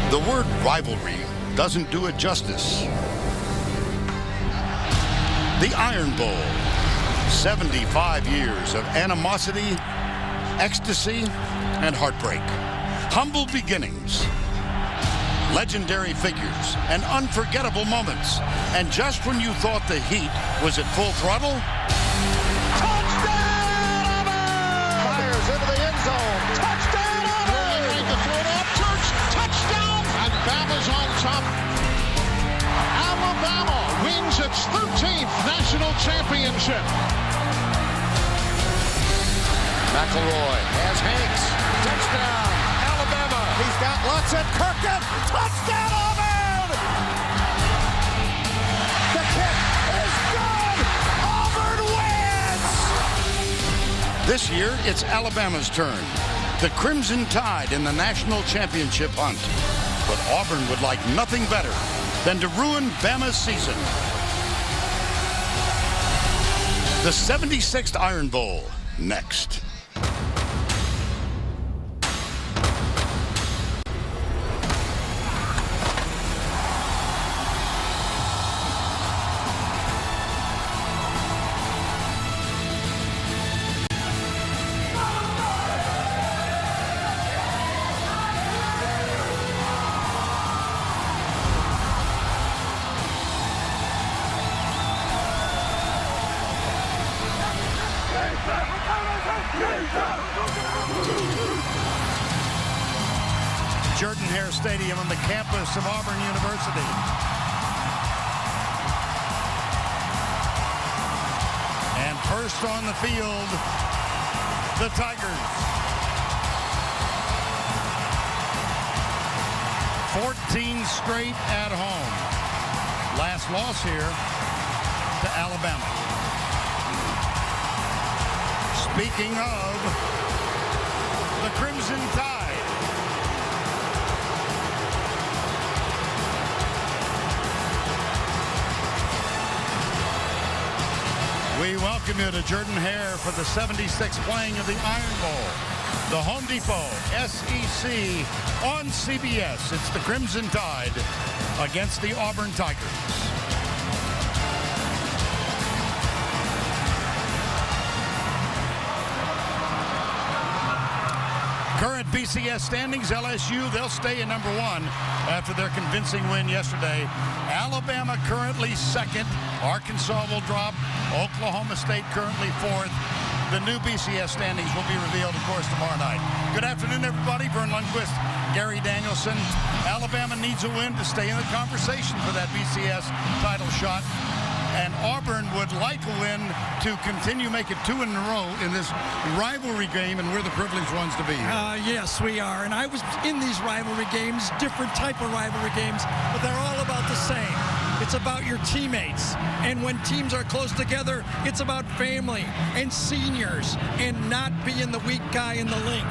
The word rivalry doesn't do it justice. The Iron Bowl, 75 years of animosity, ecstasy, and heartbreak. Humble beginnings, legendary figures, and unforgettable moments. And just when you thought the heat was at full throttle, touchdown! Fires into the end zone. Touchdown! Right to throw it up. Church, touchdown! And Bama's on top. Alabama wins its 13th national championship. McElroy has Hanks. Touchdown, Alabama. He's got lots of Kirkland. Touchdown, Auburn! The kick is good. Auburn wins! this year it's Alabama's turn. The Crimson Tide in the national championship hunt. But Auburn would like nothing better than to ruin Bama's season. The 76th Iron Bowl, next. Jordan-Hare Stadium on the campus of Auburn University. And first on the field, the Tigers. 14 straight at home. Last loss here to Alabama. Speaking of the Crimson Tide, we welcome you to Jordan-Hare for the 76th playing of the Iron Bowl. The Home Depot SEC on CBS. It's the Crimson Tide against the Auburn Tigers. Current BCS standings, LSU, they'll stay at number 1 after their convincing win yesterday. Alabama currently 2nd. Arkansas will drop. Oklahoma State currently 4th. The new BCS standings will be revealed, of course, tomorrow night. Good afternoon, everybody. Vern Lundquist, Gary Danielson. Alabama needs a win to stay in the conversation for that BCS title shot. And Auburn would like a win to continue make it 2 in a row in this rivalry game, and we're the privileged ones to be here. Yes, we are. And I was in these rivalry games, different type of rivalry games, but they're all about the same. It's about your teammates. And when teams are close together, it's about family and seniors and not being the weak guy in the link.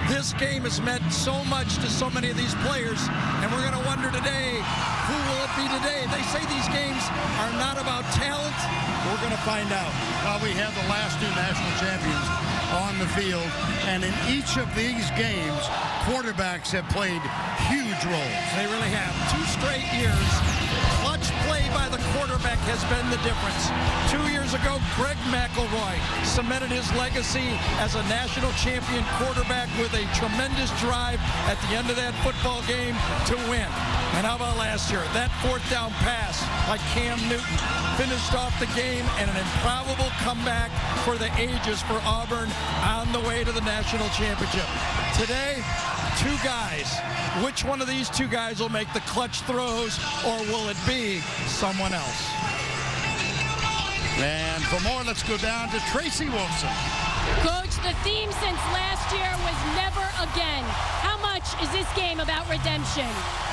This game has meant so much to so many of these players, and we're going to wonder today, who will it be today? They say these games are not about talent. We're going to find out. Well, we have the last 2 national champions on the field, and in each of these games, quarterbacks have played huge roles. They really have. 2 straight years. Clutch play by the quarterback has been the difference. 2 years ago, Greg McElroy cemented his legacy as a national champion quarterback with a tremendous drive at the end of that football game to win. And how about last year? That 4th down pass by Cam Newton finished off the game, and an improbable comeback for the ages for Auburn on the way to the national championship. Today, 2 guys. Which one of these 2 guys will make the clutch throws, or will it be someone else? And for more, let's go down to Tracy Wilson. Coach, the theme since last year was never again. How much is this game about redemption?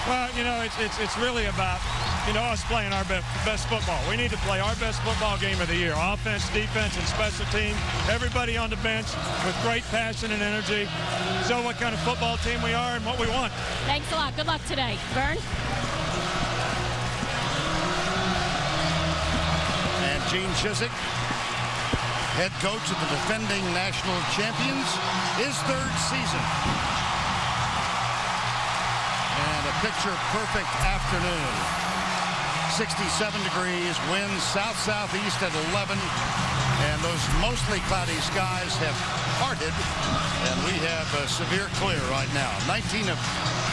Well, you know, it's really about, us playing our best football. We need to play our best football game of the year. Offense, defense, and special teams. Everybody on the bench with great passion and energy. Show what kind of football team we are and what we want. Thanks a lot. Good luck today. Vern? And Gene Chizik, head coach of the defending national champions, his 3rd season. And a picture-perfect afternoon. 67 degrees, winds south-southeast at 11, and those mostly cloudy skies have parted, and we have a severe clear right now. 19 of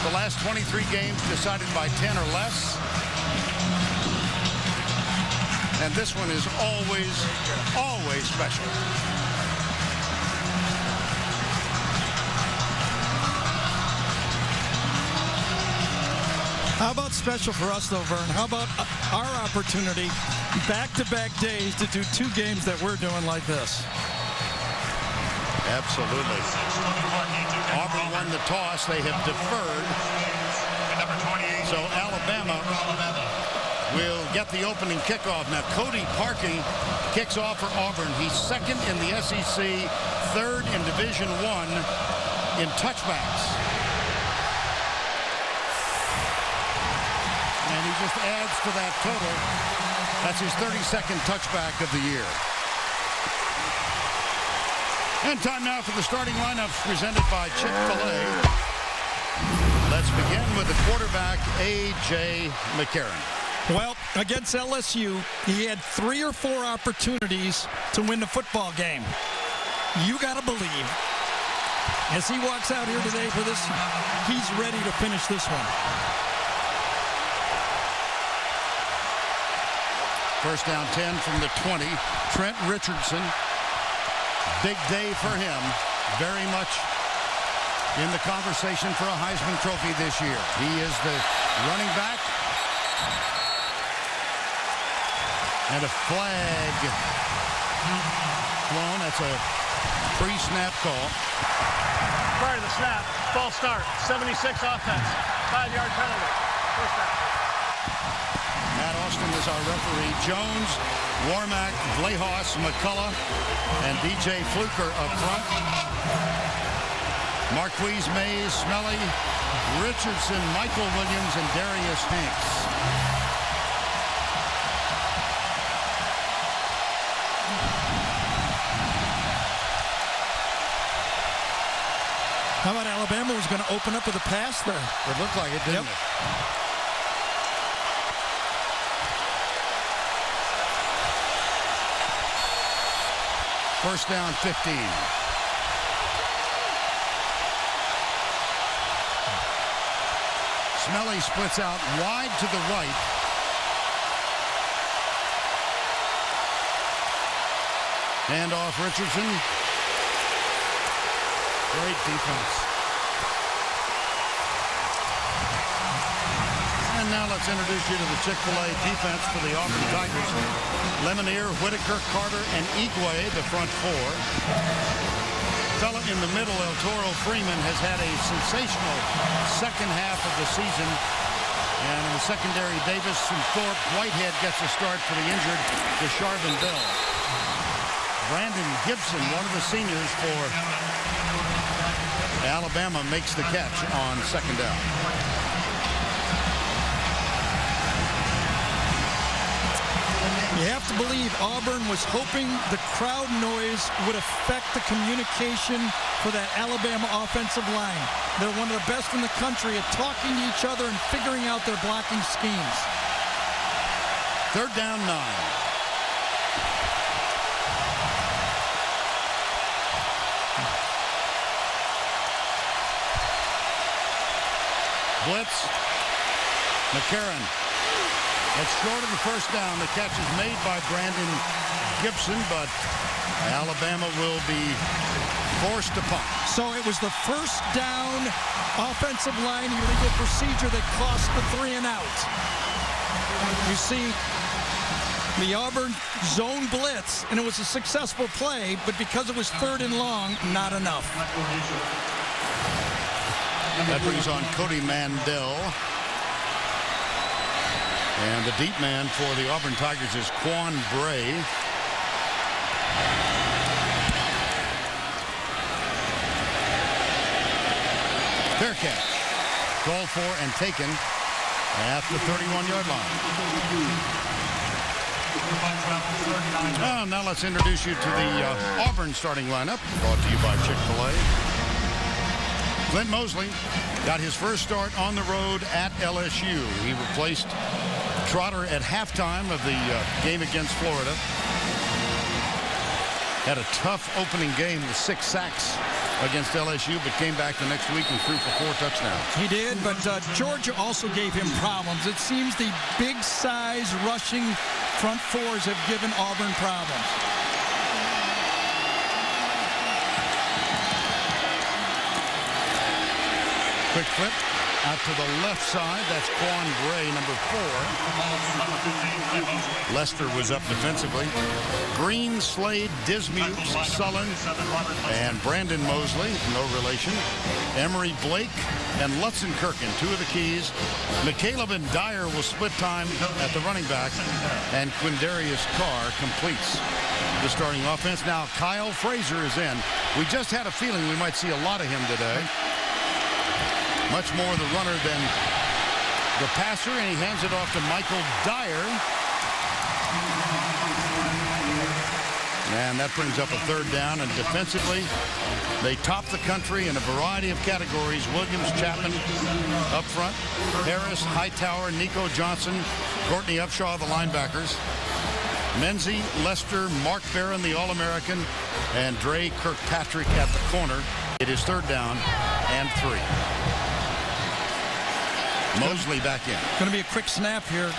the last 23 games decided by 10 or less. And this one is always special. How about special for us, though, Vern? How about our opportunity, back-to-back days, to do 2 games that we're doing like this? Absolutely. Auburn won the toss. They have deferred. So Alabama will get the opening kickoff. Now, Cody Parkey kicks off for Auburn. He's second in the SEC, third in Division I in touchbacks. And he just adds to that total. That's his 32nd touchback of the year. And time now for the starting lineups presented by Chick-fil-A. Let's begin with the quarterback, A.J. McCarron. Well, against LSU, he had 3 or 4 opportunities to win the football game. You got to believe, as he walks out here today for this, he's ready to finish this one. First down 10 from the 20. Trent Richardson. Big day for him. Very much in the conversation for a Heisman Trophy this year. He is the running back. And a flag blown. That's a pre-snap call. Prior to the snap, false start, 76 offense, 5-yard penalty. First down. Matt Austin is our referee. Jones, Warmack, Vlahos, McCullough, and DJ Fluker up front. Marquise Mays, Smelly, Richardson, Michael Williams, and Darius Hanks. How about Alabama was going to open up with a pass there? It looked like it, didn't it? First down, 15. Smelly splits out wide to the right. Hand off Richardson. Great defense. And now let's introduce you to the Chick-fil-A defense for the Auburn Tigers. Lemonier, Whitaker, Carter, and Igwe, the front 4. Fella in the middle, El Toro Freeman, has had a sensational second half of the season. And in the secondary, Davis and Thorpe. Whitehead gets a start for the injured DeSharvin Bell. Brandon Gibson, one of the seniors for Alabama, makes the catch on second down. You have to believe Auburn was hoping the crowd noise would affect the communication for that Alabama offensive line. They're one of the best in the country at talking to each other and figuring out their blocking schemes. Third down 9. Blitz. McCarron. It's short of the first down. The catch is made by Brandon Gibson, but Alabama will be forced to punt. So it was the first down offensive line illegal procedure that cost the 3 and out. You see the Auburn zone blitz, and it was a successful play, but because it was 3rd and long, not enough. That brings on Cody Mandel. And the deep man for the Auburn Tigers is Quan Bray. Fair catch. Called for and taken at the 31-yard line. Now let's introduce you to the Auburn starting lineup, brought to you by Chick-fil-A. Clint Mosley got his first start on the road at LSU. He replaced Trotter at halftime of the game against Florida. Had a tough opening game with 6 sacks against LSU, but came back the next week and threw for 4 touchdowns. He did, but Georgia also gave him problems. It seems the big size rushing front fours have given Auburn problems. Quick flip out to the left side. That's Quan Bray, number 4. Lester was up defensively. Green, Slade, Dismute, Sullen, and Brandon Mosley, no relation. Emery Blake and Lutzenkirchen, 2 of the keys. McCaleb and Dyer will split time at the running back, and Quindarius Carr completes the starting offense. Now Kyle Frazier is in. We just had a feeling we might see a lot of him today. Much more the runner than the passer, and he hands it off to Michael Dyer. And that brings up a 3rd down, and defensively, they top the country in a variety of categories. Williams, Chapman up front, Harris, Hightower, Nico Johnson, Courtney Upshaw, the linebackers. Menzie, Lester, Mark Barron, the All-American, and Dre Kirkpatrick at the corner. It is 3rd down and 3. Mosley back in. Going to be a quick snap here.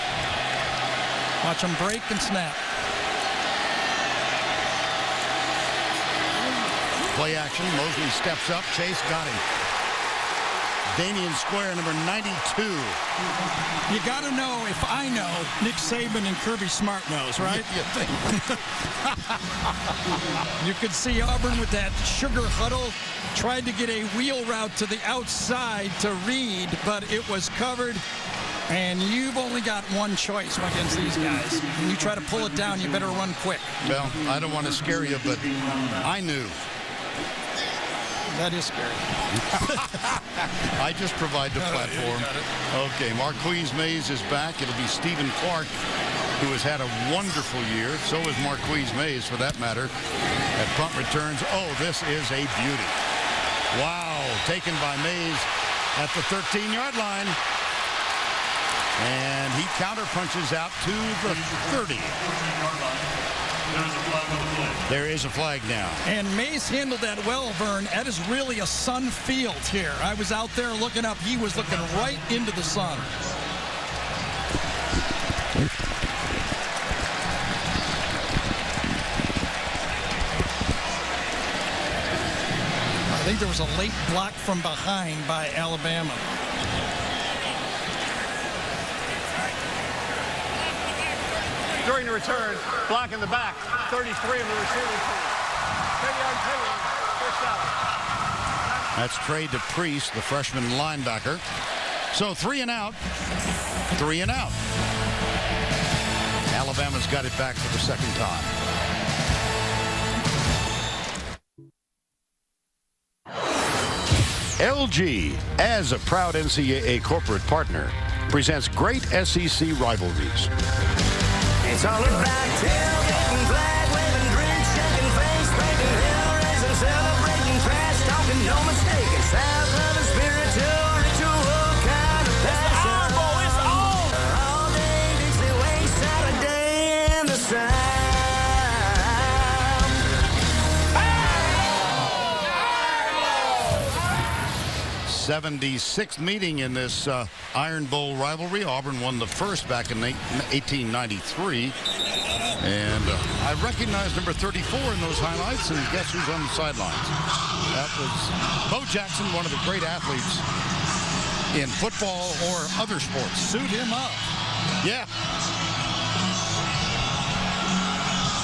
Watch him break and snap. Play action. Mosley steps up. Chase got him. Damian Square, number 92. You got to know, if I know, Nick Saban and Kirby Smart knows, right? You think? You could see Auburn with that sugar huddle. Tried to get a wheel route to the outside to Reed, but it was covered. And you've only got one choice against these guys. When you try to pull it down, you better run quick. Well, I don't want to scare you, but I knew. That is scary. I just provide the platform. Okay, Marquise Mays is back. It'll be Stephen Clark, who has had a wonderful year. So is Marquise Mays, for that matter, at punt returns. Oh, this is a beauty. Wow, taken by Mays at the 13-yard line. And he counter-punches out to the 30. There is a flag now. And Mays handled that well, Vern. That is really a sun field here. I was out there looking up. He was looking right into the sun. I think there was a late block from behind by Alabama. During the return, block in the back, 33 of the receiving team. 10-yard penalty, first down. That's Trey DePriest, the freshman linebacker. So 3 and out. 3 and out. Alabama's got it back for the 2nd time. LG, as a proud NCAA corporate partner, presents great SEC rivalries. It's all about tailgating, flag waving, drink shaking, face breaking, hell raising, celebrating, trash talking, no mistaking. South of the spiritual, ritual kind of passion. Iron Bowl, it's on! All day, Dixie Way, Saturday in the South. 76th meeting in this Iron Bowl rivalry. Auburn won the first back in 1893. And I recognize number 34 in those highlights, and guess who's on the sidelines? That was Bo Jackson, one of the great athletes in football or other sports. Suit him up. Yeah.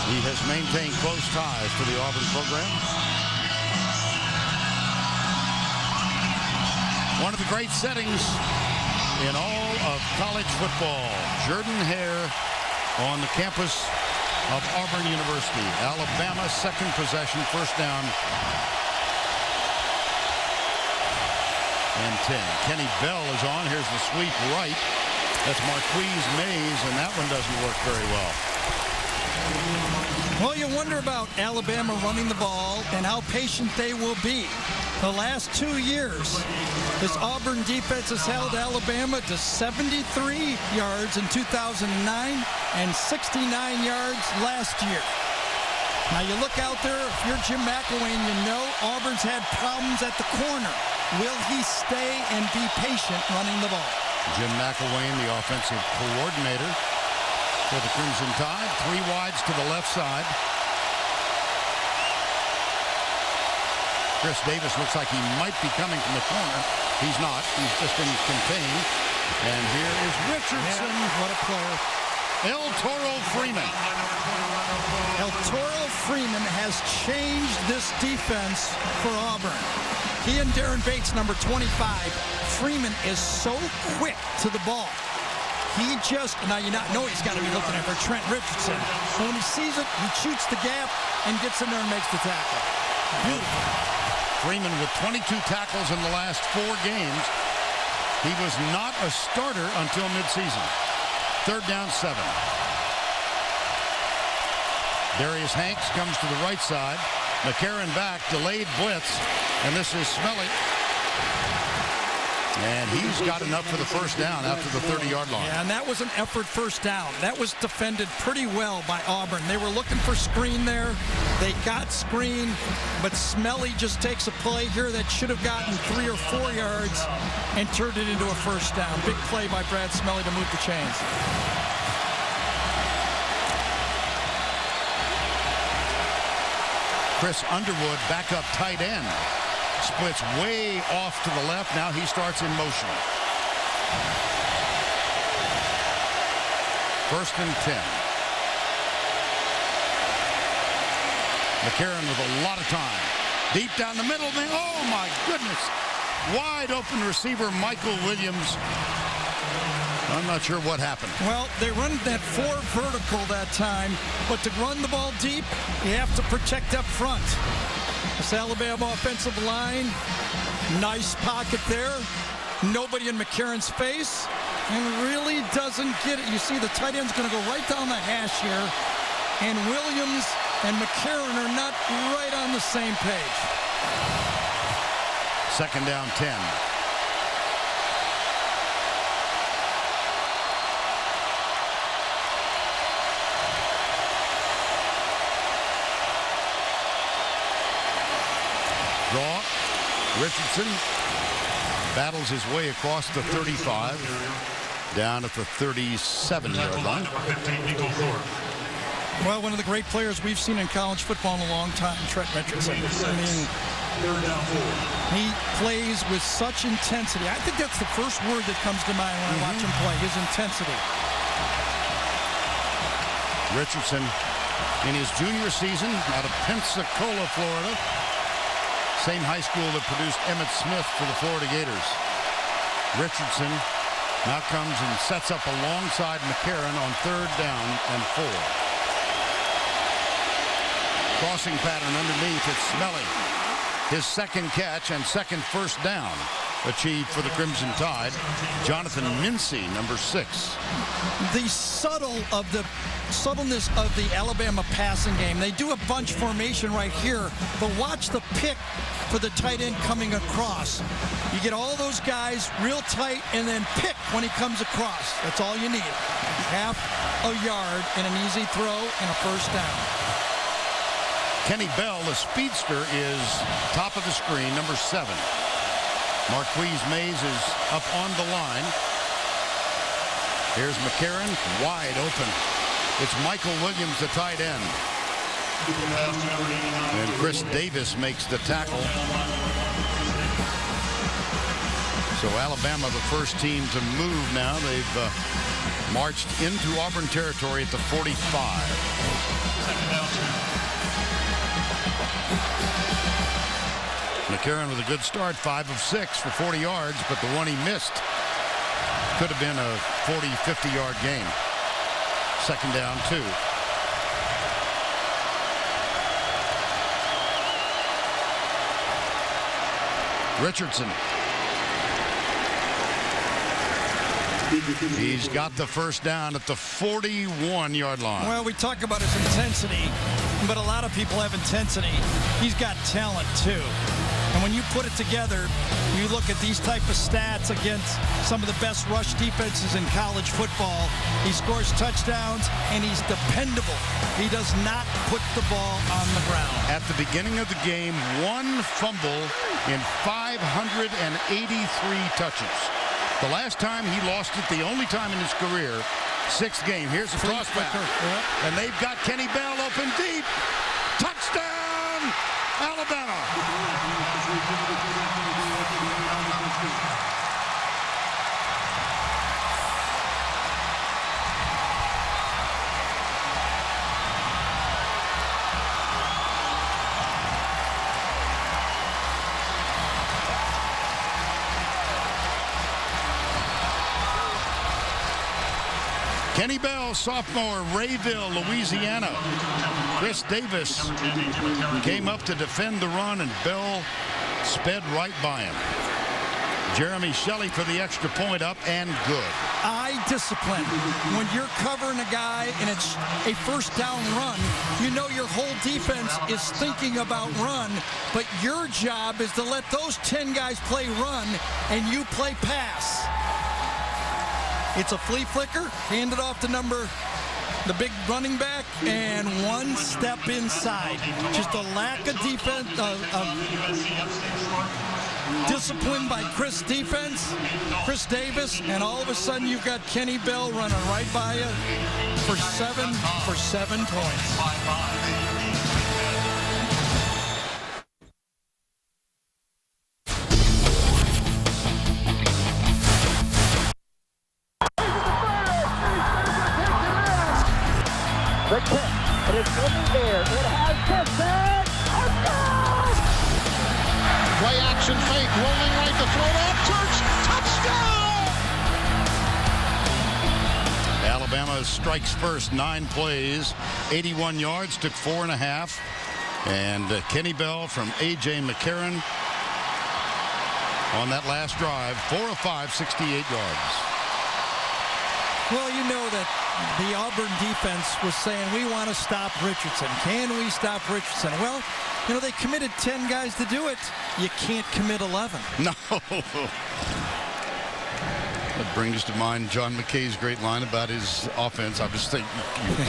He has maintained close ties to the Auburn program. One of the great settings in all of college football. Jordan Hare on the campus of Auburn University. Alabama, 2nd possession, 1st down. And 10. Kenny Bell is on. Here's the sweep right. That's Marquise Mays, and that one doesn't work very well. Well, you wonder about Alabama running the ball and how patient they will be. The last 2 years, this Auburn defense has held Alabama to 73 yards in 2009 and 69 yards last year. Now you look out there, if you're Jim McElwain, you know Auburn's had problems at the corner. Will he stay and be patient running the ball? Jim McElwain, the offensive coordinator for the Crimson Tide. 3 wides to the left side. Chris Davis looks like he might be coming from the corner. He's not. He's just in contain. And here is Richardson. Yeah, what a player. El Toro Freeman. El Toro Freeman has changed this defense for Auburn. He and Darren Bates, number 25. Freeman is so quick to the ball. He just, now you know he's got to be looking at for Trent Richardson. So when he sees it, he shoots the gap and gets in there and makes the tackle. Beautiful. Freeman with 22 tackles in the last 4 games. He was not a starter until midseason. 3rd down, 7. Darius Hanks comes to the right side. McCarron back, delayed blitz, and this is Smelly. And he's got enough for the first down after the 30-yard line. Yeah, and that was an effort first down. That was defended pretty well by Auburn. They were looking for screen there. They got screen, but Smelly just takes a play here that should have gotten 3 or 4 yards and turned it into a first down. Big play by Brad Smelly to move the chains. Chris Underwood, backup tight end. Splits way off to the left. Now he starts in motion. 1st and 10. McCarron with a lot of time. Deep down the middle. Oh, my goodness. Wide open receiver, Michael Williams. I'm not sure what happened. Well, they run that 4 vertical that time, but to run the ball deep, you have to protect up front. This Alabama offensive line, nice pocket there. Nobody in McCarron's face, and really doesn't get it. You see the tight end's going to go right down the hash here, and Williams and McCarron are not right on the same page. 2nd down, 10. Draw. Richardson battles his way across the 35, down at the 37-yard line. Well, one of the great players we've seen in college football in a long time, Trent Richardson. I mean, he plays with such intensity. I think that's the first word that comes to mind when I watch him play, his intensity. Richardson in his junior season out of Pensacola, Florida. Same high school that produced Emmitt Smith for the Florida Gators. Richardson now comes and sets up alongside McCarron on 3rd down and 4. Crossing pattern underneath. It's Smelly. His 2nd catch and 2nd first down achieved for the Crimson Tide. Jonathan Mincy, number 6. The subtleness of the Alabama passing game. They do a bunch formation right here, but watch the pick for the tight end coming across. You get all those guys real tight and then pick when he comes across. That's all you need. Half a yard and an easy throw and a first down. Kenny Bell, the speedster, is top of the screen, number 7. Marquise Mays is up on the line. Here's McCarron, wide open. It's Michael Williams, the tight end. And Chris Davis makes the tackle. So Alabama, the first team to move now. They've marched into Auburn territory at the 45. McCarron with a good start, 5 of 6 for 40 yards, but the one he missed could have been a 40, 50-yard game. 2nd down, 2. Richardson. He's got the first down at the 41-yard line. Well, we talk about his intensity, but a lot of people have intensity. He's got talent, too. And when you put it together, you look at these type of stats against some of the best rush defenses in college football. He scores touchdowns, and he's dependable. He does not put the ball on the ground. At the beginning of the game, 1 fumble in 583 touches. The last time he lost it, the only time in his career, 6th game. Here's a toss back. And they've got Kenny Bell open deep. Touchdown, Alabama. Kenny Bell, sophomore, Rayville, Louisiana. Chris Davis came up to defend the run, and Bell sped right by him. Jeremy Shelley for the extra point, up and good. Eye discipline. When you're covering a guy and it's a first down run, you know your whole defense is thinking about run, but your job is to let those 10 guys play run and you play pass. It's a flea flicker, hand it off to the big running back, and 1 step inside. Just a lack of defense, discipline by Chris Davis, and all of a sudden you've got Kenny Bell running right by you for 7 points. The kick, it is in the air, it has distance, Play action fake, rolling right to throw it off, touchdown! Alabama strikes first, 9 plays, 81 yards, took 4.5. And Kenny Bell from A.J. McCarron on that last drive, 4 of 5, 68 yards. Well, you know that the Auburn defense was saying, we want to stop Richardson. Can we stop Richardson? Well, you know, they committed 10 guys to do it. You can't commit 11. No. That brings to mind John McKay's great line about his offense. I just think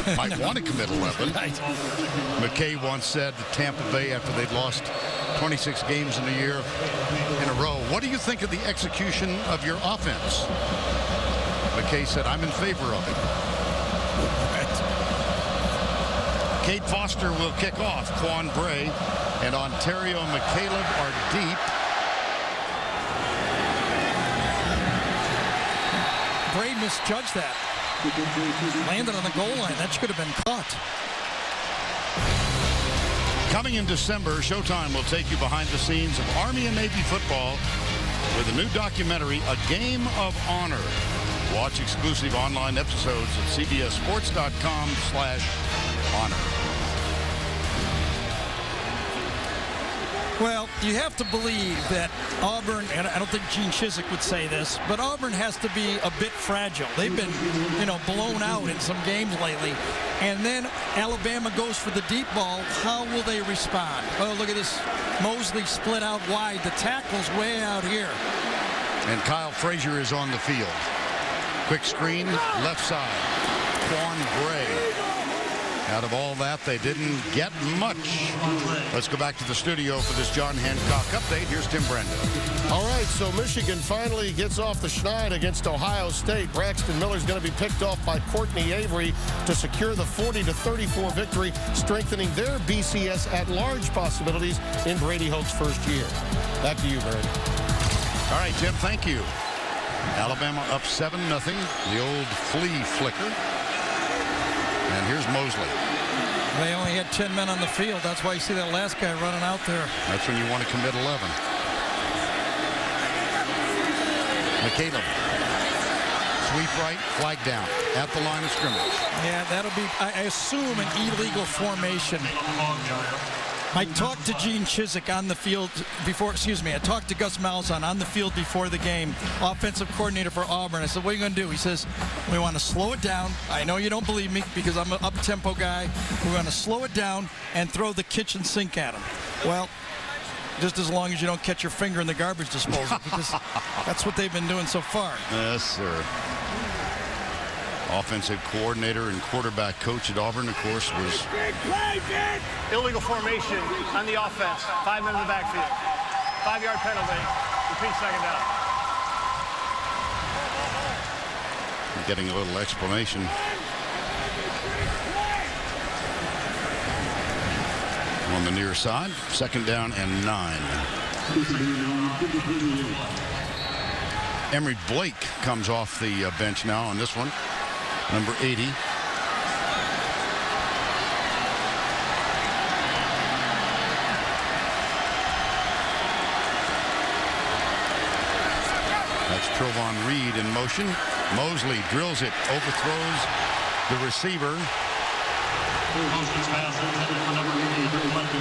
you might want to commit 11. McKay once said to Tampa Bay after they'd lost 26 games in a year in a row, what do you think of the execution of your offense? McKay said, I'm in favor of it. Kate Foster will kick off. Quan Bray and Ontario McCaleb are deep. Bray misjudged that. Landed on the goal line. That should have been caught. Coming in December, Showtime will take you behind the scenes of Army and Navy football with a new documentary, A Game of Honor. Watch exclusive online episodes at cbssports.com/honor. Well, you have to believe that Auburn, and I don't think Gene Chizik would say this, but Auburn has to be a bit fragile. They've been, blown out in some games lately. And then Alabama goes for the deep ball. How will they respond? Oh, look at this. Mosley split out wide. The tackle's way out here. And Kyle Frazier is on the field. Quick screen, left side. Quan Bray. Out of all that, they didn't get much. Let's go back to the studio for this John Hancock update. Here's Tim Brando. All right, so Michigan finally gets off the schneid against Ohio State. Braxton Miller's going to be picked off by Courtney Avery to secure the 40-34 victory, strengthening their BCS at-large possibilities in Brady Hoke's first year. Back to you, Barry. All right, Tim, thank you. Alabama up 7-0. The old flea flicker. And here's Mosley. They only had 10 men on the field. That's why you see that last guy running out there. That's when you want to commit 11. McCaleb. Sweep right, flag down at the line of scrimmage. Yeah, that'll be, I assume, an illegal formation. I talked to Gene Chizik on the field before, I talked to Gus Malzahn on the field before the game, offensive coordinator for Auburn. I said, what are you going to do? He says, we want to slow it down. I know you don't believe me because I'm an up-tempo guy. We're going to slow it down and throw the kitchen sink at him. Well, just as long as you don't catch your finger in the garbage disposal, because that's what they've been doing so far. Yes, sir. Offensive coordinator and quarterback coach at Auburn, of course, was Illegal formation on the offense. 5 men in the backfield. 5-yard penalty. Repeat second down. getting a little explanation. On the near side, 2nd down and 9. Emory Blake comes off the bench now on this one, number 80. That's Trovon Reed in motion. Mosley drills it, overthrows the receiver.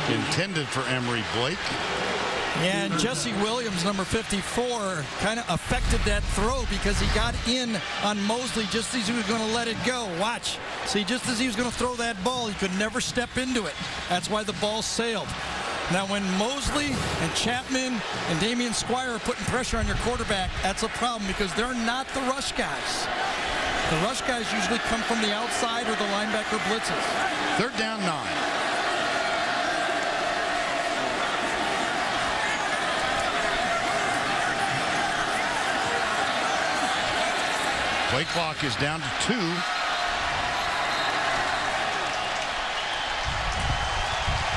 Intended for Emory Blake. Yeah, and Jesse Williams, number 54, kind of affected that throw because he got in on Mosley just as he was going to let it go. Watch. See, just as he was going to throw that ball, he could never step into it. That's why the ball sailed. Now, when Mosley and Chapman and Damian Squire are putting pressure on your quarterback, that's a problem because they're not the rush guys. The rush guys usually come from the outside or the linebacker blitzes. 3rd down, 9. Play clock is down to 2.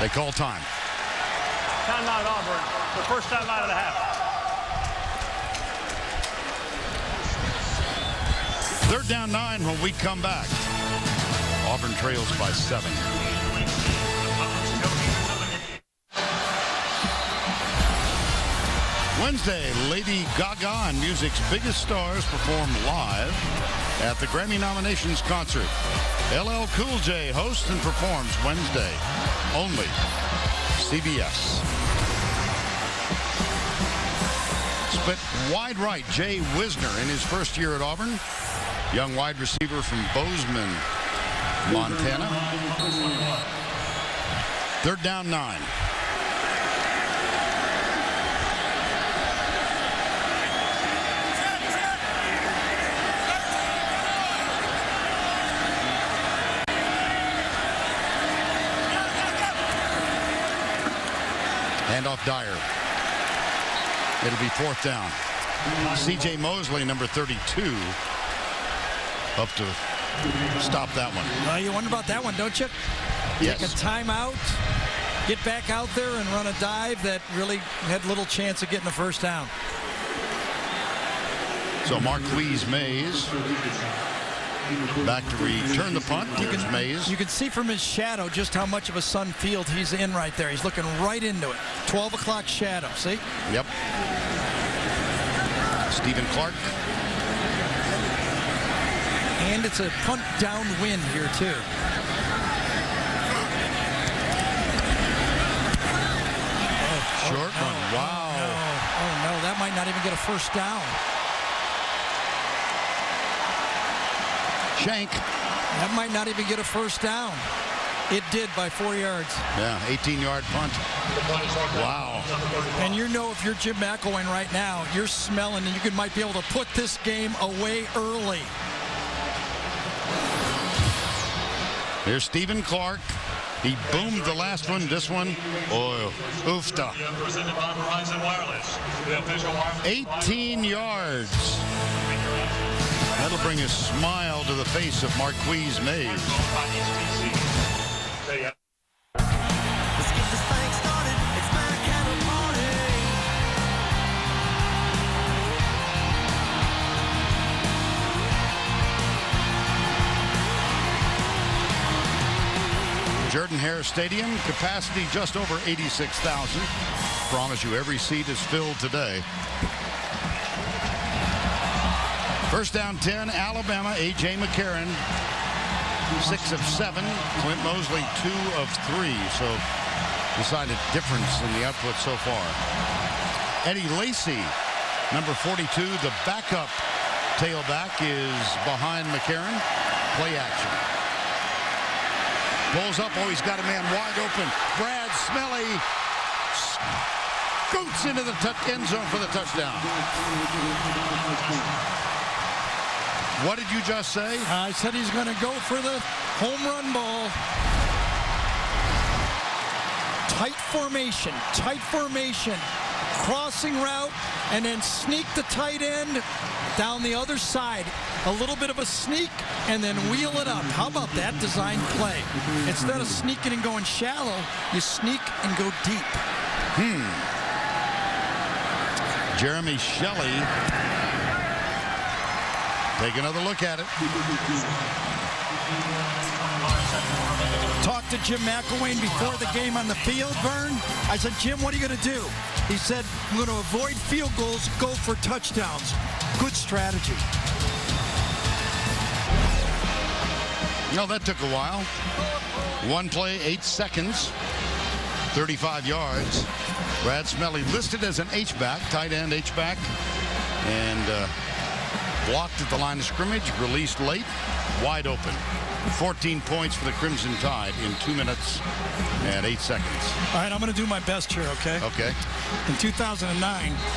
They call time. Timeout Auburn. The first timeout of the half. 3rd down, 9 when we come back. Auburn trails by 7. Wednesday, Lady Gaga and music's biggest stars perform live at the Grammy nominations concert. LL Cool J hosts and performs Wednesday. Only CBS. Split wide right, Jay Wisner in his first year at Auburn. Young wide receiver from Bozeman, Montana. 3rd down, 9. Handoff Dyer. It'll be 4th down. C.J. Mosley, number 32, up to stop that one. Well, you wonder about that one, don't you? Yes. Take a timeout, get back out there and run a dive that really had little chance of getting the 1st down. So Marquise Mays back to return the punt. Mays. You can see from his shadow just how much of a sun field he's in right there. He's looking right into it. 12 o'clock shadow, see? Yep. Stephen Clark. And it's a punt downwind here, too. Short one. Wow. Oh, no, that might not even get a 1st down. Shank. That might not even get a 1st down. It did by 4 yards. Yeah, 18-yard punt. Wow. And you know if you're Jim McElwain right now, you're smelling and you might be able to put this game away early. Here's Stephen Clark. He boomed the last one. This one, oh, oofta. 18 yards. That'll bring a smile to the face of Marquise Mays. Jordan-Hare Stadium, capacity just over 86,000. Promise you every seat is filled today. 1st down, 10, Alabama, A.J. McCarron, 6 of 7. Clint Mosley, 2 of 3. So decided difference in the output so far. Eddie Lacy, number 42, the backup tailback, is behind McCarron. Play action. Pulls up. Oh, he's got a man wide open. Brad Smelly scoots into the end zone for the touchdown. What did you just say? I said he's going to go for the home run ball. Tight formation, crossing route, and then sneak the tight end down the other side. A little bit of a sneak, and then wheel it up. How about that design play? Instead of sneaking and going shallow, you sneak and go deep. Jeremy Shelley. Take another look at it. Talked to Jim McElwain before the game on the field, Vern. I said, Jim, what are you going to do? He said, I'm going to avoid field goals, go for touchdowns. Good strategy. No, that took a while. One play, 8 seconds, 35 yards. Brad Smelly listed as an H-back, tight end H-back, and blocked at the line of scrimmage, released late, wide open. 14 points for the Crimson Tide in 2 minutes and 8 seconds. All right, I'm going to do my best here, okay? Okay. In 2009,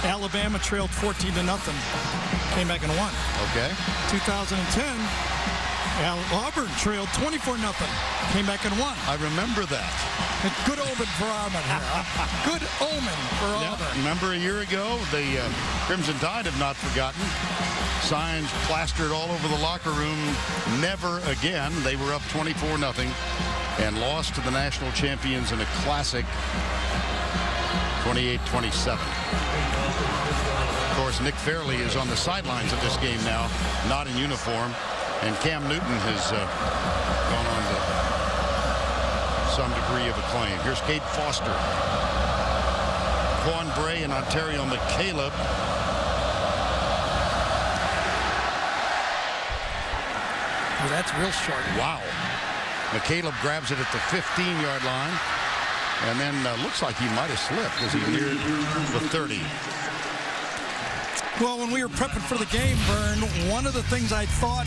Alabama trailed 14-0, came back and won. Okay. 2010, Auburn trailed 24-0, came back and won. I remember that. Good omen for Auburn here. Good omen for Auburn. Remember a year ago, the Crimson Tide have not forgotten. Signs plastered all over the locker room. Never again. They were up 24-0 and lost to the national champions in a classic 28-27. Of course, Nick Fairley is on the sidelines of this game now, not in uniform. And Cam Newton has gone on to some degree of acclaim. Here's Kate Foster. Quan Bray and Ontario McCaleb. Oh, that's real short. Wow. McCaleb grabs it at the 15-yard line. And then looks like he might have slipped as he neared the 30. Well, when we were prepping for the game, Vern, one of the things I thought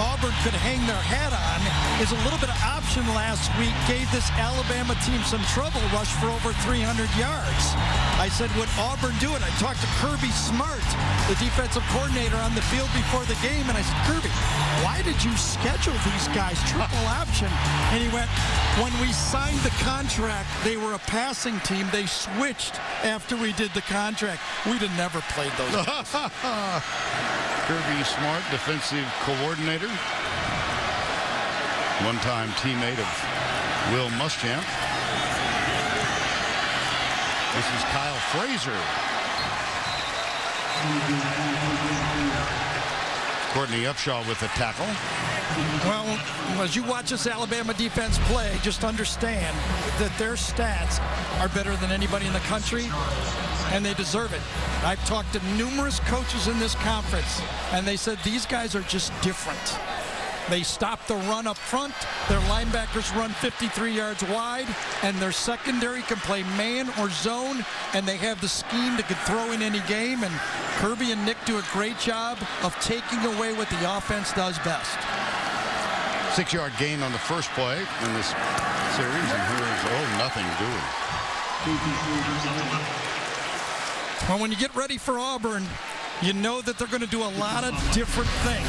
Auburn could hang their hat on is a little bit of option last week gave this Alabama team some trouble, rushed for over 300 yards. I said, would Auburn do it? I talked to Kirby Smart, the defensive coordinator, on the field before the game, and I said, Kirby, why did you schedule these guys triple option? And he went, when we signed the contract, they were a passing team. They switched after we did the contract. We'd have never played those guys. Kirby Smart, defensive coordinator, one-time teammate of Will Muschamp. This is Kyle Frazier. Courtney Upshaw with the tackle. Well, as you watch this Alabama defense play, just understand that their stats are better than anybody in the country, and they deserve it. I've talked to numerous coaches in this conference, and they said these guys are just different. They stop the run up front, their linebackers run 53 yards wide, and their secondary can play man or zone, and they have the scheme that could throw in any game, and Kirby and Nick do a great job of taking away what the offense does best. 6-yard gain on the first play in this series, and here is nothing doing. Well, when you get ready for Auburn, you know that they're going to do a lot of different things.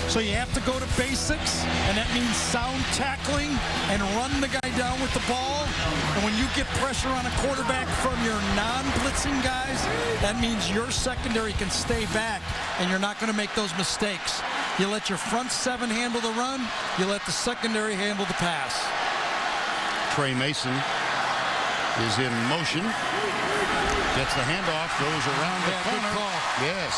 So you have to go to basics, and that means sound tackling and run the guy down with the ball. And when you get pressure on a quarterback from your non-blitzing guys, that means your secondary can stay back, and you're not going to make those mistakes. You let your front seven handle the run, you let the secondary handle the pass. Trey Mason is in motion. Gets the handoff, goes around the corner. Good call. Yes.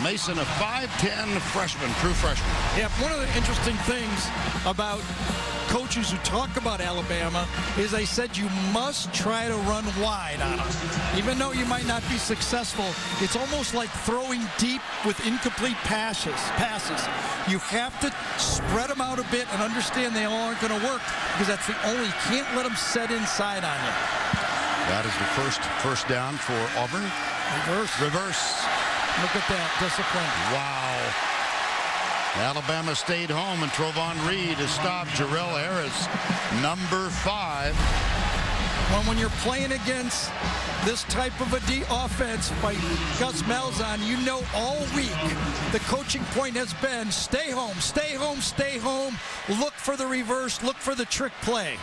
Mason, a 5'10" freshman, true freshman. Yeah, one of the interesting things about coaches who talk about Alabama is they said you must try to run wide on them. Even though you might not be successful, it's almost like throwing deep with incomplete passes. You have to spread them out a bit and understand they all aren't going to work, because that's the only, you can't let them set inside on you. That is the first down for Auburn. Reverse. Reverse. Look at that discipline. Wow. Alabama stayed home, and Trovon Reed has stopped Jarrell Harris, number 5. Well, when you're playing against this type of a offense by Gus Malzahn, you know all week the coaching point has been stay home, stay home, stay home. Look for the reverse, look for the trick play.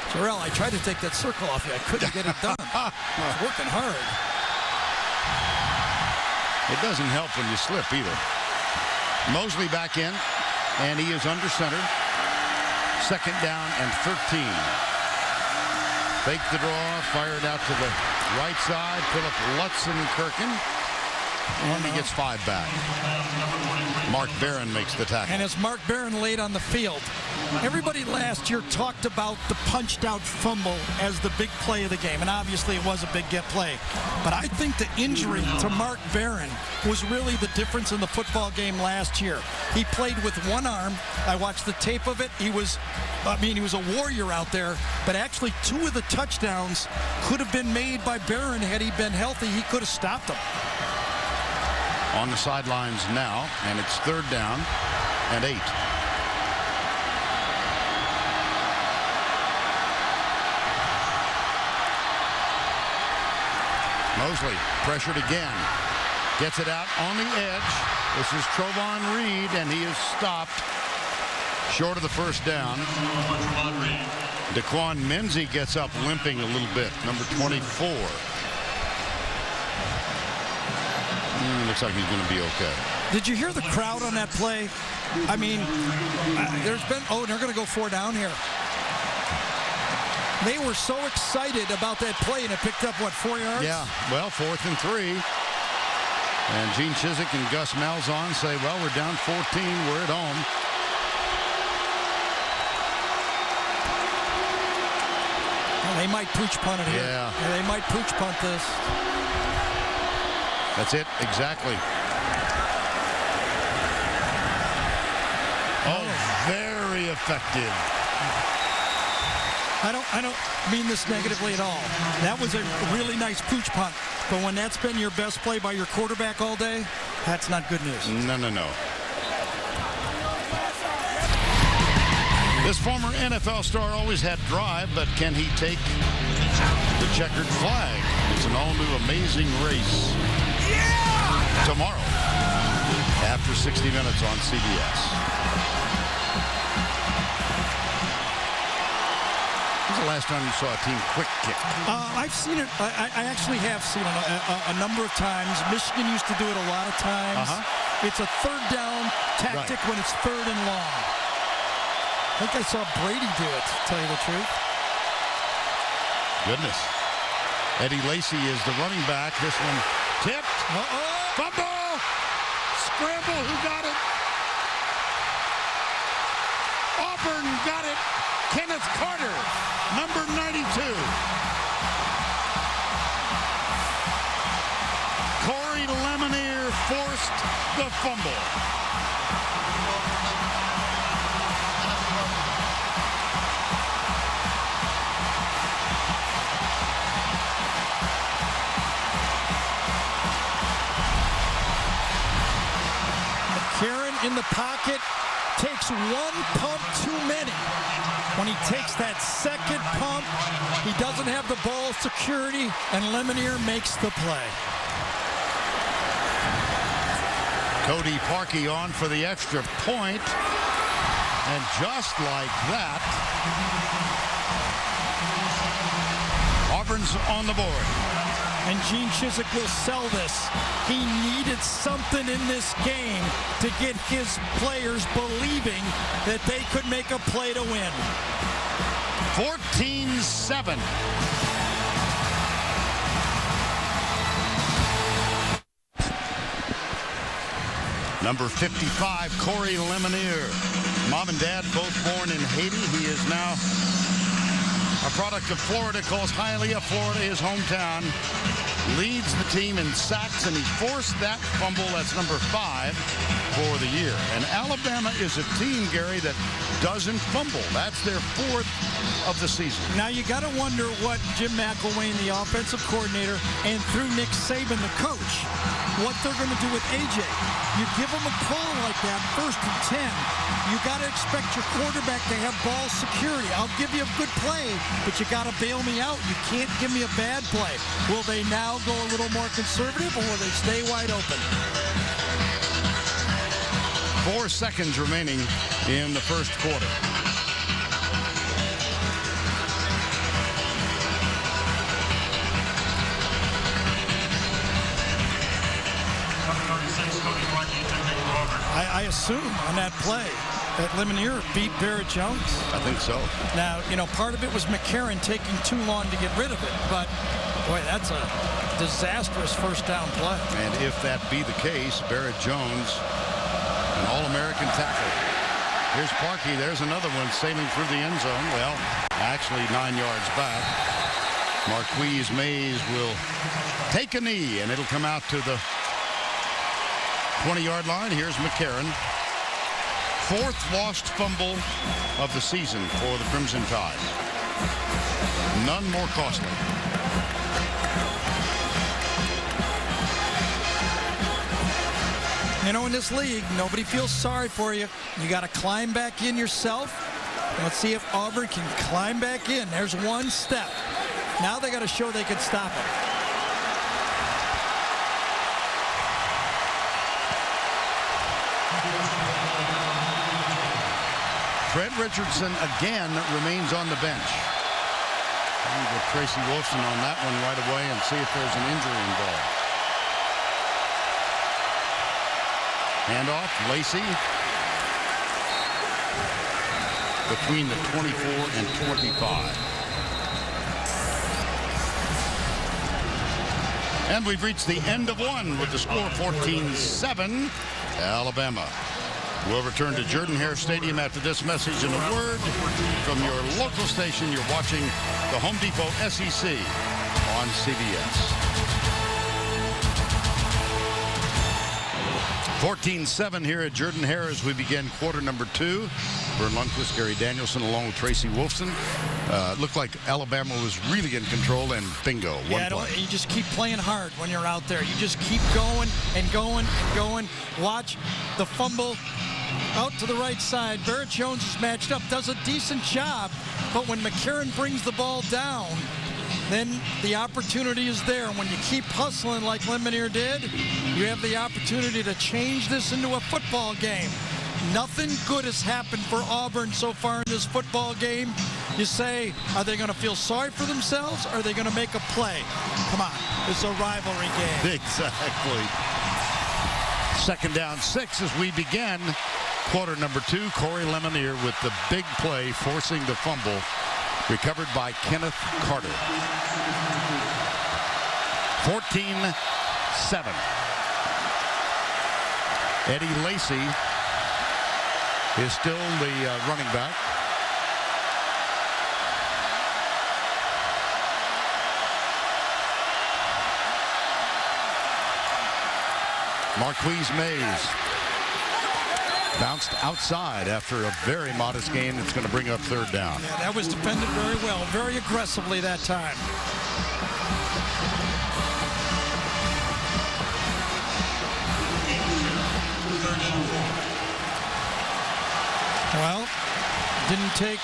Jarrell, I tried to take that circle off you. I couldn't get it done. I was working hard. It doesn't help when you slip either. Mosley back in, and he is under center. 2nd down and 13. Fake the draw, fired out to the right side. Philip Lutzenkirchen, and he gets 5 back. Mark Barron makes the tackle. And as Mark Barron laid on the field, everybody last year talked about the punched out fumble as the big play of the game, and obviously it was a big get play. But I think the injury to Mark Barron was really the difference in the football game last year. He played with one arm. I watched the tape of it. He was a warrior out there, but actually 2 of the touchdowns could have been made by Barron had he been healthy. He could have stopped them. On the sidelines now, and it's 3rd down and 8. Mosley pressured again. Gets it out on the edge. This is Trovon Reed, and he is stopped short of the 1st down. Daquan Menzie gets up limping a little bit, number 24. Looks like he's going to be okay. Did you hear the crowd on that play? I mean, there's been, they're going to go 4 down here. They were so excited about that play, and it picked up, what, 4 yards? Yeah, well, 4th and 3. And Gene Chizik and Gus Malzahn say, well, we're down 14. We're at home. Well, they might pooch punt it here. Yeah. They might pooch punt this. That's it, exactly. Oh, very effective. I don't mean this negatively at all. That was a really nice pooch punt. But when that's been your best play by your quarterback all day, that's not good news. No. This former NFL star always had drive, but can he take the checkered flag? It's an all-new amazing race. Tomorrow, after 60 minutes on CBS. When's the last time you saw a team quick kick? I've seen it. I actually have seen it a number of times. Michigan used to do it a lot of times. It's a 3rd down tactic when it's 3rd and long. I think I saw Brady do it, to tell you the truth. Goodness. Eddie Lacy is the running back. This one tipped. Fumble! Scramble, who got it? Auburn got it. Kenneth Carter, number 92. Corey Lemonier forced the fumble. In the pocket, takes 1 pump too many. When he takes that 2nd pump, he doesn't have the ball security, and Lemonier makes the play. Cody Parkey on for the extra point, and just like that, Auburn's on the board. And Gene Chizik will sell this. He needed something in this game to get his players believing that they could make a play to win. 14-7. Number 55, Corey Lemonier. Mom and dad both born in Haiti. He is now a product of Florida, calls Hialeah, Florida, his hometown. Leads the team in sacks, and he forced that fumble. That's number 5 for the year. And Alabama is a team, Gary, that doesn't fumble. That's their 4th of the season. Now you got to wonder what Jim McElwain, the offensive coordinator, and through Nick Saban, the coach, what they're going to do with A.J. You give them a call like that, 1st and 10, you got to expect your quarterback to have ball security. I'll give you a good play, but you got to bail me out. You can't give me a bad play. Will they now go a little more conservative, or will they stay wide open? 4 seconds remaining in the first quarter. I assume on that play that Lemonier beat Barrett Jones. I think so. Now, you know, part of it was McCarron taking too long to get rid of it, but boy, that's a disastrous first down play. And if that be the case, Barrett Jones, an All-American tackle. Here's Parkey. There's another one sailing through the end zone. Well, actually 9 yards back. Marquise Mays will take a knee, and it'll come out to the 20-yard line. Here's McCarron. 4th lost fumble of the season for the Crimson Tide. None more costly. You know, in this league, nobody feels sorry for you. You got to climb back in yourself. Let's see if Auburn can climb back in. There's one step. Now they got to show they can stop it. Fred Richardson again remains on the bench. We'll get Tracy Wolfson on that one right away and see if there's an injury involved. Handoff, Lacey. Between the 24 and 25. And we've reached the end of one with the score 14-7. Alabama will return to Jordan-Hare Stadium after this message and a word from your local station. You're watching the Home Depot SEC on CBS. 14-7 here at Jordan-Hare as we begin quarter number 2. Vern Lundquist, Gary Danielson, along with Tracy Wolfson. Looked like Alabama was really in control, and bingo, one play. You just keep playing hard when you're out there. You just keep going and going and going. Watch the fumble out to the right side. Barrett Jones is matched up, does a decent job, but when McCarron brings the ball down, then the opportunity is there. When you keep hustling like Lemonier did, you have the opportunity to change this into a football game. Nothing good has happened for Auburn so far in this football game. You say, are they going to feel sorry for themselves, or are they going to make a play? Come on, it's a rivalry game. Exactly. 2nd down 6 as we begin quarter number 2. Corey Lemonier with the big play, forcing the fumble. Recovered by Kenneth Carter. 14-7. Eddie Lacy is still the running back. Marquise Mays bounced outside after a very modest gain. It's going to bring up 3rd down. Yeah, that was defended very well, very aggressively that time. Well, didn't take,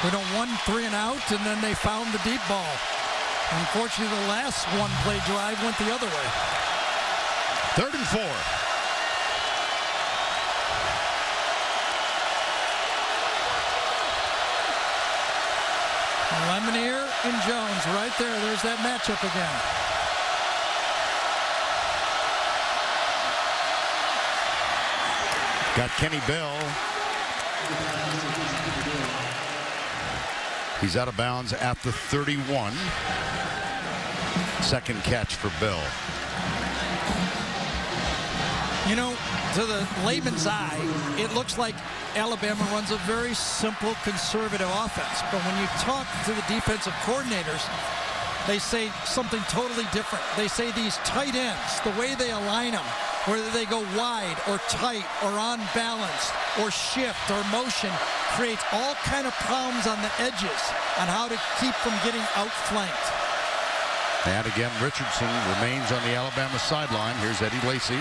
1 3 and out, and then they found the deep ball. Unfortunately, the last one-play drive went the other way. 3rd and 4. Lemonier and Jones right there. There's that matchup again. Got Kenny Bell. He's out of bounds at the 31. 2nd catch for Bell. You know, to the layman's eye, it looks like Alabama runs a very simple, conservative offense. But when you talk to the defensive coordinators, they say something totally different. They say these tight ends, the way they align them, whether they go wide or tight or on balance or shift or motion, creates all kind of problems on the edges on how to keep from getting outflanked. And again, Richardson remains on the Alabama sideline. Here's Eddie Lacy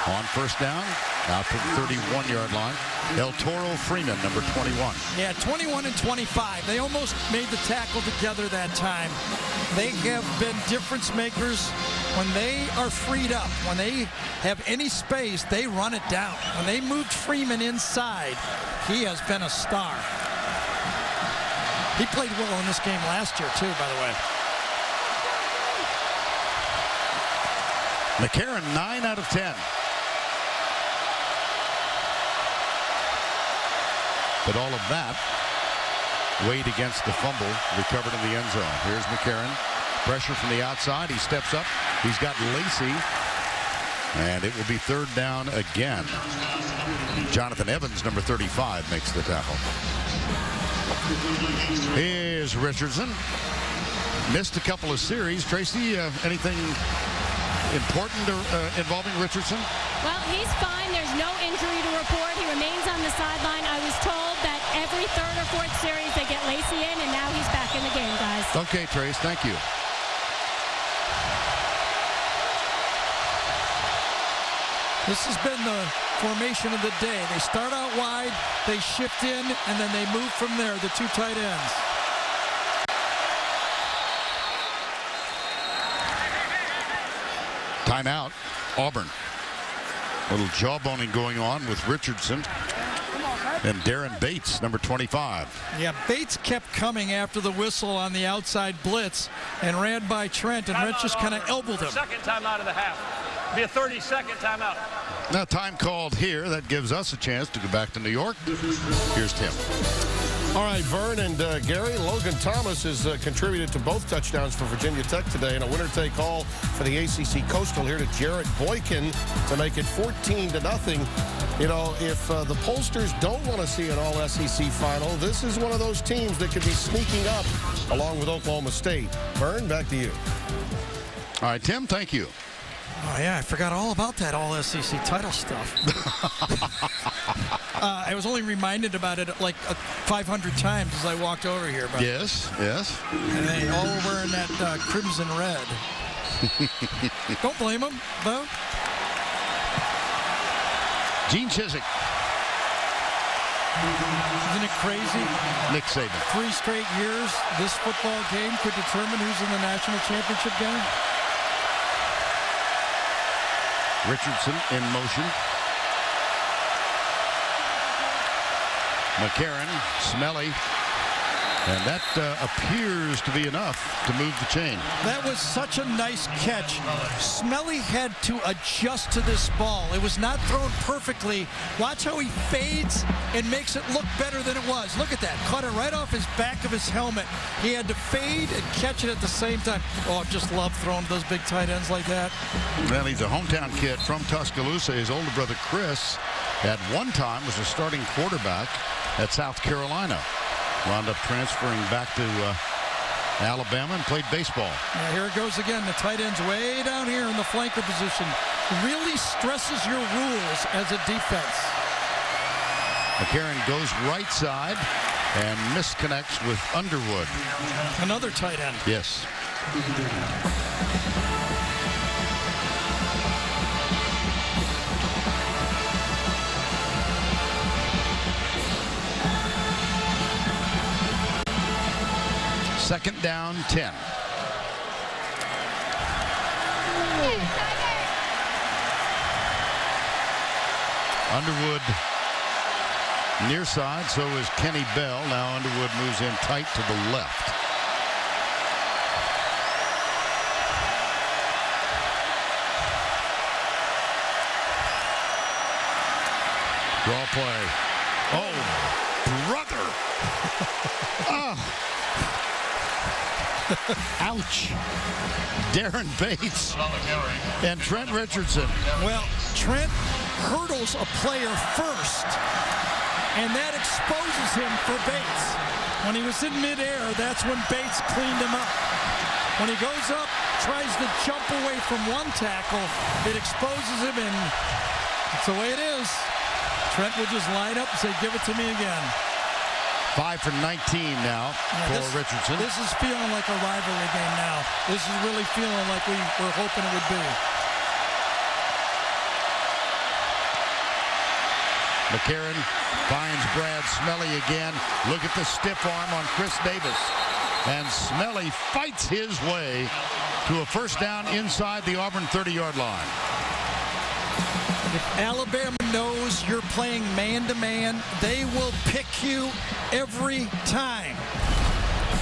on first down, out to the 31-yard line. El Toro Freeman, number 21. Yeah, 21 and 25. They almost made the tackle together that time. They have been difference makers when they are freed up. When they have any space, they run it down. When they moved Freeman inside, he has been a star. He played well in this game last year, too, by the way. McCarron, 9 out of 10. But all of that weighed against the fumble recovered in the end zone. Here's McCarron. Pressure from the outside. He steps up. He's got Lacy. And it will be third down again. Jonathan Evans, number 35, makes the tackle. Here's Richardson. Missed a couple of series. Tracy, anything important involving Richardson? Well, he's fine. There's no injury to report. He remains on the sideline. I was told that every third or fourth series they get Lacy in, and now he's back in the game, guys. Okay, Trace, thank you. This has been the formation of the day. They start out wide, they shift in, and then they move from there, the two tight ends. Timeout, Auburn. A little jawboning going on with Richardson and Darren Bates, number 25. Yeah, Bates kept coming after the whistle on the outside blitz and ran by Trent, and Trent just kind of elbowed him. Second timeout of the half. Be a 30-second timeout. Now time called here. That gives us a chance to go back to New York. Here's Tim. All right, Vern and Gary, Logan Thomas has contributed to both touchdowns for Virginia Tech today, and a winner-take-all for the ACC Coastal here to Jarrett Boykin to make it 14-0. You know, if the pollsters don't want to see an all-SEC final, this is one of those teams that could be sneaking up along with Oklahoma State. Vern, back to you. All right, Tim, thank you. Oh, yeah, I forgot all about that all-SEC title stuff. I was only reminded about it like 500 times as I walked over here. But yes, yes. And they all wearing that crimson red. Don't blame them, though. Gene Chizik. Isn't it crazy? Nick Saban. 3 straight years, this football game could determine who's in the national championship game. Richardson in motion. McCarron, Smelly, and that appears to be enough to move the chain. That was such a nice catch. Smelly had to adjust to this ball. It was not thrown perfectly. Watch how he fades and makes it look better than it was. Look at that. Caught it right off his back of his helmet. He had to fade and catch it at the same time. Oh, I just love throwing those big tight ends like that. Well, he's a hometown kid from Tuscaloosa. His older brother, Chris, at one time was a starting quarterback at South Carolina. Wound up transferring back to Alabama and played baseball. Yeah, here it goes again. The tight end's way down here in the flanker position. Really stresses your rules as a defense. McCarron goes right side and misconnects with Underwood. Another tight end. Yes. Second down, 10. Underwood near side, so is Kenny Bell. Now Underwood moves in tight to the left. Draw play. Oh, brother. Oh. Ouch. Darren Bates and Trent Richardson. Well, Trent hurdles a player first, and that exposes him for Bates. When he was in midair, that's when Bates cleaned him up. When he goes up, tries to jump away from one tackle, it exposes him, and that's the way it is. Trent will just line up and say, give it to me again. 5 for 19 now for Richardson. This is feeling like a rivalry game now. This is really feeling like we were hoping it would be. McCarron finds Brad Smelly again. Look at the stiff arm on Chris Davis. And Smelly fights his way to a first down inside the Auburn 30-yard line. If Alabama knows you're playing man-to-man, they will pick you every time.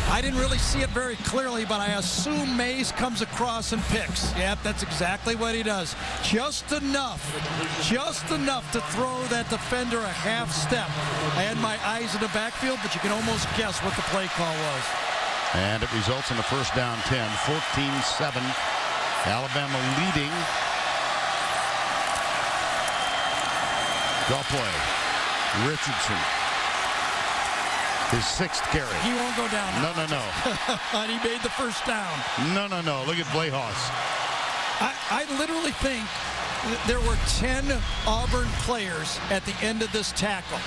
I didn't really see it very clearly, but I assume Mays comes across and picks. Yep, that's exactly what he does. Just enough to throw that defender a half step. I had my eyes in the backfield, but you can almost guess what the play call was. And it results in a first down 10, 14-7. Alabama leading. Draw play. Richardson. His 6th carry. He won't go down. No. And he made the first down. No. Look at Blahos. I literally think there were 10 Auburn players at the end of this tackle.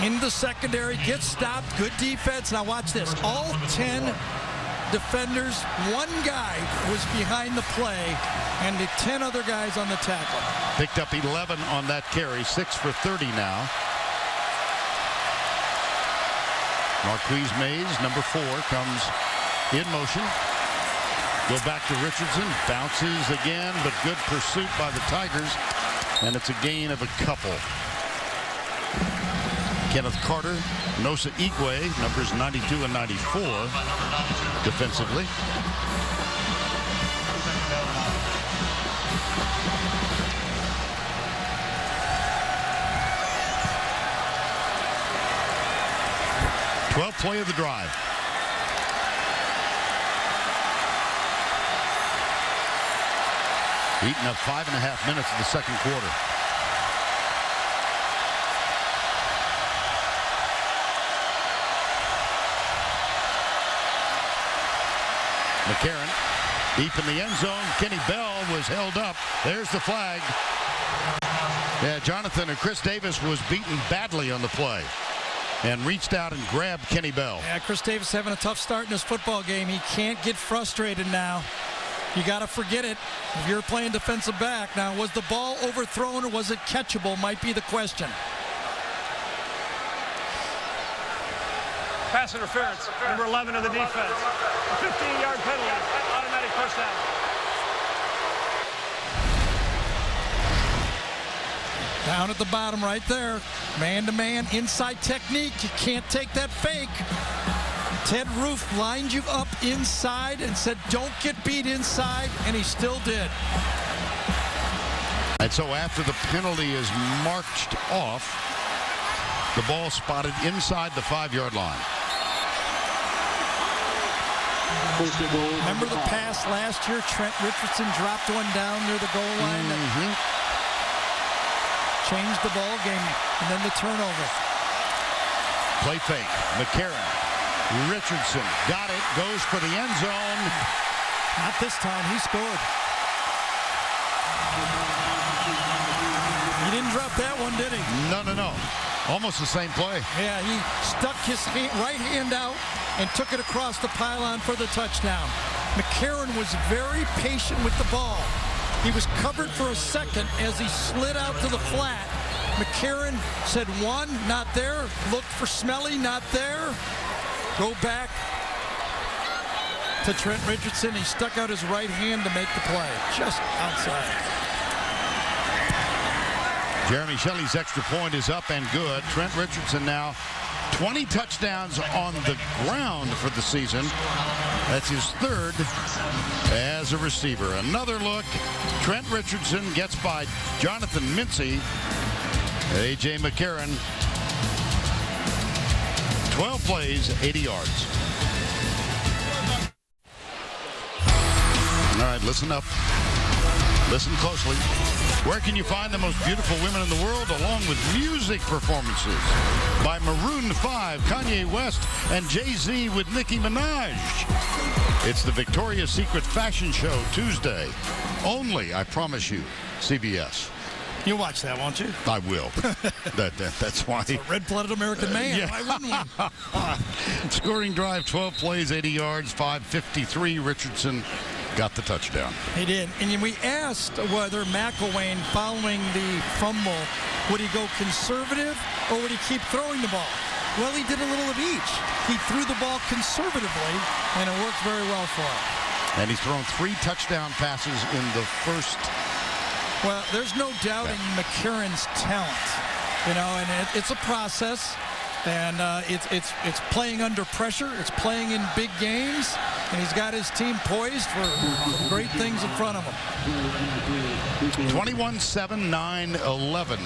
In the secondary, gets stopped, good defense. Now watch this. All 10 defenders, one guy was behind the play, and the 10 other guys on the tackle. Picked up 11 on that carry, 6 for 30 now. Marquise Mays, number 4, comes in motion. Go back to Richardson, bounces again, but good pursuit by the Tigers, and it's a gain of a couple. Kenneth Carter, Nosa Igwe, numbers 92 and 94, defensively. Twelfth play of the drive. Eating up 5.5 minutes of the second quarter. McCarron deep in the end zone. Kenny Bell was held up. There's the flag. Yeah, Jonathan and Chris Davis was beaten badly on the play and reached out and grabbed Kenny Bell. Yeah, Chris Davis having a tough start in this football game. He can't get frustrated now. You got to forget it if you're playing defensive back. Now, was the ball overthrown or was it catchable might be the question. Pass interference, number 11 of the defense. A 15-yard penalty, automatic first down. Down at the bottom right there. Man-to-man, inside technique. You can't take that fake. Ted Roof lined you up inside and said, don't get beat inside, and he still did. And so after the penalty is marched off, the ball spotted inside the 5-yard line. Remember the pass last year? Trent Richardson dropped one down near the goal line. Changed the ball game, and then the turnover. Play fake. McCarron. Richardson got it. Goes for the end zone. Not this time. He scored. He didn't drop that one, did he? No. Almost the same play. Yeah, he stuck his right hand out and took it across the pylon for the touchdown. McCarron was very patient with the ball. He was covered for a second as he slid out to the flat. McCarron said, one, not there. Looked for Smelly, not there. Go back to Trent Richardson. He stuck out his right hand to make the play. Just outside. Jeremy Shelley's extra point is up and good. Trent Richardson now 20 touchdowns on the ground for the season. That's his 3rd as a receiver. Another look. Trent Richardson gets by Jonathan Mincy. A.J. McCarron. 12 plays, 80 yards. All right, listen up. Listen closely. Where can you find the most beautiful women in the world, along with music performances by Maroon 5, Kanye West, and Jay-Z with Nicki Minaj? It's the Victoria's Secret Fashion Show Tuesday. Only, I promise you, CBS. You'll watch that, won't you? I will. That's why. It's a red-blooded American man. Yeah. Why wouldn't we? Scoring drive, 12 plays, 80 yards, 553. Richardson got the touchdown. He did. And we asked whether McElwain, following the fumble, would he go conservative or would he keep throwing the ball? Well, he did a little of each. He threw the ball conservatively, and it worked very well for him. And he's thrown 3 touchdown passes in the first. Well, there's no doubting McCarron's talent, and it's a process, and it's playing under pressure. It's playing in big games, and he's got his team poised for great things in front of him. 21-7, 9-11.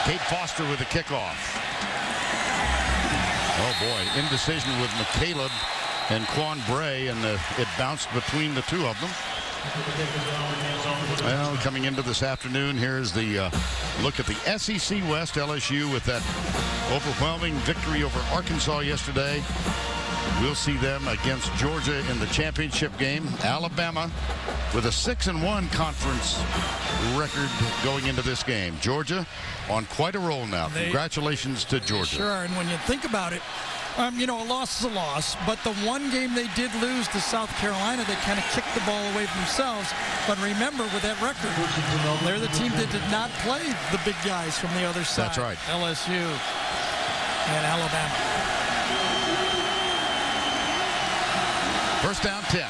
Kate Foster with the kickoff. Oh boy, indecision with McCaleb and Quan Bray, and it bounced between the two of them. Well, coming into this afternoon, here's the look at the SEC West. LSU with that overwhelming victory over Arkansas yesterday. We'll see them against Georgia in the championship game. Alabama with a 6-1 conference record going into this game. Georgia on quite a roll now. Congratulations to Georgia. Sure, and when you think about it, a loss is a loss, but the one game they did lose to South Carolina, they kind of kicked the ball away from themselves. But remember, with that record, they're the team that did not play the big guys from the other side. That's right. LSU and Alabama. First down, 10.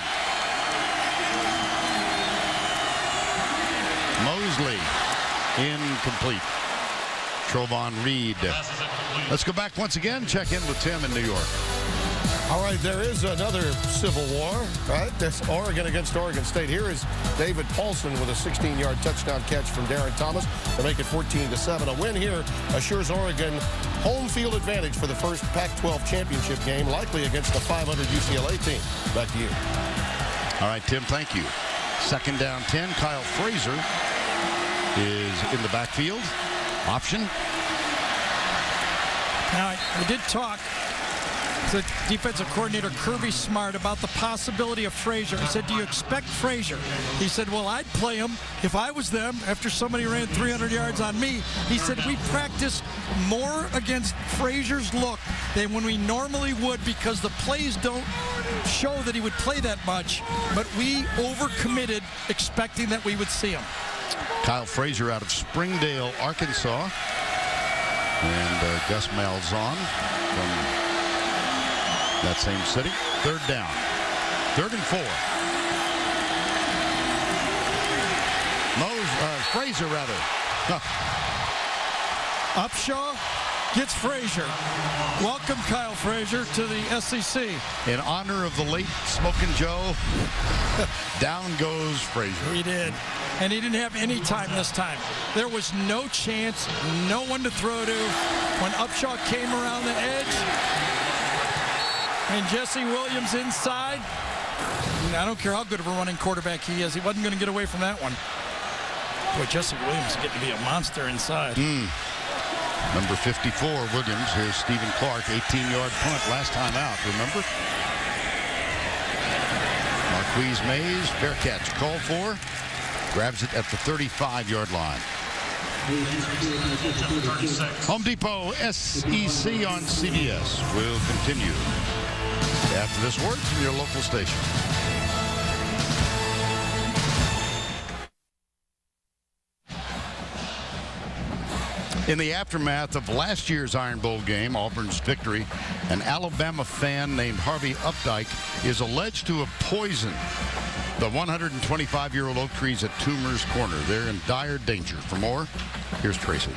Mosley, incomplete. Trovon Reed. Let's go back once again, check in with Tim in New York. All right, there is another Civil War, right? That's Oregon against Oregon State. Here is David Paulson with a 16-yard touchdown catch from Darren Thomas to make it 14-7. A win here assures Oregon home field advantage for the first Pac-12 championship game, likely against the 500 UCLA team. Back to you. All right, Tim, thank you. Second down, 10. Kyle Frazier is in the backfield. Option. Now, we did talk to defensive coordinator Kirby Smart about the possibility of Frazier. I said, do you expect Frazier? He said, well, I'd play him if I was them after somebody ran 300 yards on me. He said, we practice more against Frazier's look than when we normally would because the plays don't show that he would play that much, but we overcommitted expecting that we would see him. Kyle Frazier out of Springdale, Arkansas. And Gus Malzahn from that same city. Third down. 3rd and 4. Frazier, rather. Upshaw gets Frazier. Welcome, Kyle Frazier, to the SEC. In honor of the late Smokin' Joe, down goes Frazier. He did. And he didn't have any time this time. There was no chance, no one to throw to. When Upshaw came around the edge, and Jesse Williams inside, I don't care how good of a running quarterback he is, he wasn't going to get away from that one. Boy, Jesse Williams is getting to be a monster inside. Number 54, Williams. Here's Stephen Clark, 18-yard punt last time out, remember? Marquise Mays, fair catch, called for. Grabs it at the 35-yard line. Home Depot SEC on CBS will continue after this word from your local station. In the aftermath of last year's Iron Bowl game, Auburn's victory, an Alabama fan named Harvey Updike is alleged to have poisoned the 125-year-old oak trees at Toomer's Corner. They're in dire danger. For more, here's Tracy.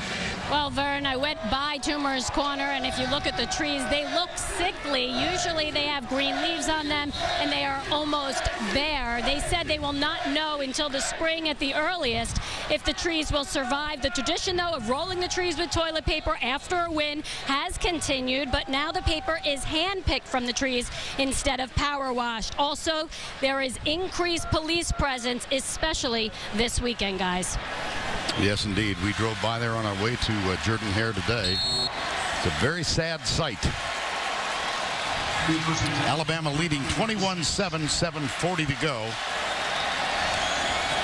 Well, Vern, I went by Toomer's Corner, and if you look at the trees, they look sickly. Usually they have green leaves on them, and they are almost bare. They said they will not know until the spring at the earliest if the trees will survive. The tradition, though, of rolling the trees with toilet paper after a win has continued, but now the paper is hand-picked from the trees instead of power washed. Also, there is increased police presence, especially this weekend, guys. Yes, indeed. We drove by there on our way to Jordan-Hare today. It's a very sad sight. Alabama leading 21-7, 7:40 to go.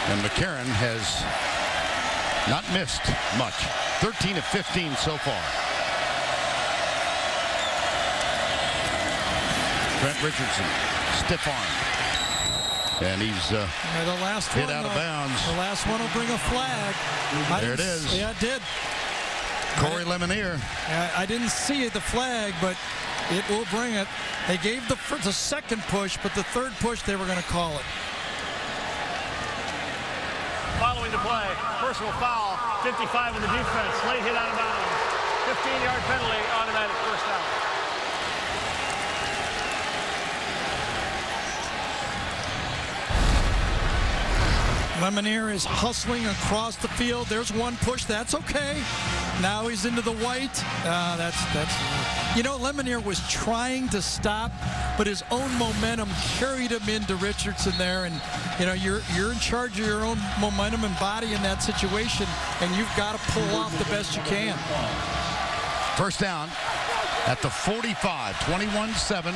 And McCarron has not missed much. 13 of 15 so far. Trent Richardson, stiff arm. And he's the last hit one, out of bounds. The last one will bring a flag. There it is. Yeah, it did. Corey Lemonier. I didn't see the flag, but it will bring it. They gave the second push, but the third push they were going to call it. Following the play, personal foul, 55 in the defense, late hit out of bounds, 15-yard penalty, automatic first down. Lemonier is hustling across the field. There's one push. That's okay. Now he's into the white. Lemonier was trying to stop, but his own momentum carried him into Richardson there. And you're in charge of your own momentum and body in that situation, and you've got to pull off the best you can. First down at the 45, 21-7.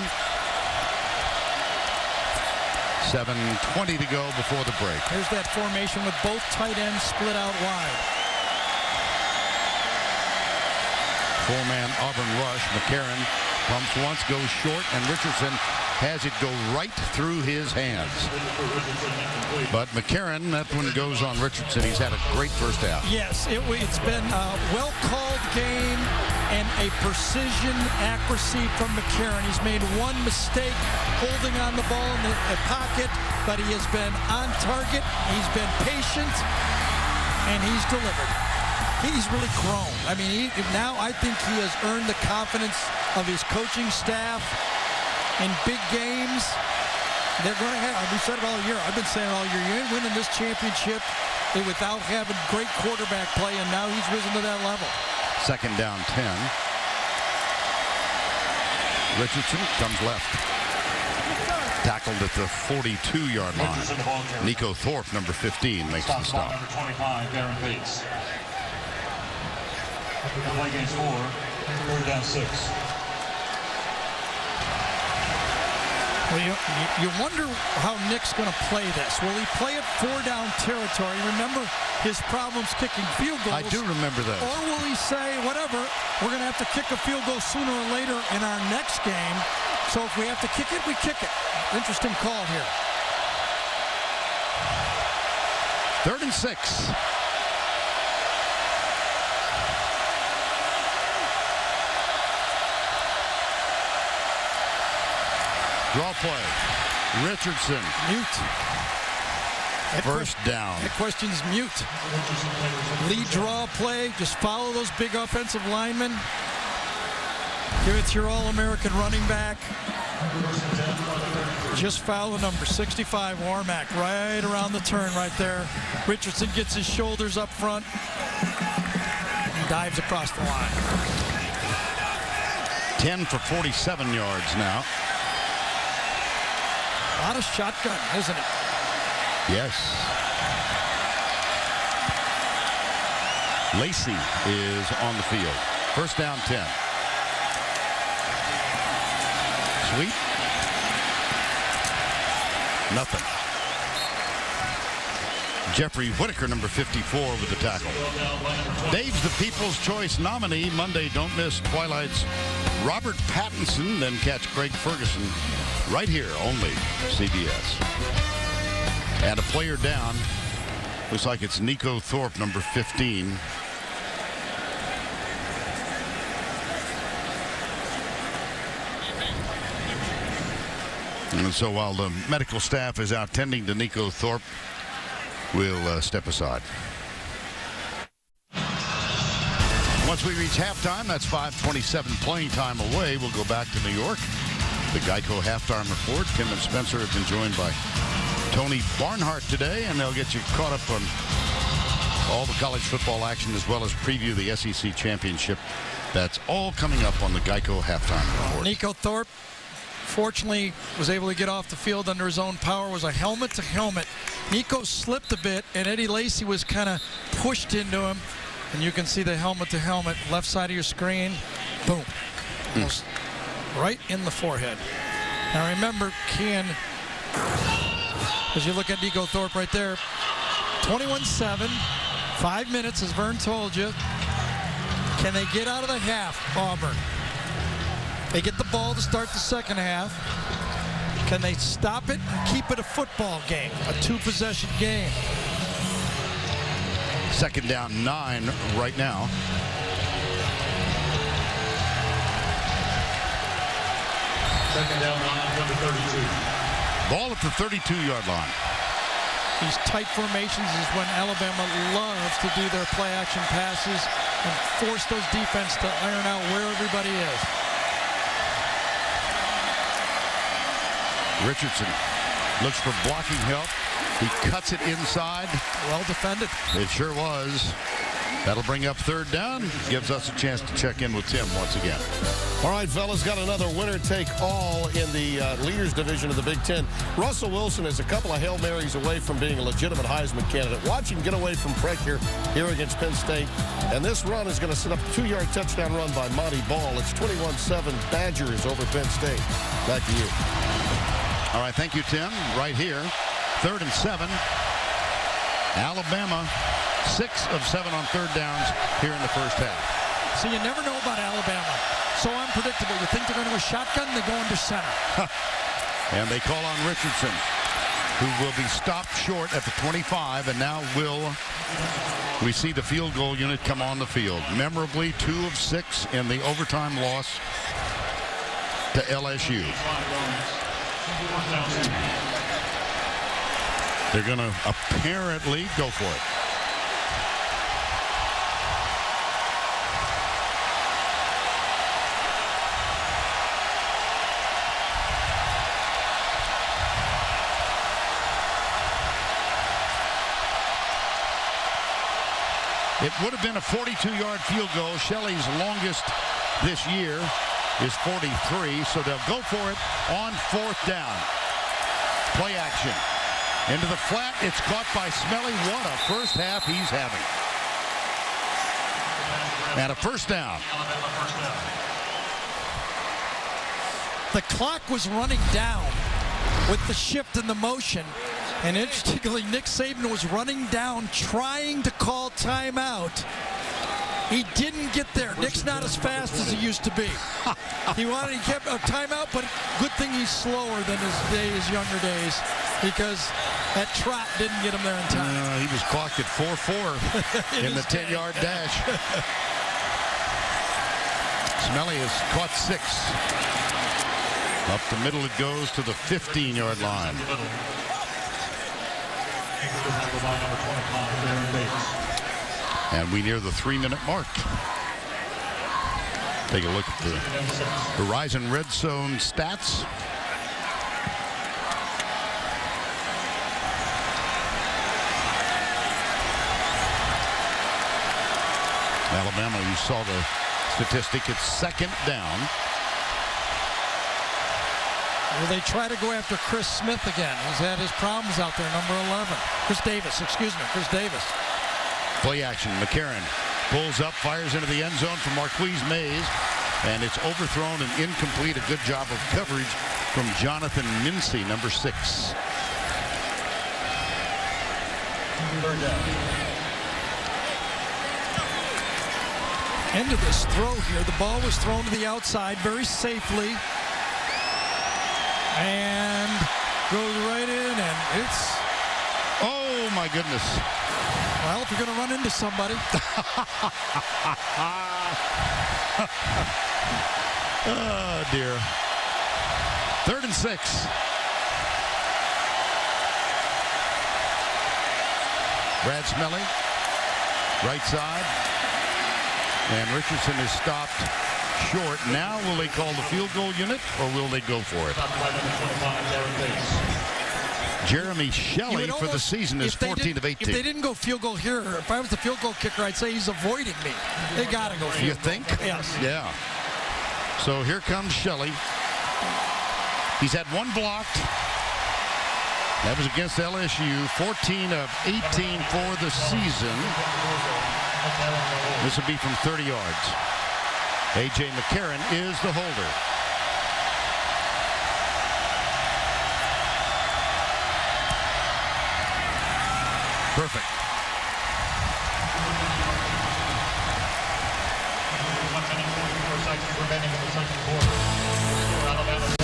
7:20 to go before the break. Here's that formation with both tight ends split out wide. Four-man Auburn rush. McCarron pumps once, goes short, and Richardson has it go right through his hands. But McCarron, that one goes on Richardson. He's had a great first half. Yes, it's been a well-called game and a precision accuracy from McCarron. He's made one mistake holding on the ball in the pocket, but he has been on target. He's been patient, and he's delivered. He's really grown. I mean, now I think he has earned the confidence of his coaching staff. In big games, they're going to have, we said it all year, I've been saying it all year, you ain't winning this championship without having great quarterback play, and now he's risen to that level. Second down 10. Richardson comes left. Tackled at the 42-yard line. Nico Thorpe, number 15, makes the stop. Number 25, Darren Bates. The play game's 4, 3rd down 6. Well, you wonder how Nick's going to play this. Will he play it 4-down territory? Remember his problems kicking field goals. I do remember that. Or will he say, whatever, we're going to have to kick a field goal sooner or later in our next game. So if we have to kick it, we kick it. Interesting call here. 3rd and 6. Draw play. Richardson. Mute. First down. That question's mute. Lead draw play. Just follow those big offensive linemen. Give it to your All-American running back. Just foul the number 65, Warmack, right around the turn right there. Richardson gets his shoulders up front and dives across the line. 10 for 47 yards now. A lot of shotgun, isn't it? Yes. Lacey is on the field. First down 10. Sweep. Nothing. Jeffrey Whitaker, number 54, with the tackle. Dave's the People's Choice nominee. Monday, don't miss Twilight's Robert Pattinson. Then catch Craig Ferguson right here, only CBS. And a player down. Looks like it's Nico Thorpe, number 15. And so while the medical staff is out tending to Nico Thorpe, we'll step aside. Once we reach halftime, that's 5:27 playing time away. We'll go back to New York. The Geico halftime report. Tim and Spencer have been joined by Tony Barnhart today, and they'll get you caught up on all the college football action as well as preview the SEC championship. That's all coming up on the Geico halftime report. Nico Thorpe, fortunately, was able to get off the field under his own power. Was a helmet to helmet. Nico slipped a bit, and Eddie Lacy was kind of pushed into him. And you can see the helmet to helmet left side of your screen. Boom. Almost right in the forehead. Now remember, Ken, as you look at Nico Thorpe right there, 21-7, 5 minutes, as Vern told you. Can they get out of the half, Auburn? They get the ball to start the second half. Can they stop it and keep it a football game, a 2-possession game? Second down 9 right now. Second down 9 from the 32. Ball at the 32-yard line. These tight formations is when Alabama loves to do their play-action passes and force those defense to iron out where everybody is. Richardson looks for blocking help. He cuts it inside. Well defended. It sure was. That'll bring up third down. Gives us a chance to check in with Tim once again. All right, fellas, got another winner-take-all in the leaders division of the Big Ten. Russell Wilson is a couple of Hail Marys away from being a legitimate Heisman candidate. Watch him get away from pressure here against Penn State. And this run is going to set up a 2-yard touchdown run by Monty Ball. It's 21-7 Badgers over Penn State. Back to you. All right, thank you, Tim. Right here, 3rd and 7. Alabama, 6 of 7 on third downs here in the first half. See, you never know about Alabama. So unpredictable. You think they're going to go shotgun, they go under center. And they call on Richardson, who will be stopped short at the 25, and now we see the field goal unit come on the field. Memorably, 2 of 6 in the overtime loss to LSU. They're going to apparently go for it. It would have been a 42-yard field goal. Shelley's longest this year is 43, so they'll go for it on 4th down. Play action. Into the flat. It's caught by Smelly. What a first half he's having. And a first down. The clock was running down with the shift in the motion. And interestingly, Nick Saban was running down, trying to call timeout. He didn't get there. Nick's not as fast as he used to be. He kept a timeout, but good thing he's slower than his younger days, because that trot didn't get him there in time. He was clocked at 4.4 in the 10-yard dash. Smelly has caught 6. Up the middle it goes to the 15-yard line. And we near the 3-minute mark. Take a look at the Verizon Red Zone stats. Alabama, you saw the statistic, it's 2nd down. Well, they try to go after Chris Smith again. He's had his problems out there, number 11. Chris Davis. Play action. McCarron pulls up, fires into the end zone for Marquise Mays, and it's overthrown and incomplete. A good job of coverage from Jonathan Mincy, number 6. End of this throw here. The ball was thrown to the outside very safely. And goes right in, and it's... Oh, my goodness. Well, if you're going to run into somebody. Oh, dear. 3rd and 6. Brad Smelly, right side. And Richardson is stopped short. Now will they call the field goal unit, or will they go for it? Jeremy Shelley for the season is 14 of 18. If they didn't go field goal here, if I was the field goal kicker, I'd say he's avoiding me. They got to go field goal. You think? Yes. Yeah. So here comes Shelley. He's had 1 blocked. That was against LSU. 14 of 18 for the season. This will be from 30 yards. A.J. McCarron is the holder. Perfect.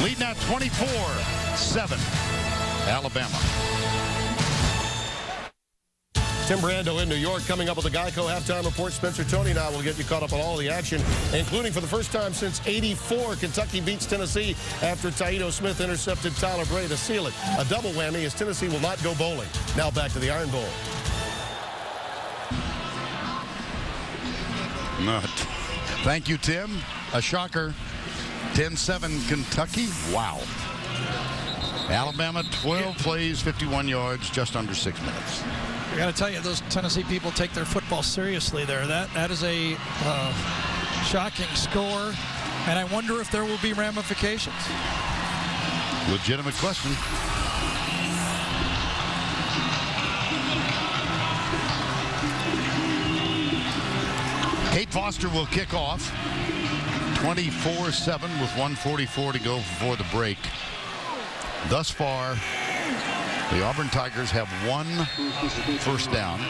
Lead now 24-7. Alabama. Tim Brando in New York. Coming up with the Geico halftime report. Spencer Toney now will get you caught up on all the action, including for the first time since '84, Kentucky beats Tennessee after Taito Smith intercepted Tyler Bray to seal it. A double whammy as Tennessee will not go bowling. Now back to the Iron Bowl. Thank you, Tim. A shocker. 10-7 Kentucky. Wow. Alabama 12 plays, 51 yards, just under 6 minutes. I got to tell you, those Tennessee people take their football seriously there. That is a shocking score, and I wonder if there will be ramifications. Legitimate question. Kate Foster will kick off. 24-7 with 1:44 to go before the break. Thus far, the Auburn Tigers have 1 first down.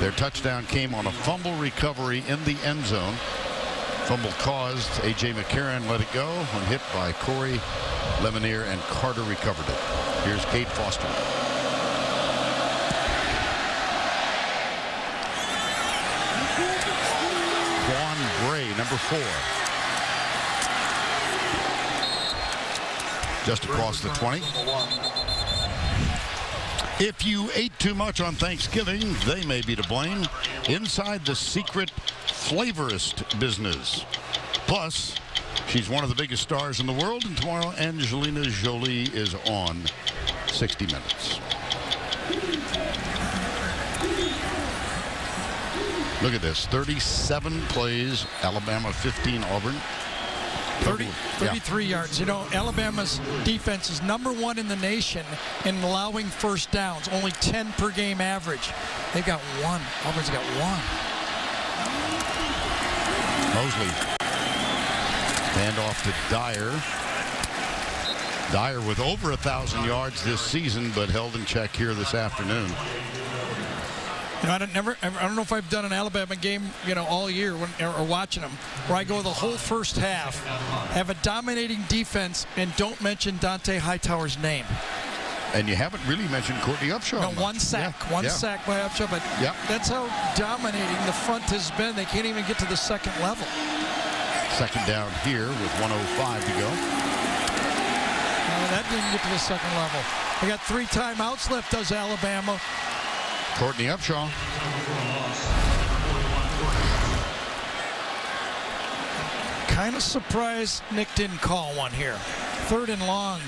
Their touchdown came on a fumble recovery in the end zone. Fumble caused A.J. McCarron let it go when hit by Corey Lemonier, and Carter recovered it. Here's Kate Foster. Juan Bray, number 4. Just across the 20. If you ate too much on Thanksgiving, they may be to blame. Inside the secret flavorist business. Plus, she's one of the biggest stars in the world, and tomorrow Angelina Jolie is on 60 Minutes. Look at this, 37 plays, Alabama 15, Auburn. 33 yards. You know, Alabama's defense is #1 in the nation in allowing first downs, only 10 per game average. They've got 1. Auburn's got 1. Mosley. Hand off to Dyer. Dyer with over 1,000 yards this season, but held in check here this afternoon. You know, I don't know if I've done an Alabama game, you know, all year or watching them, where I go the whole first half, have a dominating defense, and don't mention Dante Hightower's name. And you haven't really mentioned Courtney Upshaw. No, one sack sack by Upshaw, but that's how dominating the front has been. They can't even get to the second level. Second down here with 1:05 to go. No, that didn't get to the second level. They got 3 timeouts left, does Alabama. Courtney Upshaw. Kind of surprised Nick didn't call one here. 3rd and long.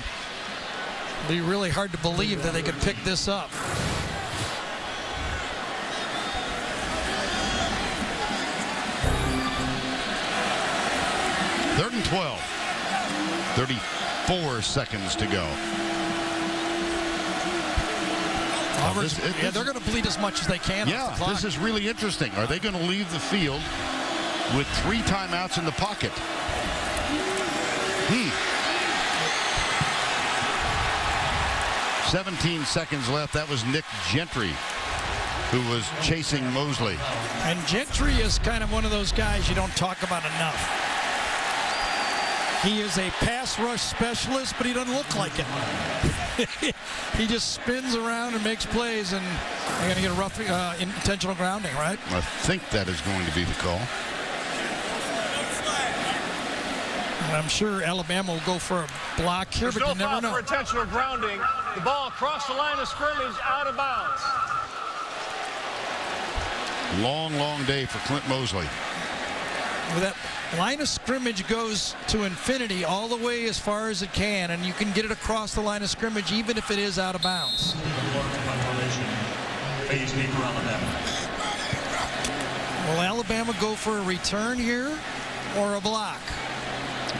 It'll be really hard to believe that they could pick this up. Third and 12. 34 seconds to go. They're going to bleed as much as they can off the clock. This is really interesting. Are they going to leave the field with 3 timeouts in the pocket? 17 seconds left. That was Nick Gentry, who was chasing Mosley. And Gentry is kind of one of those guys you don't talk about enough. He is a pass rush specialist, but he doesn't look like it. He just spins around and makes plays, and they're going to get a rough intentional grounding, right? I think that is going to be the call. And I'm sure Alabama will go for a block here, but you never know. For intentional grounding. The ball across the line of scrimmage, out of bounds. Long, long day for Clint Mosley. Well, that line of scrimmage goes to infinity all the way as far as it can, and you can get it across the line of scrimmage even if it is out of bounds. Will Alabama go for a return here or a block?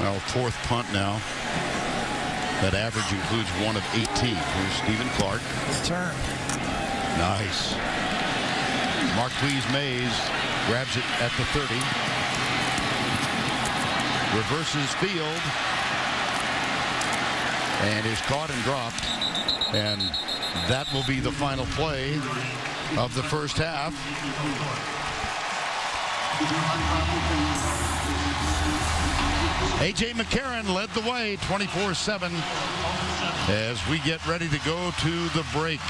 Well, 4th punt now. That average includes 1 of 18. Here's Stephen Clark. Return. Nice. Marquise Mays grabs it at the 30. reverses field, and is caught and dropped. And that will be the final play of the first half. A.J. McCarron led the way 24-7 as we get ready to go to the break.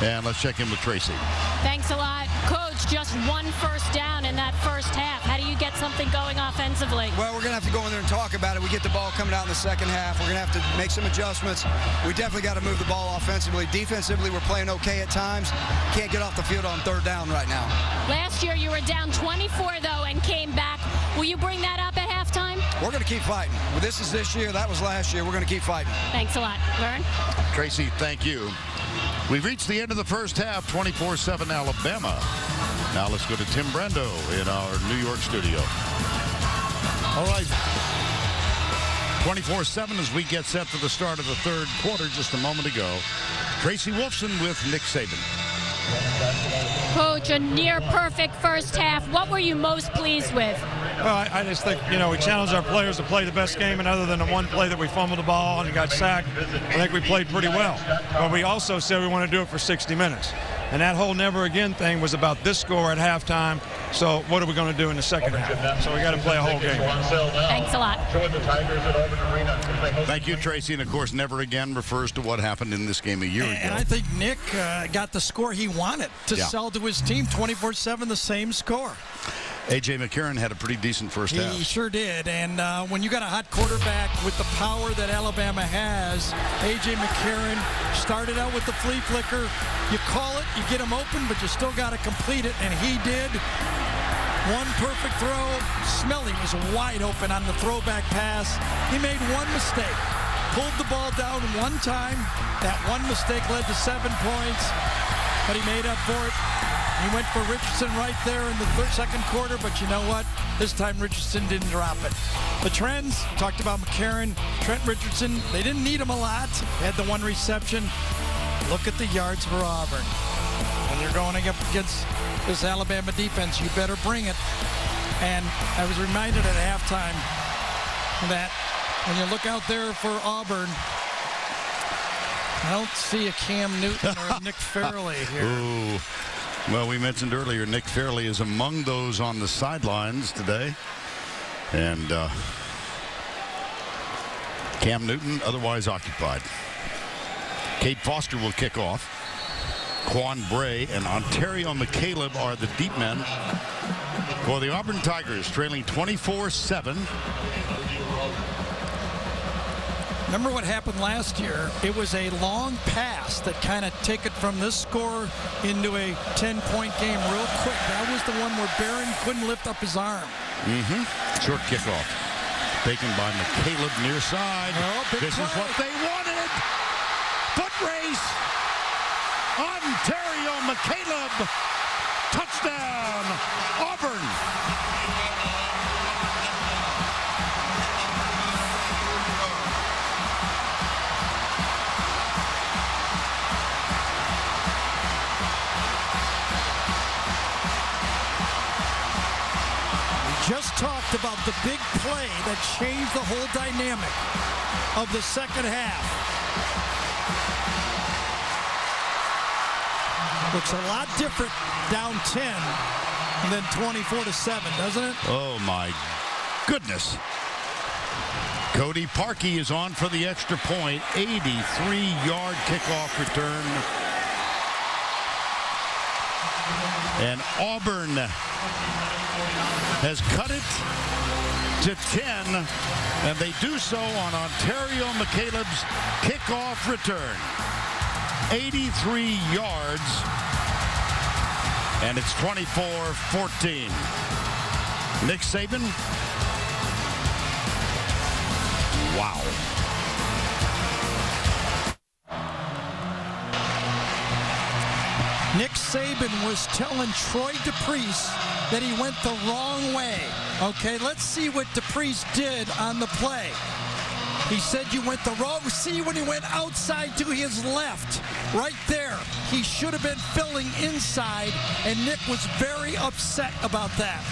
And let's check in with Tracy. Thanks a lot. Coach, just one first down in that first half. How do you get something going offensively? Well, we're going to have to go in there and talk about it. We get the ball coming out in the second half. We're going to have to make some adjustments. We definitely got to move the ball offensively. Defensively, we're playing okay at times. Can't get off the field on third down right now. Last year, you were down 24, though, and came back. Will you bring that up at halftime? We're going to keep fighting. Well, this is this year. That was last year. We're going to keep fighting. Thanks a lot. Vern? Tracy, thank you. We've reached the end of the first half, 24-7 Alabama. Now let's go to Tim Brando in our New York studio. All right. 24-7 as we get set for the start of the third quarter just a moment ago. Tracy Wolfson with Nick Saban. Coach, a near-perfect first half. What were you most pleased with? Well, I just think, we challenged our players to play the best game, and other than the one play that we fumbled the ball and got sacked, I think we played pretty well. But we also said we want to do it for 60 minutes. And that whole never again thing was about this score at halftime. So what are we going to do in the second half? So we got to play a whole game. Thanks a lot. Thank you, Tracy. And, of course, never again refers to what happened in this game a year ago. And I think Nick got the score he wanted to sell to his team, 24-7, the same score. A.J. McCarron had a pretty decent first half. He sure did. And when you got a hot quarterback with the power that Alabama has, A.J. McCarron started out with the flea flicker. You call it, you get him open, but you still got to complete it. And he did. One perfect throw. Smelly was wide open on the throwback pass. He made one mistake. Pulled the ball down one time. That one mistake led to 7 points. But he made up for it. He went for Richardson right there in the second quarter, but you know what? This time Richardson didn't drop it. The trends, talked about McCarron, Trent Richardson, they didn't need him a lot. Had the one reception. Look at the yards for Auburn. When you're going up against this Alabama defense, you better bring it. And I was reminded at halftime that when you look out there for Auburn, I don't see a Cam Newton or a Nick Fairley here. Ooh. Well, we mentioned earlier, Nick Fairley is among those on the sidelines today. And Cam Newton otherwise occupied. Cade Foster will kick off. Quan Bray and Ontario McCaleb are the deep men for the Auburn Tigers, trailing 24-7. Remember what happened last year? It was a long pass that kind of took it from this score into a 10-point game real quick. That was the one where Barron couldn't lift up his arm. Short kickoff. Taken by McCaleb near side. This is what they wanted. Foot race. Ontario McCaleb. Touchdown, Auburn. Just talked about the big play that changed the whole dynamic of the second half. Looks a lot different down 10 than 24-7, doesn't it? Oh my goodness. Cody Parkey is on for the extra point. 83-yard kickoff return. And Auburn has cut it to 10, and they do so on Ontario McCaleb's kickoff return. 83 yards, and it's 24-14. Nick Saban. Wow. Nick Saban was telling Troy DePriest that he went the wrong way. Okay, let's see what DePriest did on the play. He said you went the wrong. See when he went outside to his left, right there. He should have been filling inside, and Nick was very upset about that.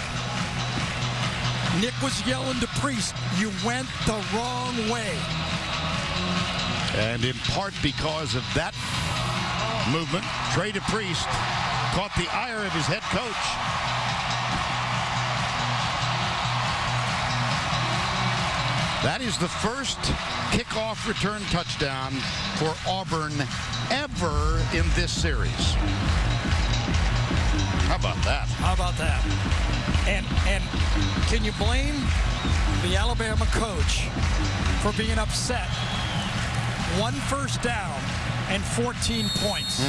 Nick was yelling to Priest, "You went the wrong way." And in part because of that movement, Trey DePriest caught the ire of his head coach. That is the first kickoff return touchdown for Auburn ever in this series. How about that? How about that? And can you blame the Alabama coach for being upset? 1 first down and 14 points.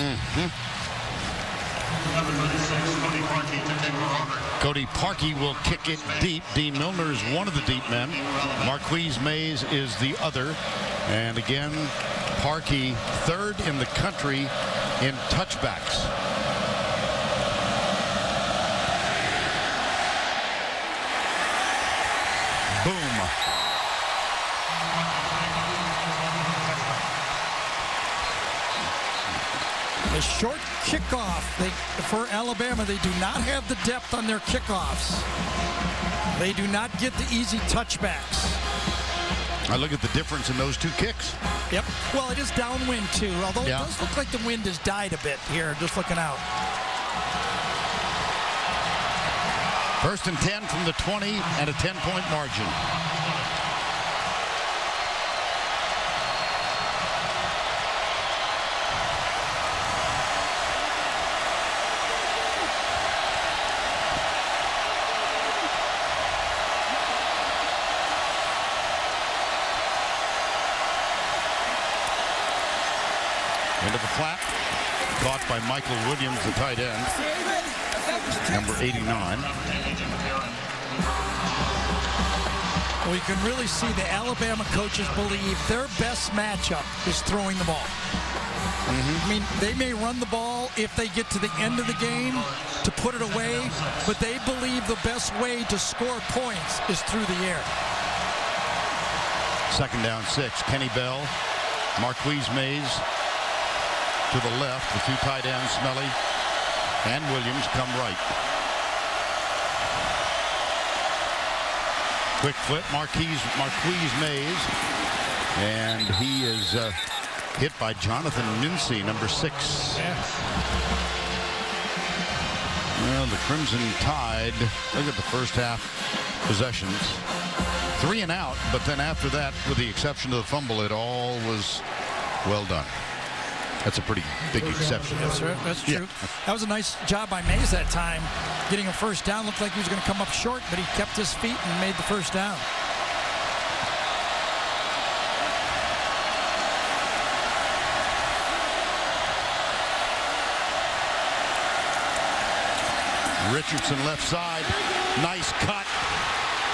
Cody Parkey will kick it deep. Dean Milner is one of the deep men. Marquise Mays is the other. And again, Parkey third in the country in touchbacks. Boom. A short kickoff for Alabama. They do not have the depth on their kickoffs. They do not get the easy touchbacks. I look at the difference in those two kicks. Yep. Well, it is downwind, too, although Yeah. it does look like the wind has died a bit here, just looking out. First and 10 from the 20 and a 10-point margin. Into the flat, caught by Michael Williams, the tight end, number 89. Well, you can really see the Alabama coaches believe their best matchup is throwing the ball. I mean, they may run the ball if they get to the end of the game to put it away, but they believe the best way to score points is through the air. Second down 6. Kenny Bell, Marquise Mays to the left. The two tight ends, Smelly and Williams, come right. Quick flip, Marquise Mays, and he is hit by Jonathan Mincy, number 6. Yeah. Well, the Crimson Tide, look at the first half possessions. 3 and out, but then after that, with the exception of the fumble, it all was well done. That's a pretty big exception. Yes, sir. That's true. Yeah. That was a nice job by Mays that time. Getting a first down. Looked like he was going to come up short, but he kept his feet and made the first down. Richardson left side. Nice cut.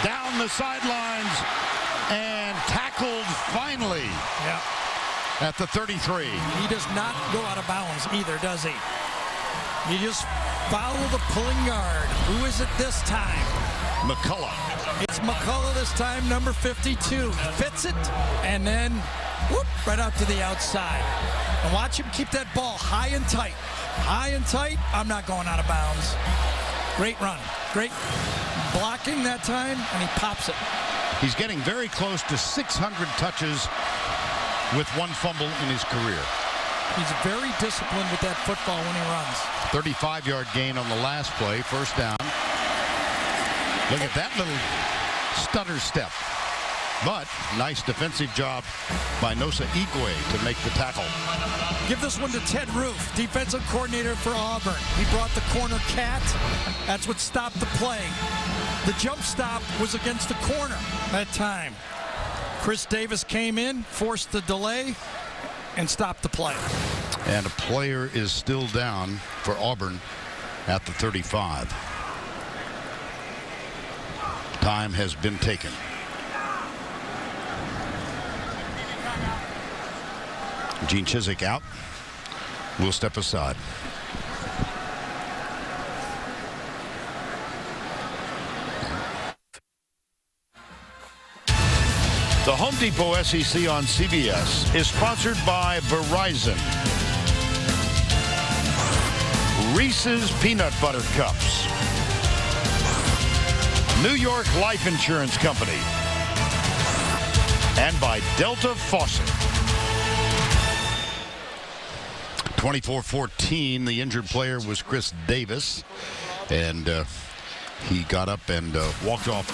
Down the sidelines. And tackled finally. Yeah. At the 33. He does not go out of bounds either, does he? You just follow the pulling guard. Who is it this time? McCullough. It's McCullough this time, number 52. Fits it, and then whoop, right out to the outside. And watch him keep that ball high and tight. High and tight. I'm not going out of bounds. Great run. Great blocking that time, and he pops it. He's getting very close to 600 touches with 1 fumble in his career. He's very disciplined with that football when he runs. 35-yard gain on the last play, first down. Look at that little stutter step. But nice defensive job by Nosa Igwe to make the tackle. Give this one to Ted Roof, defensive coordinator for Auburn. He brought the corner cat. That's what stopped the play. The jump stop was against the corner that time. Chris Davis came in, forced the delay, and stopped the play. And a player is still down for Auburn at the 35. Time has been taken. Gene Chizik out. We'll step aside. The Home Depot SEC on CBS is sponsored by Verizon. Reese's Peanut Butter Cups. New York Life Insurance Company, and by Delta Faucet. 24-14, the injured player was Chris Davis, and he got up and walked off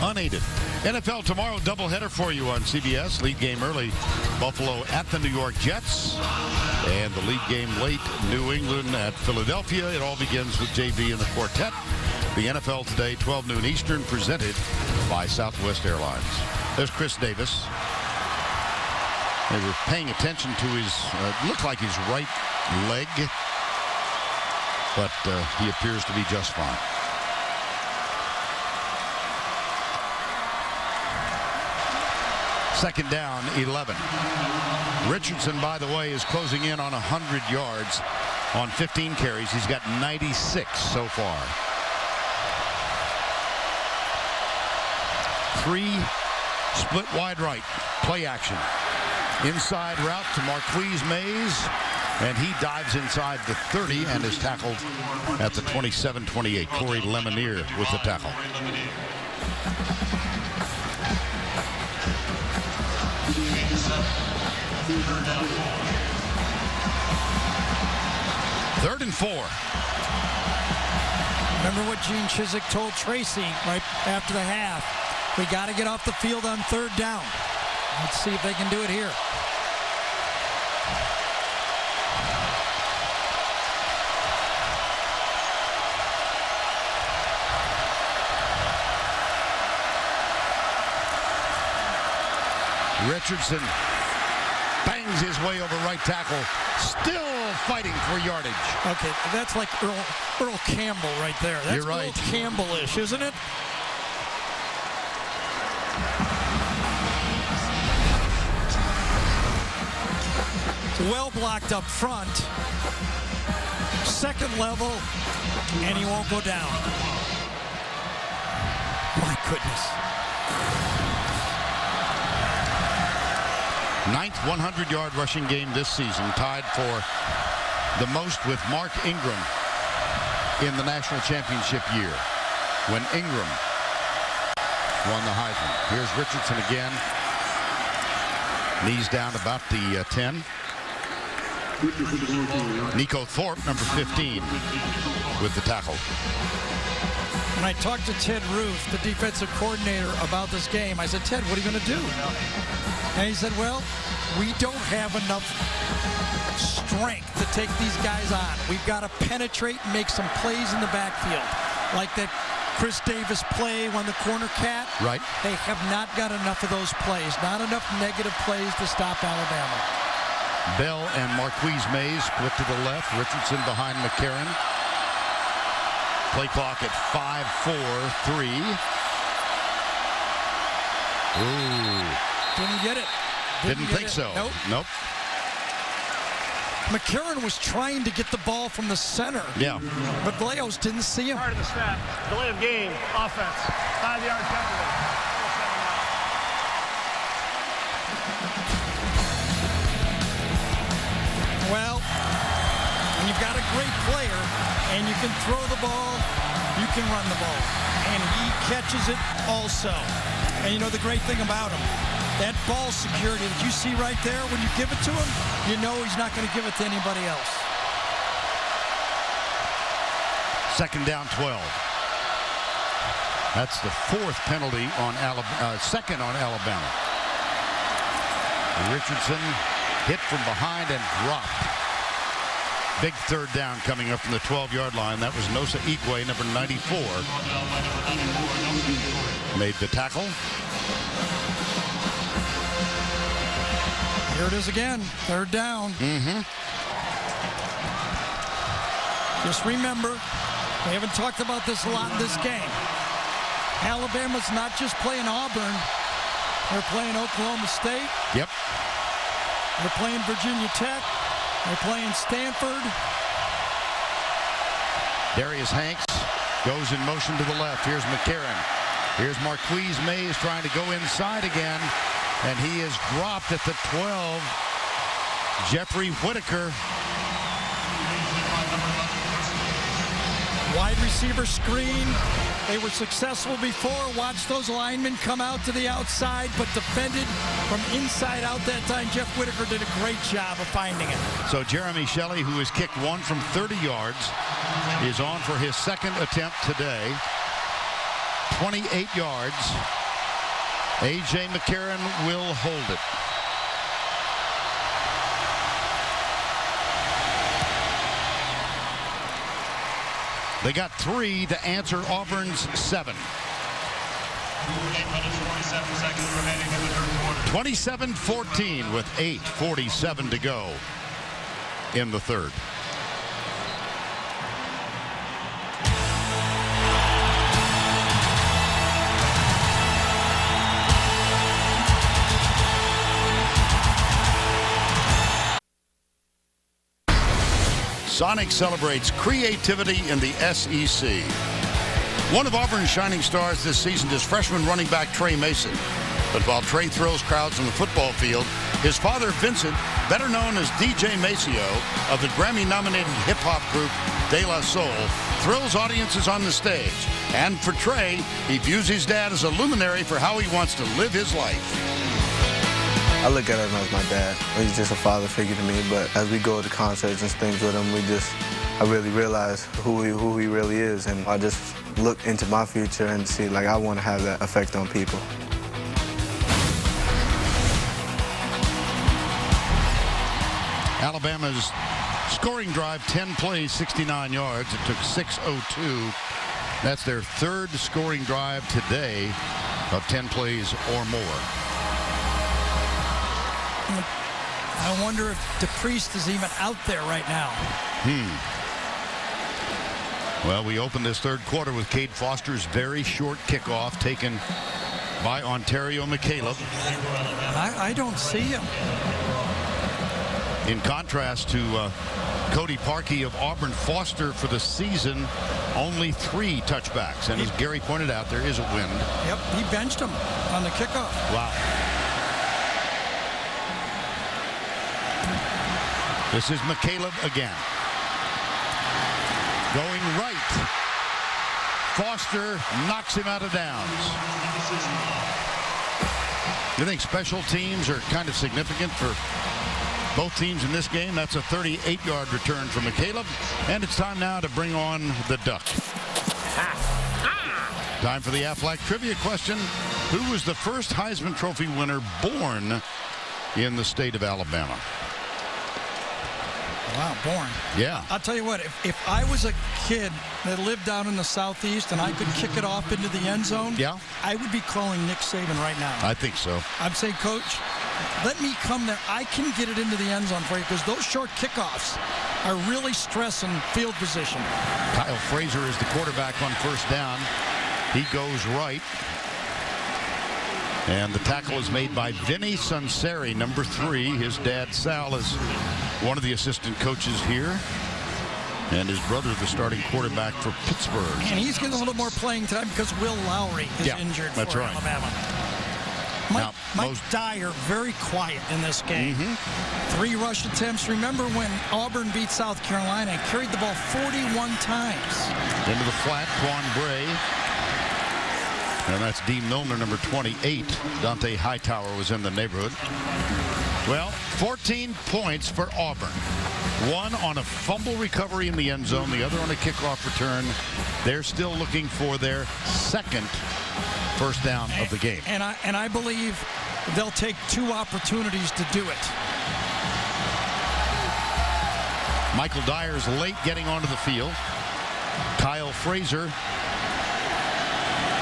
unaided. NFL tomorrow, doubleheader for you on CBS. League game early, Buffalo at the New York Jets. And the league game late, New England at Philadelphia. It all begins with JV and the quartet. The NFL today, 12 noon Eastern, presented by Southwest Airlines. There's Chris Davis. They were paying attention to his, looked like his right leg, but he appears to be just fine. Second down, 11. Richardson, by the way, is closing in on 100 yards on 15 carries. He's got 96 so far. 3 split wide right, play action. Inside route to Marquise Mays, and he dives inside the 30 and is tackled at the 27-28. Corey Lemonier with the tackle. Third and 4. Remember what Gene Chizik told Tracy right after the half. We got to get off the field on third down. Let's see if they can do it here. Richardson bangs his way over right tackle, still fighting for yardage. Okay, that's like Earl Campbell right there. That's You're right. Earl Campbell-ish, isn't it? Well blocked up front. Second level, and he won't go down. My goodness. 9th 100-yard rushing game this season, tied for the most with Mark Ingram in the national championship year when Ingram won the Heisman. Here's Richardson again. Knees down about the 10. Nico Thorpe, number 15, with the tackle. When I talked to Ted Roof, the defensive coordinator, about this game, I said, Ted, what are you going to do? And he said, well, we don't have enough strength to take these guys on. We've got to penetrate and make some plays in the backfield. Like that Chris Davis play when the corner cat. Right. They have not got enough of those plays. Not enough negative plays to stop Alabama. Bell and Marquise Mays split to the left. Richardson behind McCarron. Play clock at 5-4-3. Ooh. Didn't get it. Didn't think so. Nope. McCarron was trying to get the ball from the center. Yeah. But Vallejos didn't see him. Part of the snap. Delay of game. Offense. 5-yard penalty. Well, when you've got a great player and you can throw the ball, you can run the ball. And he catches it also. And you know the great thing about him, that ball security that you see right there, when you give it to him, you know he's not going to give it to anybody else. Second down, 12. That's the 4th penalty on Alabama, second on Alabama. Richardson hit from behind and dropped. Big third down coming up from the 12-yard line. That was Nosa Igwe, number 94. Made the tackle. Here it is again, third down. Just remember, we haven't talked about this a lot in this game. Alabama's not just playing Auburn. They're playing Oklahoma State. Yep. They're playing Virginia Tech. They're playing Stanford. Darius Hanks goes in motion to the left. Here's McCarron. Here's Marquise Mays trying to go inside again. And he is dropped at the 12. Jeffrey Whitaker. Wide receiver screen. They were successful before. Watch those linemen come out to the outside, but defended from inside out that time. Jeff Whitaker did a great job of finding it. So Jeremy Shelley, who has kicked one from 30 yards, is on for his second attempt today. 28 yards. A.J. McCarron will hold it. They got 3 to answer Auburn's 7. 27-14 with 8:47 to go in the third. Sonic celebrates creativity in the SEC. One of Auburn's shining stars this season is freshman running back Trey Mason. But while Trey thrills crowds on the football field, his father Vincent, better known as DJ Maceo of the Grammy-nominated hip-hop group De La Soul, thrills audiences on the stage. And for Trey, he views his dad as a luminary for how he wants to live his life. I look at him as my dad. He's just a father figure to me, but as we go to concerts and things with him, I really realize who he really is, and I just look into my future and see, like, I want to have that effect on people. Alabama's scoring drive, 10 plays, 69 yards. It took 6:02. That's their third scoring drive today of 10 plays or more. I wonder if DePriest is even out there right now. Well, we opened this third quarter with Cade Foster's very short kickoff taken by Ontario McCaleb. I don't see him. In contrast to Cody Parkey of Auburn, Foster for the season only 3 touchbacks. And as Gary pointed out, there is a wind. Yep, he benched him on the kickoff. Wow. This is McCaleb again. Going right. Foster knocks him out of downs. You think special teams are kind of significant for both teams in this game? That's a 38-yard return from McCaleb. And it's time now to bring on the Duck. Time for the Aflac trivia question. Who was the first Heisman Trophy winner born in the state of Alabama? Wow, born. Yeah. I'll tell you what, if I was a kid that lived down in the Southeast and I could kick it off into the end zone, yeah, I would be calling Nick Saban right now. I think so. I'd say, Coach, let me come there. I can get it into the end zone for you, because those short kickoffs are really stressing field position. Kyle Frazier is the quarterback on first down. He goes right. And the tackle is made by Vinny Sunseri, number 3. His dad, Sal, is one of the assistant coaches here. And his brother, the starting quarterback for Pittsburgh. And he's getting a little more playing time because Will Lowry is injured for Alabama. Mike Dyer, very quiet in this game. 3 rush attempts. Remember when Auburn beat South Carolina and carried the ball 41 times. Into the flat, Quan Bray. And that's D. Milner, number 28. Dante Hightower was in the neighborhood. Well, 14 points for Auburn. 1 on a fumble recovery in the end zone, the other on a kickoff return. They're still looking for their second first down of the game. And I believe they'll take 2 opportunities to do it. Michael Dyer's late getting onto the field. Kyle Frazier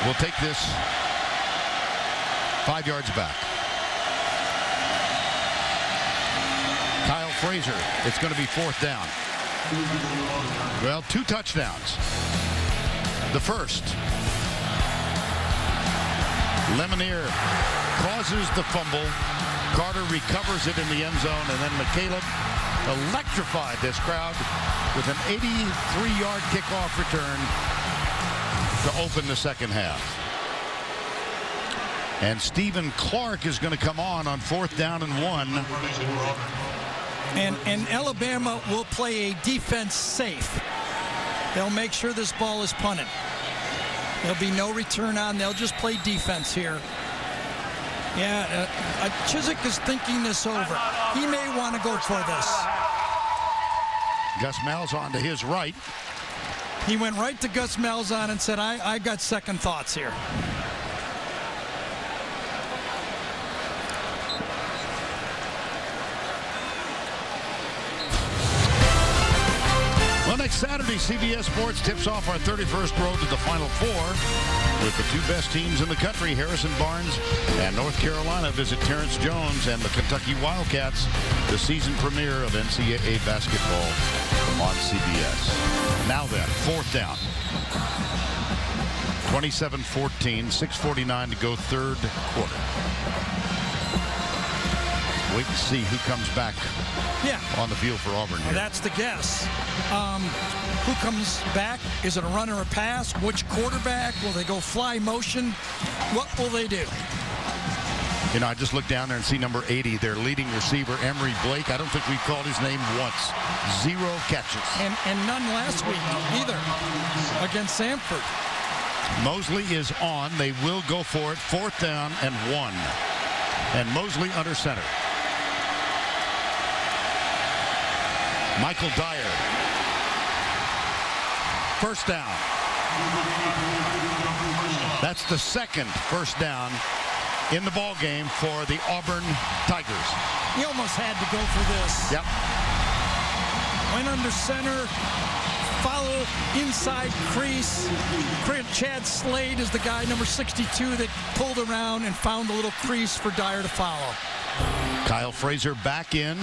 will take this 5 yards back. Kyle Frazier, it's going to be 4th down. Well, 2 touchdowns. The first, Lemonier causes the fumble. Carter recovers it in the end zone, and then McCaleb electrified this crowd with an 83-yard kickoff return to open the second half. And Stephen Clark is going to come on 4th down and 1. And Alabama will play a defense safe. They'll make sure this ball is punted. There'll be no return on. They'll just play defense here. Yeah, Chizik is thinking this over. He may want to go for this. Gus Malzahn to his right. He went right to Gus Malzahn and said, I got second thoughts here. Well, next Saturday, CBS Sports tips off our 31st road to the Final Four with the two best teams in the country. Harrison Barnes and North Carolina visit Terrence Jones and the Kentucky Wildcats, the season premiere of NCAA basketball on CBS. Now then, fourth down. 27-14, 6:49 to go, third quarter. Wait to see who comes back on the field for Auburn here. That's the guess. Who comes back? Is it a run or a pass? Which quarterback? Will they go fly motion? What will they do? You know, I just looked down there and see number 80, their leading receiver, Emory Blake. I don't think we called his name once. 0 catches. And none last week either against Samford. Mosley is on. They will go for it. Fourth down and 1. And Mosley under center. Michael Dyer. First down. That's the second first down in the ball game for the Auburn Tigers. He almost had to go for this. Yep. Went under center. Follow inside crease. Chad Slade is the guy, number 62, that pulled around and found a little crease for Dyer to follow. Kyle Frazier back in.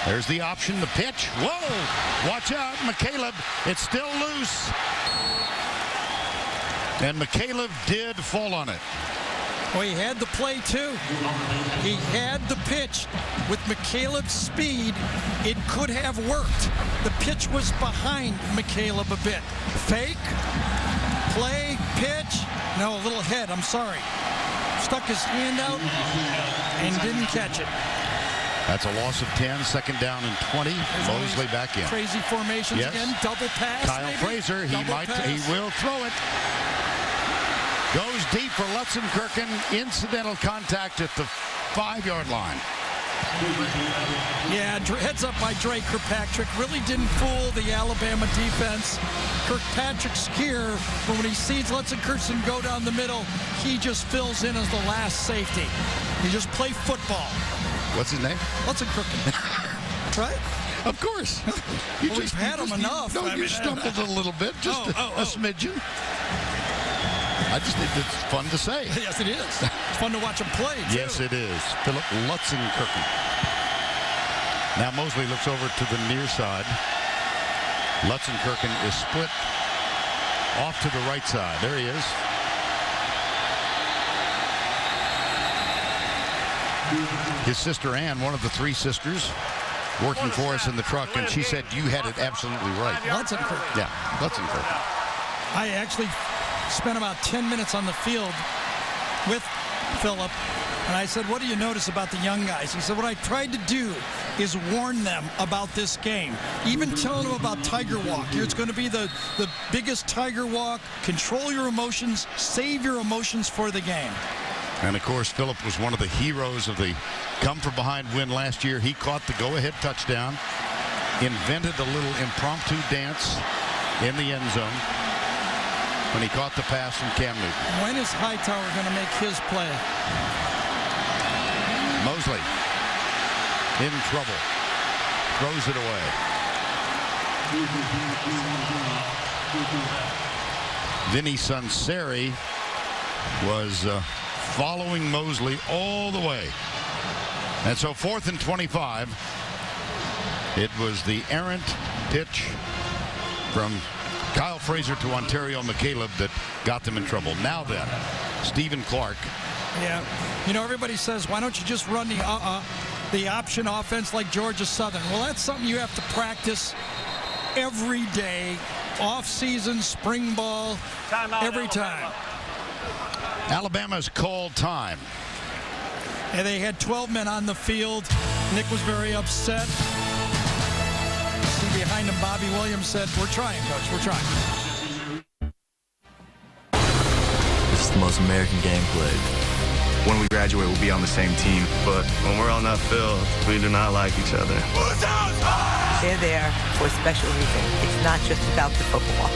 There's the option, the pitch. Whoa! Watch out, McCaleb. It's still loose. And McCaleb did fall on it. Well, he had the play, too. He had the pitch. With McCaleb's speed, it could have worked. The pitch was behind McCaleb a bit. Fake, play, pitch. No, a little head, I'm sorry. Stuck his hand out and didn't catch it. That's a loss of 10, second down and 20. Mosley back in. Crazy formations again, double pass. Kyle maybe? Frazier, he will throw it. Goes deep for Lutzenkirchen. Incidental contact at the 5-yard line. Yeah, heads up by Dre Kirkpatrick. Really didn't fool the Alabama defense. Kirkpatrick's here, but when he sees Lutzenkirchen go down the middle, he just fills in as the last safety. He just play football. What's his name? Lutzenkirchen. Right? Of course. We've had him enough. No, you stumbled a little bit, just a smidgen. I just think it's fun to say. Yes, it is. It's fun to watch him play, too. Yes, it is. Philip Lutzenkirchen. Now Mosley looks over to the near side. Lutzenkirchen is split off to the right side. There he is. His sister Ann, one of the 3 sisters, working for us in the truck, and she said you had it absolutely right. Lutzenkirchen. Yeah, Lutzenkirchen. I actually spent about 10 minutes on the field with Philip, and I said, what do you notice about the young guys? He said, what I tried to do is warn them about this game, even telling them about Tiger Walk. It's going to be the biggest Tiger Walk. Control your emotions, save your emotions for the game. And of course, Philip was one of the heroes of the come-from-behind win last year. He caught the go-ahead touchdown, invented a little impromptu dance in the end zone when he caught the pass from Cam Newton. When is Hightower going to make his play? Mosley in trouble. Throws it away. Vinny Sunseri was following Mosley all the way. And so 4th and 25. It was the errant pitch from Kyle Frazier to Ontario McCaleb that got them in trouble. Now then, Stephen Clark. Yeah, you know, everybody says, why don't you just run the option offense like Georgia Southern? Well, that's something you have to practice every day, off-season, spring ball, every time. Alabama's called time. And they had 12 men on the field. Nick was very upset. See behind him, Bobby Williams, said, "We're trying, Coach. We're trying." This is the most American game played. When we graduate, we'll be on the same team. But when we're on that field, we do not like each other. They're there for a special reason. It's not just about the football.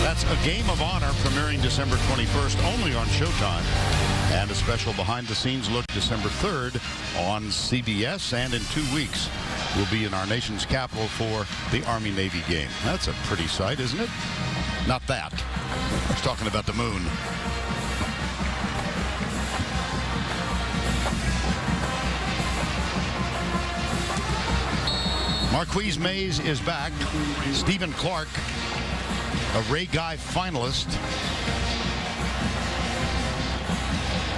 That's A Game of Honor, premiering December 21st, only on Showtime. And a special behind-the-scenes look December 3rd on CBS. And in 2 weeks, we'll be in our nation's capital for the Army-Navy game. That's a pretty sight, isn't it? Not that. I was talking about the moon. Marquise Mays is back. Stephen Clark, a Ray Guy finalist.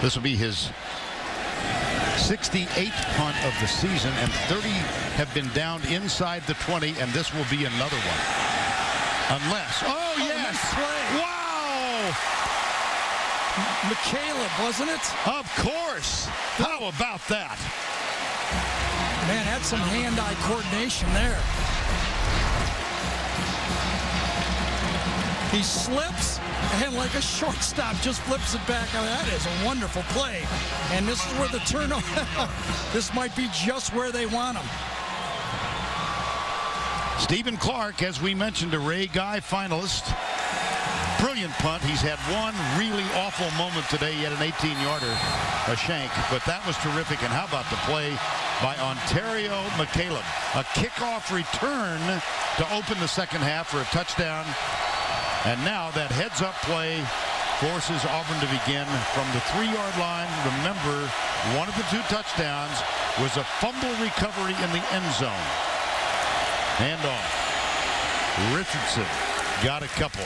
This will be his 68th punt of the season, and 30 have been downed inside the 20, and this will be another one. Unless, oh yes, nice play. Wow! McCaleb, wasn't it? Of course. How about that? Man, had some hand-eye coordination there. He slips, and like a shortstop, just flips it back. I mean, that is a wonderful play. And this is where the turnover, this might be just where they want him. Stephen Clark, as we mentioned, a Ray Guy finalist. Brilliant punt. He's had one really awful moment today. He had an 18-yarder, a shank, but that was terrific. And how about the play by Ontario McCaleb? A kickoff return to open the second half for a touchdown. And now that heads-up play forces Auburn to begin from the 3-yard line. Remember, one of the 2 touchdowns was a fumble recovery in the end zone. Handoff. Richardson got a couple.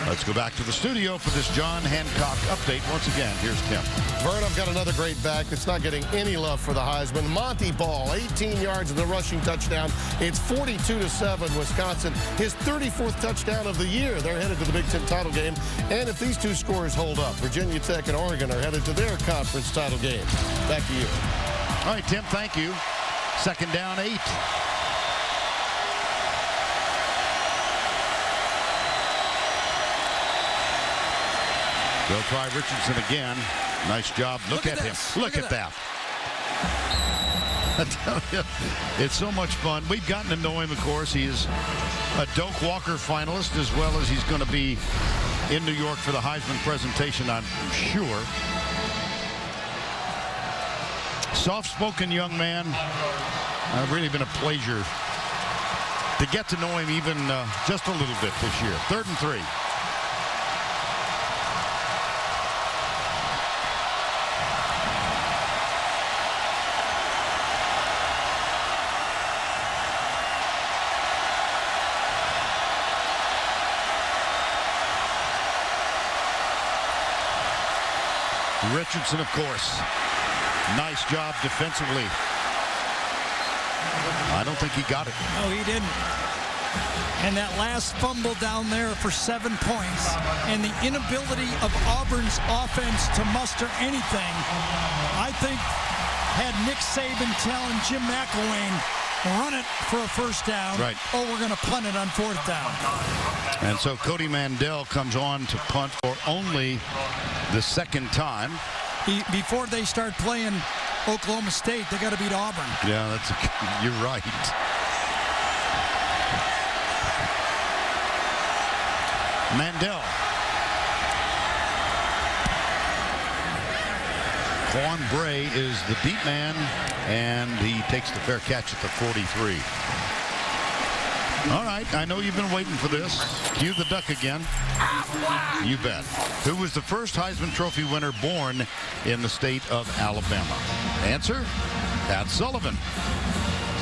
Let's go back to the studio for this John Hancock update. Once again, here's Tim. Vern, I've got another great back that's not getting any love for the Heisman. Monty Ball, 18 yards of the rushing touchdown. It's 42-7, Wisconsin. His 34th touchdown of the year. They're headed to the Big Ten title game. And if these 2 scores hold up, Virginia Tech and Oregon are headed to their conference title game. Back to you. All right, Tim, thank you. Second down, 8. They'll try Richardson again. Nice job. Look at him. Look at that. I tell you, it's so much fun. We've gotten to know him, of course. He is a Doak Walker finalist, as well as he's going to be in New York for the Heisman presentation, I'm sure. Soft-spoken young man. Really been a pleasure to get to know him even just a little bit this year. 3rd and 3. Richardson, of course. Nice job defensively. I don't think he got it. No, he didn't. And that last fumble down there for 7 points, and the inability of Auburn's offense to muster anything, I think had Nick Saban telling Jim McElwain, run it for a first down. Right. Oh, we're going to punt it on 4th down. And so Cody Mandel comes on to punt for only the 2nd time. Before they start playing Oklahoma State, they got to beat Auburn. Yeah, you're right. Mandel. Quan Bray is the deep man, and he takes the fair catch at the 43. All right, I know you've been waiting for this. Cue the duck again. You bet. Who was the first Heisman Trophy winner born in the state of Alabama? Answer, Pat Sullivan.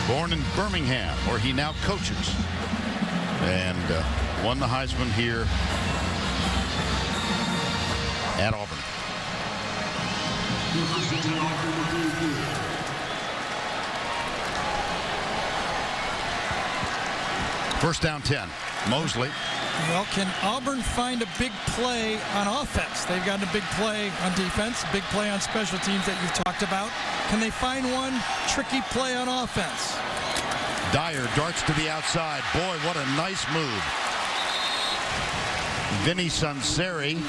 Born in Birmingham, where he now coaches. And won the Heisman here at Auburn. First down 10. Mosley. Well, can Auburn find a big play on offense? They've gotten a big play on defense, big play on special teams that you've talked about. Can they find one tricky play on offense? Dyer darts to the outside. Boy, what a nice move. Vinny Sunseri.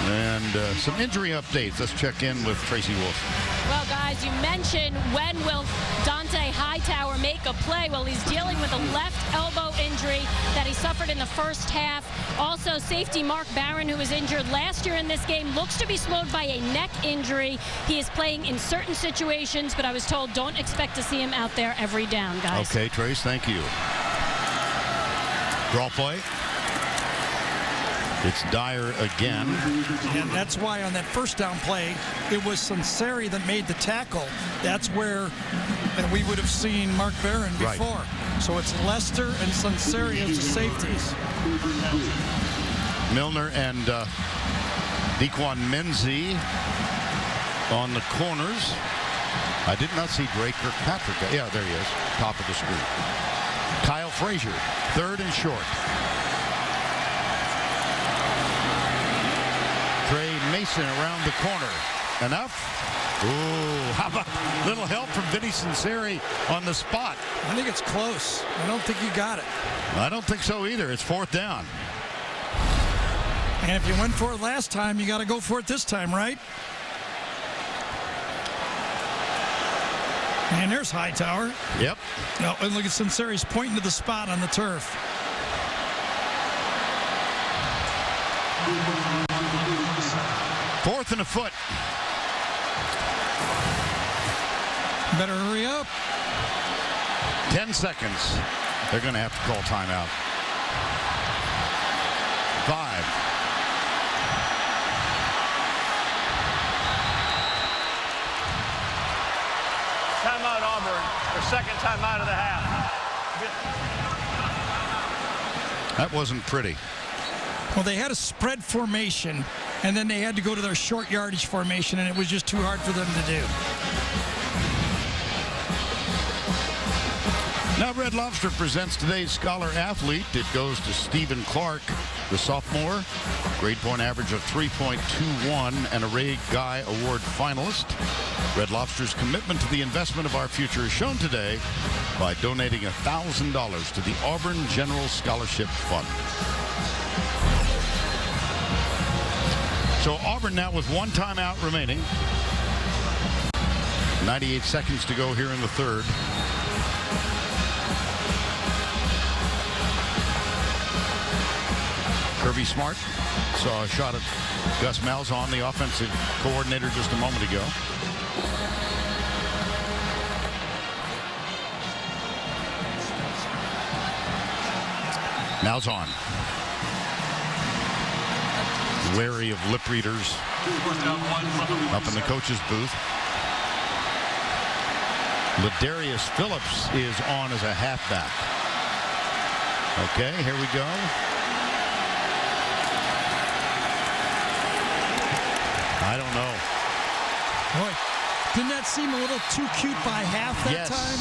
And some injury updates. Let's check in with Tracy Wolf. Well, guys, you mentioned when will Dante Hightower make a play? Well, he's dealing with a left elbow injury that he suffered in the first half. Also, safety Mark Barron, who was injured last year in this game, looks to be slowed by a neck injury. He is playing in certain situations, but I was told don't expect to see him out there every down, guys. Okay, Trace, thank you. Draw play. It's Dyer again. And that's why on that first down play, it was Sunseri that made the tackle. That's where we would have seen Mark Barron before. Right. So it's Lester and Sunseri as the safeties. Milner and Dequan Menzie on the corners. I did not see Drake Kirkpatrick. Yeah, there he is, top of the screen. Kyle Frazier, third and short. Trey Mason around the corner. Enough? Ooh, how about a little help from Vinny Sunseri on the spot? I think it's close. I don't think you got it. I don't think so either. It's fourth down. And if you went for it last time, you got to go for it this time, right? And there's Hightower. Yep. No, and look at Sunseri's pointing to the spot on the turf. Fourth and a foot. Better hurry up. 10 seconds. They're going to have to call timeout. 5. Timeout Auburn. Their second timeout of the half. That wasn't pretty. Well, they had a spread formation, and then they had to go to their short yardage formation, and it was just too hard for them to do. Now Red Lobster presents today's Scholar Athlete. It goes to Stephen Clark, the sophomore. Grade point average of 3.21 and a Ray Guy Award finalist. Red Lobster's commitment to the investment of our future is shown today by donating $1,000 to the Auburn General Scholarship Fund. So Auburn now with one timeout remaining. 98 seconds to go here in the third. Kirby Smart saw a shot at Gus Malzahn, the offensive coordinator, just a moment ago. Malzahn, wary of lip readers up in the coach's booth. Ladarius Phillips is on as a halfback. Okay, here we go. I don't know. Boy, didn't that seem a little too cute by half that time?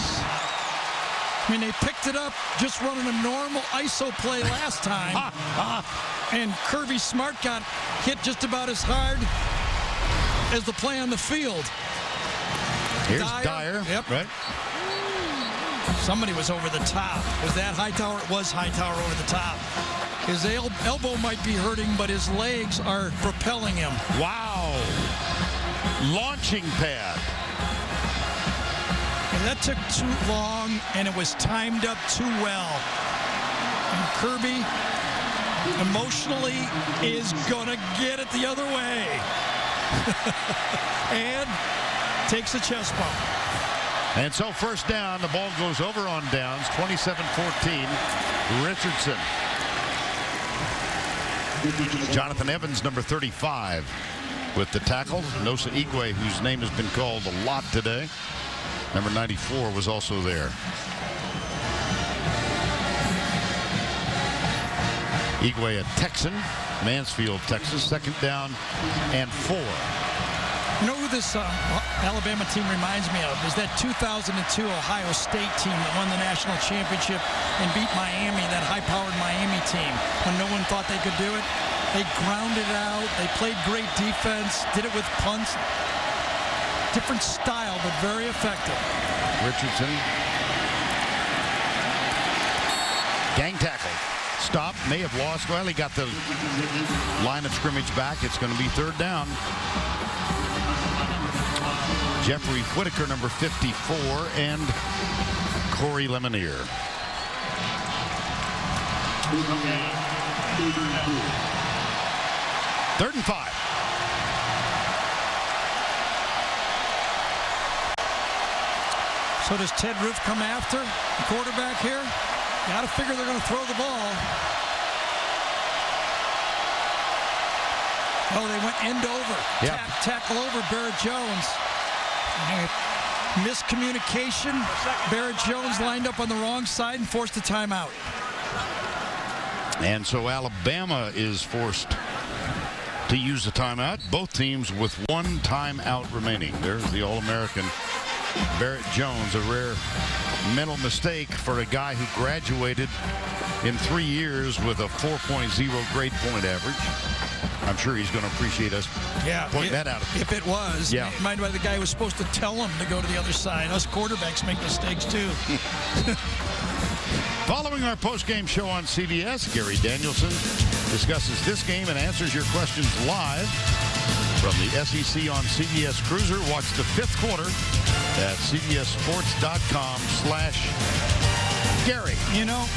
I mean, they picked it up just running a normal ISO play last time. And Kirby Smart got hit just about as hard as the play on the field. Here's Dyer. Yep. Right. Somebody was over the top. Was that Hightower? It was Hightower over the top. His elbow might be hurting, but his legs are propelling him. Wow. Launching pad. And that took too long, and it was timed up too well. And Kirby emotionally is going to get it the other way. And takes a chest bump. And so first down, the ball goes over on downs, 27-14, Richardson. Jonathan Evans, number 35, with the tackle. Nosa Igwe, whose name has been called a lot today. Number 94 was also there. Igwe, a Texan, Mansfield, Texas. Second down and 4. You know who this Alabama team reminds me of is that 2002 Ohio State team that won the national championship and beat Miami, that high-powered Miami team, when no one thought they could do it. They grounded out. They played great defense, did it with punts. Different style, but very effective. Richardson Gang tackle. Stop. May have lost. Well, he got the line of scrimmage back. It's going to be third down. Jeffrey Whitaker, number 54, and Corey Lemonier. Third and 5. So does Ted Roof come after the quarterback here? Got to figure they're going to throw the ball. Oh, they went end over. Yeah. Tackle over Barrett Jones. Miscommunication. Barrett Jones lined up on the wrong side and forced a timeout. And so Alabama is forced to use the timeout. Both teams with one timeout remaining. There's the All-American Barrett Jones, a rare mental mistake for a guy who graduated in 3 years with a 4.0 grade point average. I'm sure he's going to appreciate us pointing that out. If it was. Yeah. Mind by the guy who was supposed to tell him to go to the other side. Us quarterbacks make mistakes too. Following our post-game show on CBS, Gary Danielson discusses this game and answers your questions live from the SEC on CBS Cruiser. Watch the 5th quarter at cbssports.com/Gary. You know,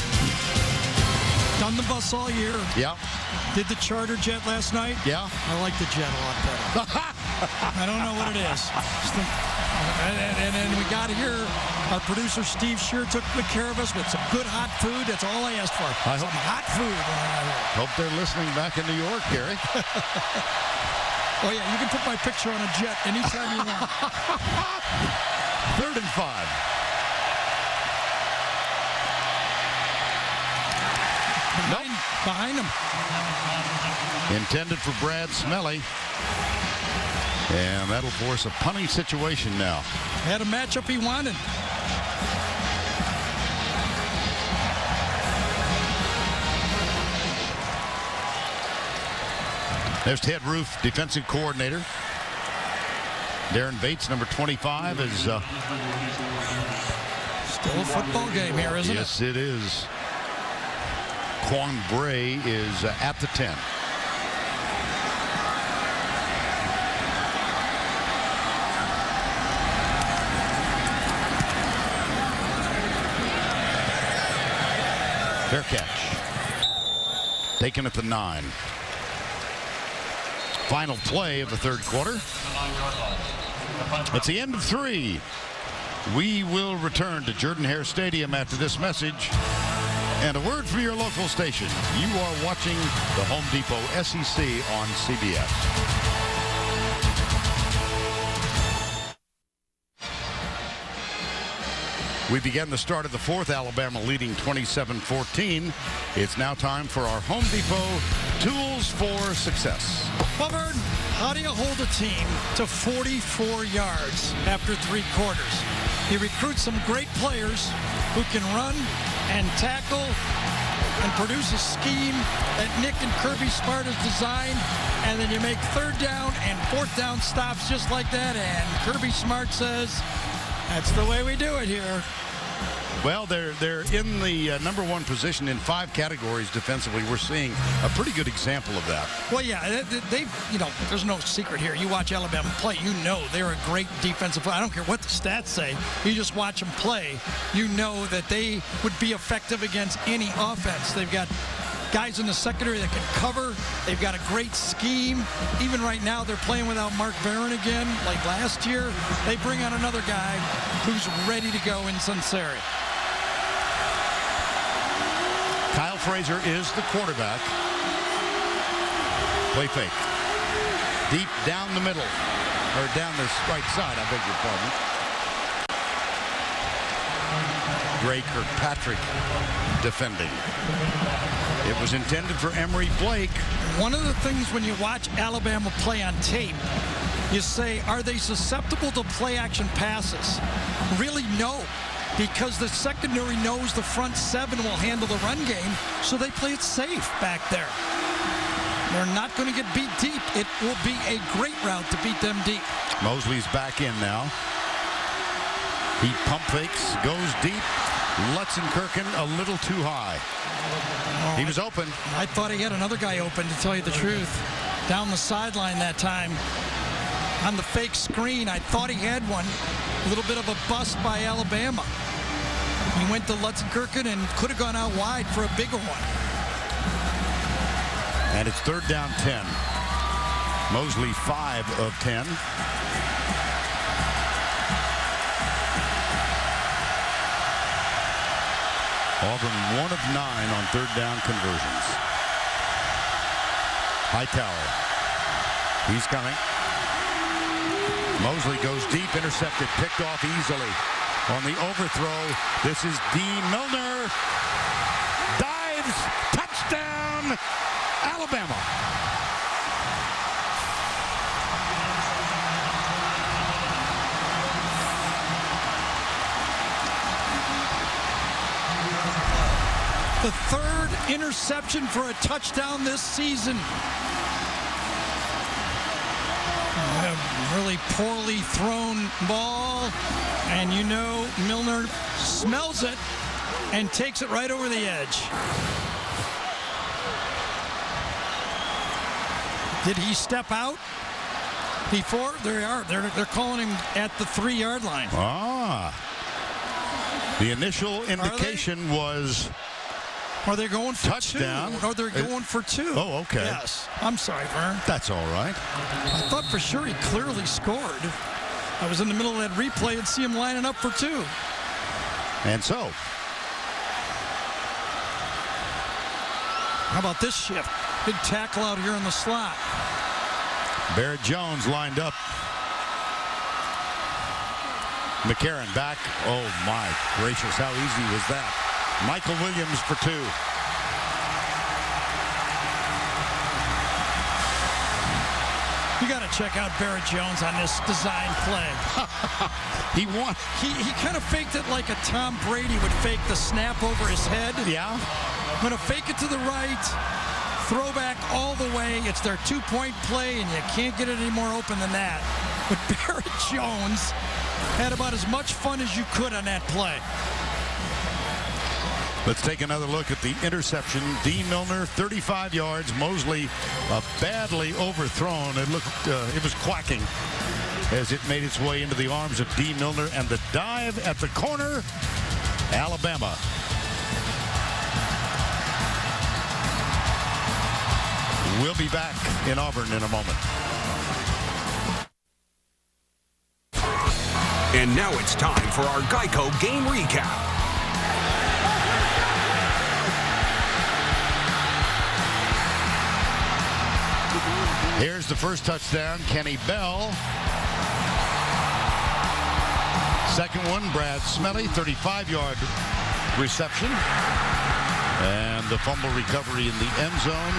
done the bus all year. Yeah. Did the charter jet last night. Yeah. I like the jet a lot better. I don't know what it is. And then we got here. Our producer Steve Shear took good care of us with some good hot food. That's all I asked for. Some hot food when I got here. Hope they're listening back in New York, Gary. Oh yeah, you can put my picture on a jet anytime you want. 3rd and 5. Behind him. Intended for Brad Smelly. And that'll force a punting situation now. Had a matchup he wanted. There's Ted Roof, defensive coordinator. Darren Bates, number 25, is... Still a football game here, isn't it? Yes, it is. Quan Bray is at the 10. Fair catch. Taken at the 9. Final play of the 3rd quarter. It's the end of 3. We will return to Jordan-Hare Stadium after this message and a word from your local station. You are watching the Home Depot SEC on CBS. We begin the start of the 4th, Alabama leading 27-14. It's now time for our Home Depot Tools for Success. Auburn, how do you hold a team to 44 yards after 3 quarters? You recruit some great players who can run and tackle and produce a scheme that Nick and Kirby Smart has designed, and then you make 3rd down and 4th down stops just like that, and Kirby Smart says, that's the way we do it here. Well, they're in the number 1 position in 5 categories defensively. We're seeing a pretty good example of that. Well, yeah, they've, you know, there's no secret here. You watch Alabama play, you know they're a great defensive. I don't care what the stats say. You just watch them play. You know that they would be effective against any offense. They've got guys in the secondary that can cover. They've got a great scheme. Even right now, they're playing without Mark Barron again, like last year. They bring on another guy who's ready to go in Sunseri. Kyle Frazier is the quarterback. Play fake. Deep down the middle, or down the right side, I beg your pardon. Gray Kirkpatrick defending. It was intended for Emory Blake. One of the things when you watch Alabama play on tape, you say, are they susceptible to play action passes? Really, no. Because the secondary knows the front 7 will handle the run game, so they play it safe back there. They're not going to get beat deep. It will be a great route to beat them deep. Mosley's back in now. He pump fakes, goes deep, Lutzenkirchen a little too high. He was open. I thought he had another guy open, to tell you the truth. Down the sideline that time. On the fake screen, I thought he had one. A little bit of a bust by Alabama. He went to Lutzenkirchen and could have gone out wide for a bigger one. And it's 3rd down 10. Mosley 5 of 10. Auburn 1 of 9 on 3rd down conversions. Hightower. He's coming. Mosley goes deep, intercepted, picked off easily. On the overthrow, this is D. Milner. Dives, touchdown, Alabama. The 3rd interception for a touchdown this season. A really poorly thrown ball, and you know Milner smells it and takes it right over the edge. Did he step out before? There they are. They're calling him at the 3-yard line. The initial indication was... Are they going for touchdown? 2? Or they're going for 2? Oh, okay. Yes. I'm sorry, Vern. That's all right. I thought for sure he clearly scored. I was in the middle of that replay and see him lining up for 2. And so. How about this shift? Big tackle out here in the slot. Barrett Jones lined up. McCarron back. Oh, my gracious. How easy was that? Michael Williams for 2. You got to check out Barrett Jones on this design play. He won. He kind of faked it like a Tom Brady would fake the snap over his head. Yeah. Going to fake it to the right, throwback all the way. It's their 2-point play, and you can't get it any more open than that. But Barrett Jones had about as much fun as you could on that play. Let's take another look at the interception. D. Milner, 35 yards. Mosley, badly overthrown. It looked, it was quacking as it made its way into the arms of D. Milner. And the dive at the corner, Alabama. We'll be back in Auburn in a moment. And now it's time for our Geico game recap. Here's the first touchdown, Kenny Bell. Second one, Brad Smelly, 35-yard reception. And the fumble recovery in the end zone.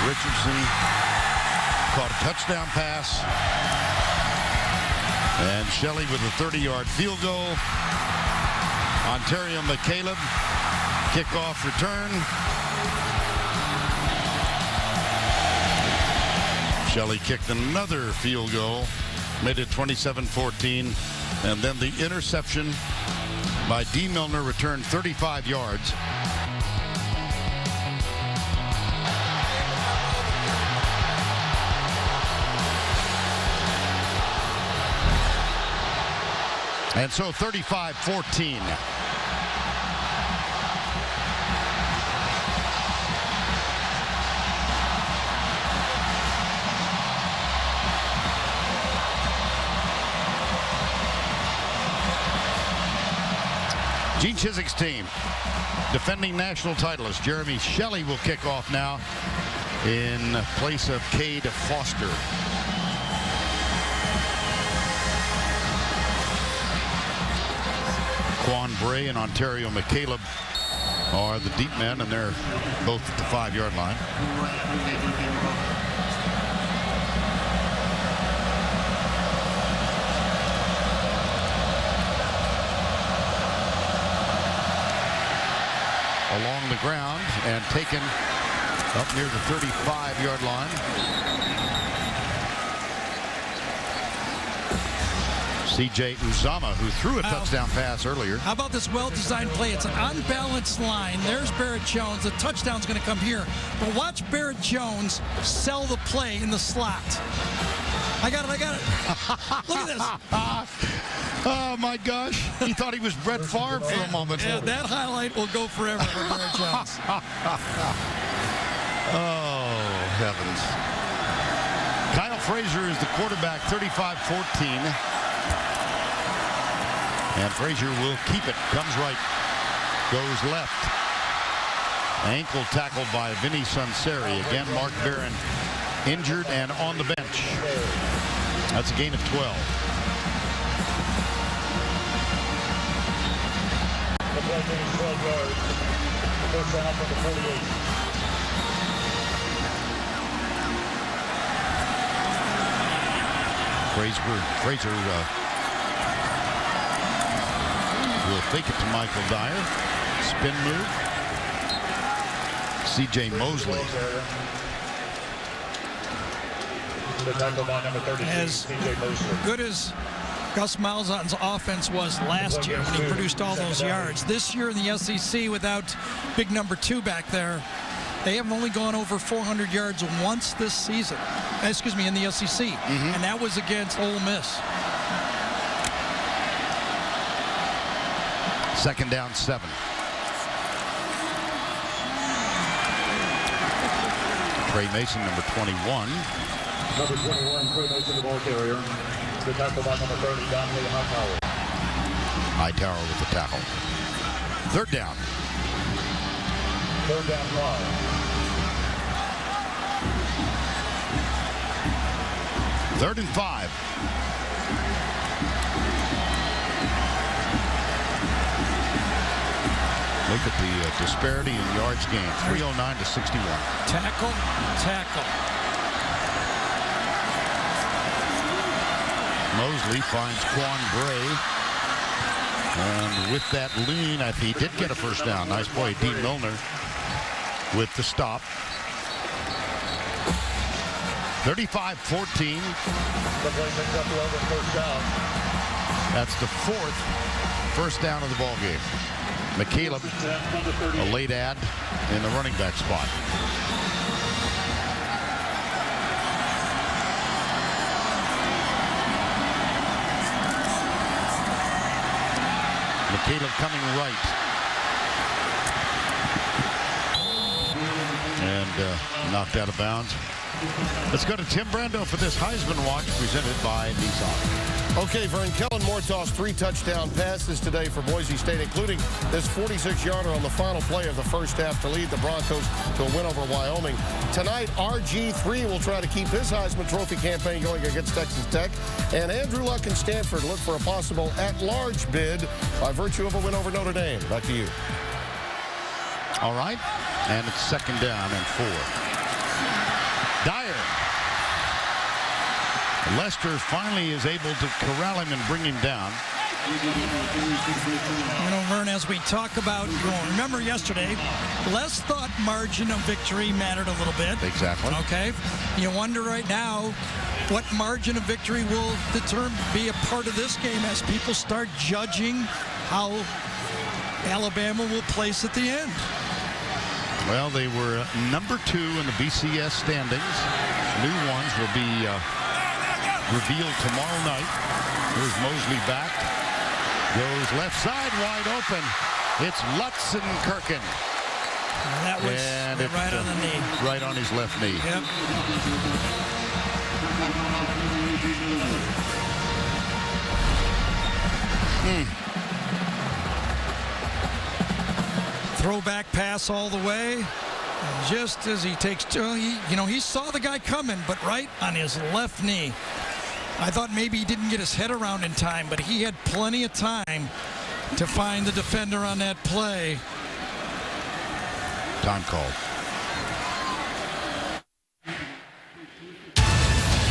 Richardson caught a touchdown pass. And Shelley with a 30-yard field goal. Ontario McCaleb, kickoff return. Shelley kicked another field goal, made it 27-14, and then the interception by D. Milner returned 35 yards. And so 35-14. Gene Chiswick's team, defending national titleist Jeremy Shelley, will kick off now in place of Cade Foster. Quan Bray and Ontario McCaleb are the deep men, and they're both at the 5-yard line. Along the ground and taken up near the 35-yard line. C.J. Uzama, who threw a touchdown pass earlier. How about this well-designed play? It's an unbalanced line. There's Barrett Jones. The touchdown's going to come here. But watch Barrett Jones sell the play in the slot. I got it. Look at this. Oh, my gosh. He thought he was Brett Favre for a moment. Yeah, that highlight will go forever for Barrett Jones. Oh, heavens. Kyle Frazier is the quarterback, 35-14. And Frazier will keep it. Comes right. Goes left. Ankle tackled by Vinny Sunseri. Again, Mark Barron injured and on the bench. That's a gain of 12. The play finish 12 yards. First down from the 48. Frazier will fake it to Michael Dyer. Spin move. C.J. Mosley. As good as Gus Malzahn's offense was last year when he produced all those yards, this year in the SEC without big number 2 back there, they have only gone over 400 yards once this season. Excuse me, in the SEC. And that was against Ole Miss. Second down, 7. Trey Mason, number 21. Number 21, Trey Mason, the ball carrier. The tackle by number 30, Dante Hightower. Hightower with the tackle. Third down. Third down, 5. Third and 5. Look at the disparity in yards gained. 309 to 61. Tackle. Mosley finds Quan Bray. And with that lean, I think he did get a first down. Nice play. Dean Milner with the stop. 35-14. The play picks up 11 first down. That's the 4th first down of the ball game. McCaleb, a late ad in the running back spot. McCaleb coming right. And knocked out of bounds. Let's go to Tim Brando for this Heisman Watch presented by Nissan. Okay, Vern, Kellen Mortoss 3 touchdown passes today for Boise State, including this 46-yarder on the final play of the first half to lead the Broncos to a win over Wyoming. Tonight, RG3 will try to keep his Heisman Trophy campaign going against Texas Tech. And Andrew Luck and Stanford look for a possible at-large bid by virtue of a win over Notre Dame. Back to you. All right, and it's second down and 4. Dyer. Lester finally is able to corral him and bring him down. You know, Vern, as we talk about, remember yesterday, Les thought margin of victory mattered a little bit. Exactly. Okay. You wonder right now what margin of victory will be a part of this game as people start judging how Alabama will place at the end. Well, they were number 2 in the BCS standings. New ones will be revealed tomorrow night. Here's Mosley back. Goes left side wide open. It's Lutz and Kirkin. That was right on the knee. Right on his left knee. Yep. Throwback pass all the way. And just as he takes two, he saw the guy coming, but right on his left knee. I thought maybe he didn't get his head around in time, but he had plenty of time to find the defender on that play. Time called.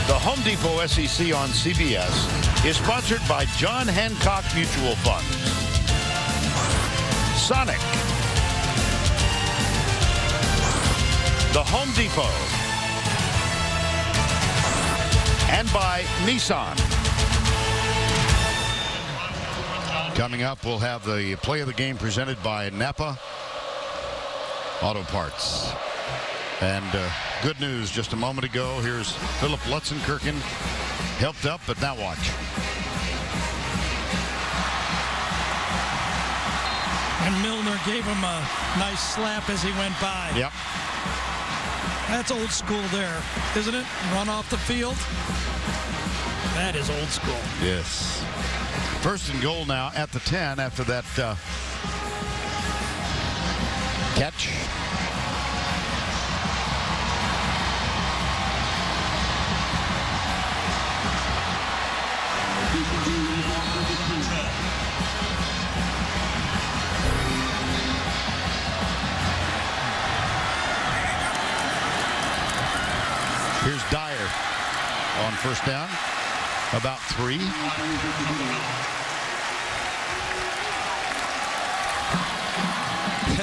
The Home Depot SEC on CBS is sponsored by John Hancock Mutual Funds, Sonic, The Home Depot, and by Nissan. Coming up, we'll have the play of the game presented by Napa Auto Parts. And good news just a moment ago. Here's Philip Lutzenkirchen, helped up, but now watch. And Milner gave him a nice slap as he went by. Yep. That's old school there, isn't it? Run off the field. That is old school. Yes. First and goal now at the 10 after that catch. Here's Dyer on first down. About 3. And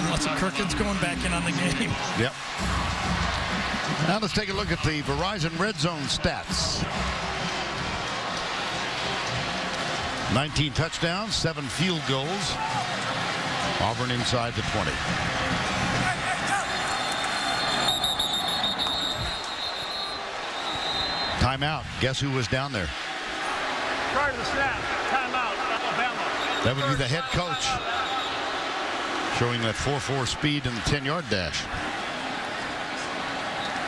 Lutzenkirchen's going back in on the game. Yep. Now let's take a look at the Verizon Red Zone stats. 19 touchdowns, 7 field goals. Auburn inside the 20. Timeout. Guess who was down there? Prior to the snap, timeout, Alabama. That would be the head coach, showing that 4.4 speed in the 10-yard dash.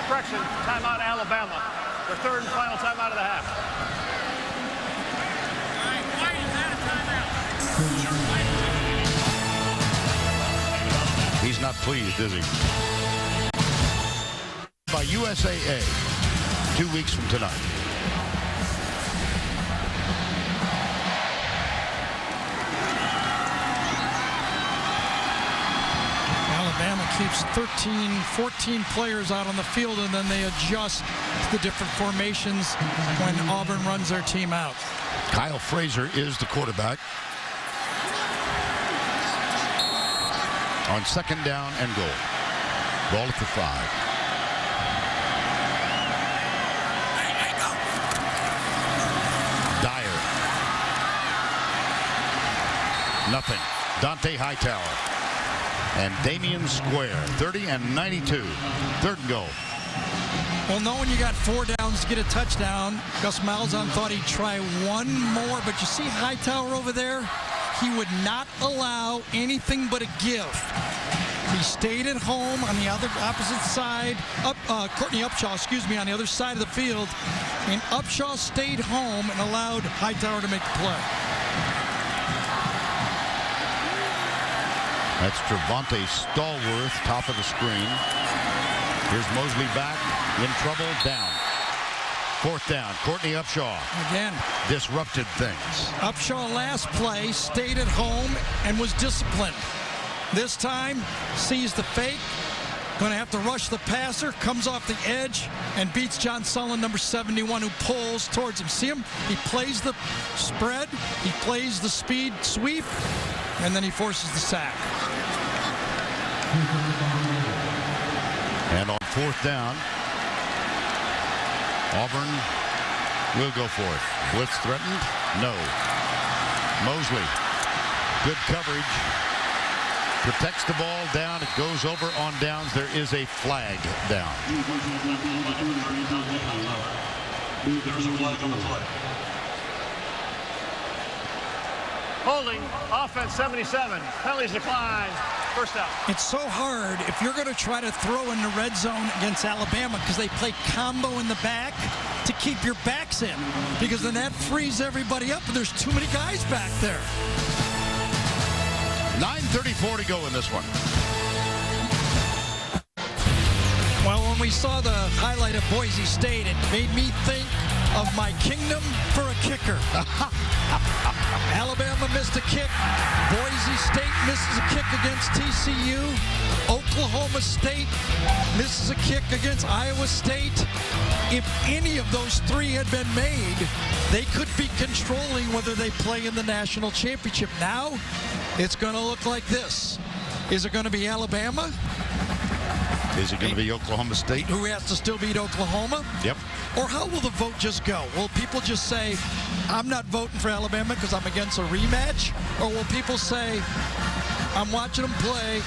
Correction, timeout, Alabama. The third and final timeout of the half. He's not pleased, is he? By USAA, 2 weeks from tonight. Alabama keeps 14 players out on the field, and then they adjust the different formations when Auburn runs their team out. Kyle Frazier is the quarterback. On second down and goal. Ball at the 5. Dyer. Nothing. Dante Hightower. And Damian Square. 30 and 92. Third and goal. Well, knowing you got 4 downs to get a touchdown, Gus Malzahn thought he'd try one more, but you see Hightower over there? He would not allow anything but a give. He stayed at home on the opposite side. Courtney Upshaw, on the other side of the field. And Upshaw stayed home and allowed Hightower to make the play. That's Trevante Stallworth, top of the screen. Here's Mosley back, in trouble, down. Fourth down, Courtney Upshaw. Again. Disrupted things. Upshaw last play stayed at home and was disciplined. This time, sees the fake. Going to have to rush the passer. Comes off the edge and beats John Sullen, number 71, who pulls towards him. See him? He plays the spread. He plays the speed sweep. And then he forces the sack. And on fourth down, Auburn will go for it. Blitz threatened? No. Mosley. Good coverage. Protects the ball down. It goes over on downs. There is a flag down. There's a flag on the play. Holding, offense 77. Penalties decline. First out. It's so hard if you're going to try to throw in the red zone against Alabama, because they play combo in the back, to keep your backs in, because then that frees everybody up and there's too many guys back there. 9:34 to go in this one. Well, when we saw the highlight of Boise State, it made me think of my kingdom for a kicker. Alabama missed a kick. Boise State misses a kick against TCU. Oklahoma State misses a kick against Iowa State. If any of those 3 had been made, they could be controlling whether they play in the national championship. Now, it's going to look like this. Is it going to be Alabama? Is it going to be Oklahoma State? Who has to still beat Oklahoma? Yep. Or how will the vote just go? Will people just say, I'm not voting for Alabama because I'm against a rematch? Or will people say, I'm watching them play,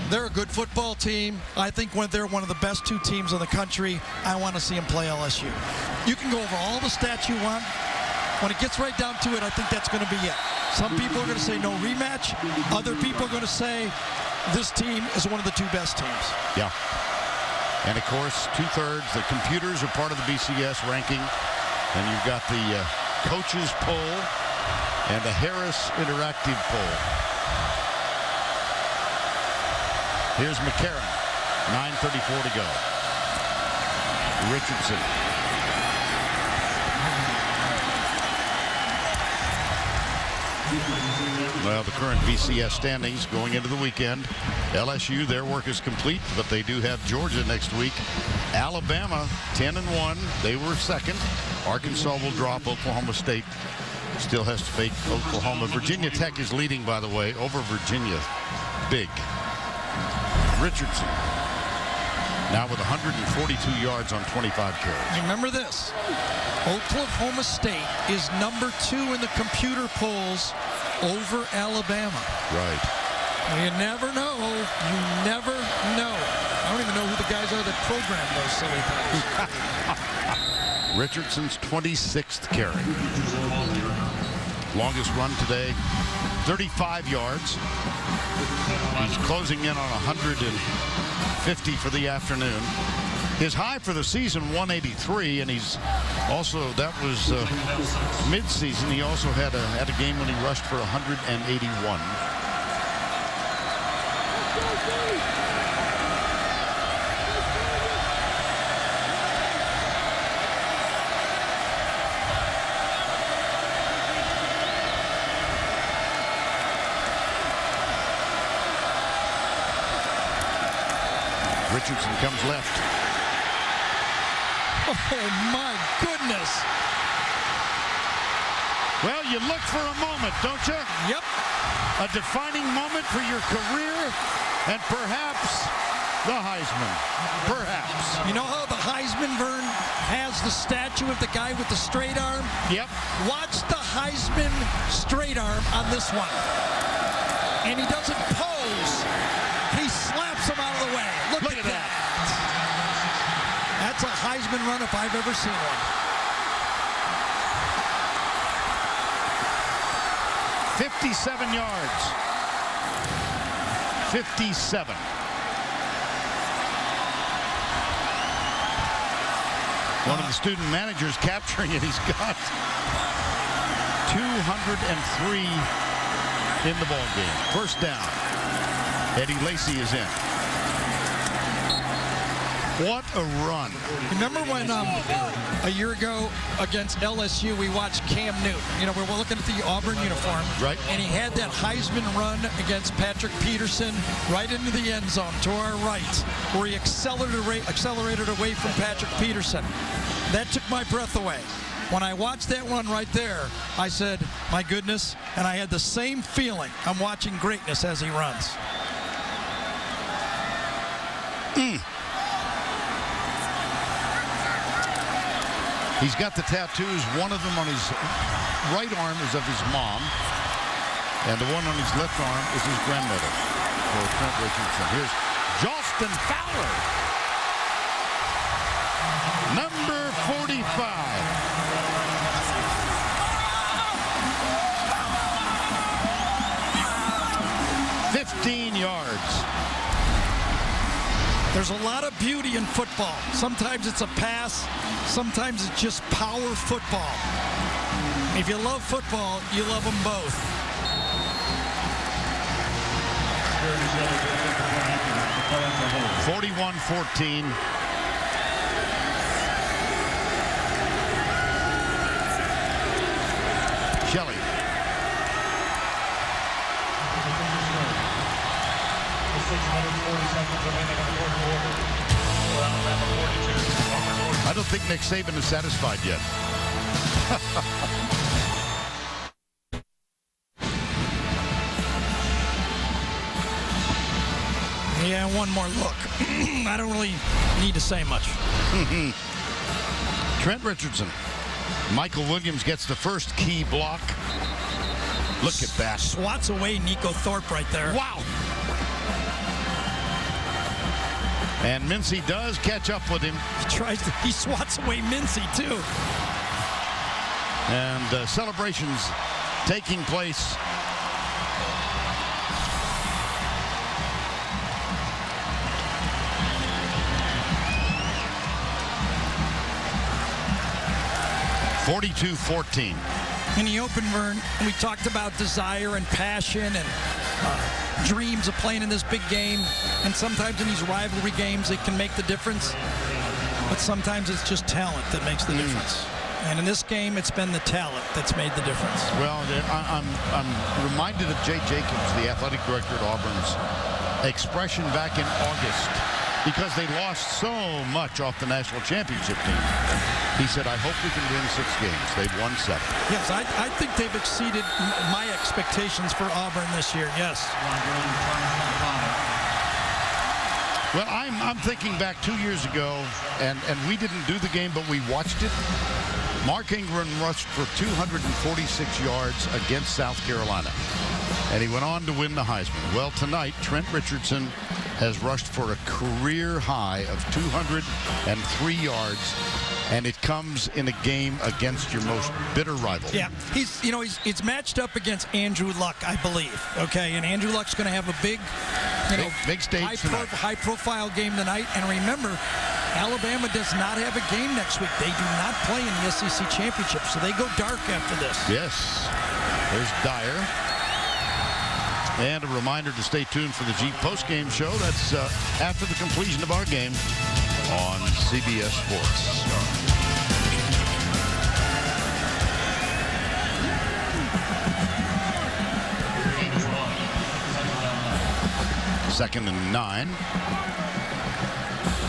they're a good football team. I think when they're one of the best two teams in the country, I want to see them play LSU. You can go over all the stats you want. When it gets right down to it, I think that's going to be it. Some people are going to say no rematch. Other people are going to say this team is one of the two best teams. Yeah. And, of course, two-thirds, the computers are part of the BCS ranking. And you've got the coaches poll and the Harris Interactive poll. Here's McCarron. 9:34 to go. Richardson. Well, the current BCS standings going into the weekend. LSU, their work is complete, but they do have Georgia next week. Alabama, 10-1. They were second. Arkansas will drop. Oklahoma State still has to fake Oklahoma. Virginia Tech is leading, by the way, over Virginia. Big. Richardson now with 142 yards on 25 carries. Remember this. Oklahoma State is number 2 in the computer polls over Alabama. Right. You never know. You never know. I don't even know who the guys are that program those silly things. Richardson's 26th carry. Longest run today, 35 yards. He's closing in on 150 for the afternoon. His high for the season, 183, and he's also, that was mid-season. He also had a game when he rushed for 181. Richardson comes left. Oh, my goodness. Well, you look for a moment, don't you? Yep. A defining moment for your career and perhaps the Heisman. Perhaps. You know how the Heisman, Vern, has the statue of the guy with the straight arm? Yep. Watch the Heisman straight arm on this one. And he doesn't pose. He slaps him out of the way. Look at that. That's a Heisman run if I've ever seen one. 57 yards. 57. One of the student managers capturing it. He's got 203 in the ball game. First down. Eddie Lacy is in. What a run. Remember when a year ago against LSU we watched Cam Newton? You know, we were looking at the Auburn uniform. Right. And he had that Heisman run against Patrick Peterson right into the end zone to our right, where he accelerated away from Patrick Peterson. That took my breath away. When I watched that one right there, I said, my goodness, and I had the same feeling. I'm watching greatness as he runs. He's got the tattoos. One of them on his right arm is of his mom, and the one on his left arm is his grandmother. For Trent Richardson. Here's Jolston Fowler, number 45. Yards. There's a lot of beauty in football. Sometimes it's a pass, sometimes it's just power football. If you love football, you love them both. (41-14). Shelley. I don't think Nick Saban is satisfied yet. Yeah, one more look. I don't really need to say much. Trent Richardson. Michael Williams gets the first key block. Look at that. Swats away Nico Thorpe right there. Wow. And Mincy does catch up with him. He swats away Mincy too. And celebrations taking place. (42-14). In the open, Vern, we talked about desire and passion and dreams of playing in this big game. And sometimes in these rivalry games, it can make the difference. But sometimes it's just talent that makes the difference. And in this game, it's been the talent that's made the difference. Well, I'm reminded of Jay Jacobs, the athletic director at Auburn's expression back in August, because they lost so much off the national championship team. He said, I hope we can win 6 games. They've won 7. Yes, I think they've exceeded my expectations for Auburn this year, yes. Well, I'm thinking back 2 years ago, and we didn't do the game, but we watched it. Mark Ingram rushed for 246 yards against South Carolina, and he went on to win the Heisman. Well, tonight, Trent Richardson has rushed for a career high of 203 yards, and it comes in a game against your most bitter rival. Yeah, it's matched up against Andrew Luck, I believe. Okay, and Andrew Luck's going to have a big stage high-profile game tonight. And remember, Alabama does not have a game next week. They do not play in the SEC Championship, so they go dark after this. Yes. There's Dyer. And a reminder to stay tuned for the Jeep postgame show. That's after the completion of our game on CBS Sports. Second and 9.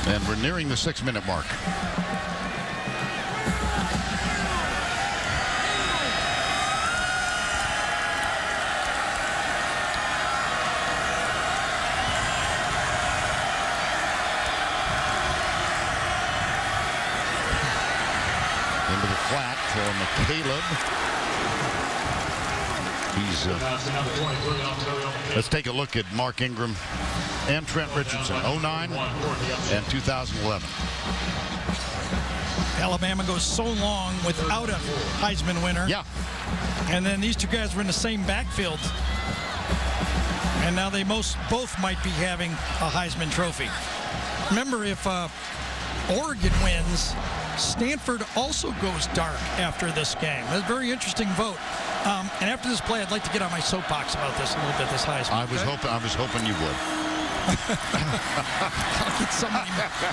And we're nearing the 6-minute mark. Into the flat for McCaleb. Let's take a look at Mark Ingram and Trent Richardson, 09 and 2011. Alabama goes so long without a Heisman winner. Yeah. And then these two guys were in the same backfield. And now they both might be having a Heisman Trophy. Remember, if Oregon wins, Stanford also goes dark after this game. It's a very interesting vote. And after this play, I'd like to get on my soapbox about this a little bit, this Heisman. I was hoping you would.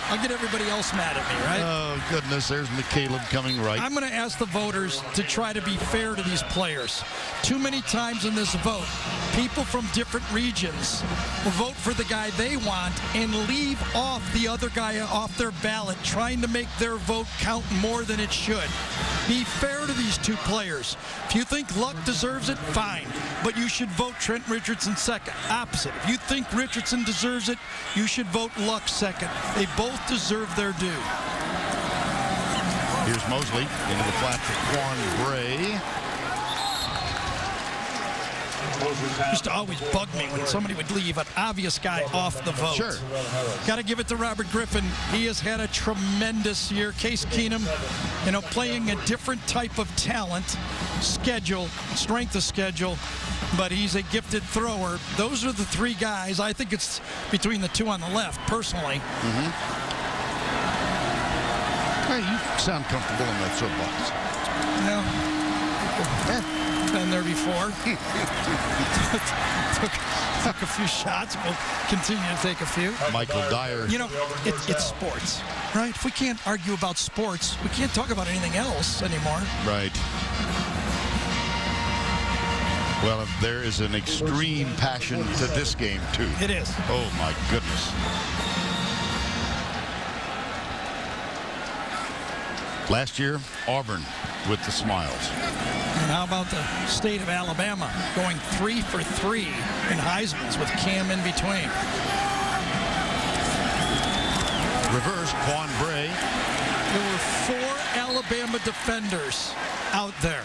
I'll get everybody else mad at me, right? Oh, goodness, there's McCaleb coming right. I'm going to ask the voters to try to be fair to these players. Too many times in this vote, people from different regions will vote for the guy they want and leave off the other guy off their ballot, trying to make their vote count more than it should. Be fair to these two players. If you think Luck deserves it, fine. But you should vote Trent Richardson second. Opposite. If you think Richardson deserves it, you should vote Luck second. They both deserve their due. Here's Mosley into the flat for Quan Bray. It used to always bug me when somebody would leave an obvious guy off the vote. Sure. Got to give it to Robert Griffin. He has had a tremendous year. Case Keenum, playing a different type of talent, strength of schedule, but he's a gifted thrower. Those are the three guys. I think it's between the two on the left, personally. Mm-hmm. Hey, you sound comfortable in that soapbox. Been there before. took a few shots. We'll continue to take a few. Michael Dyer. It's sports, right? If we can't argue about sports, we can't talk about anything else anymore. Right. Well, there is an extreme passion to this game, too. It is. Oh, my goodness. Last year, Auburn with the smiles. And how about the state of Alabama going 3 for 3 in Heisman's with Cam in between? Reverse, Quan Bray. There were 4 Alabama defenders out there.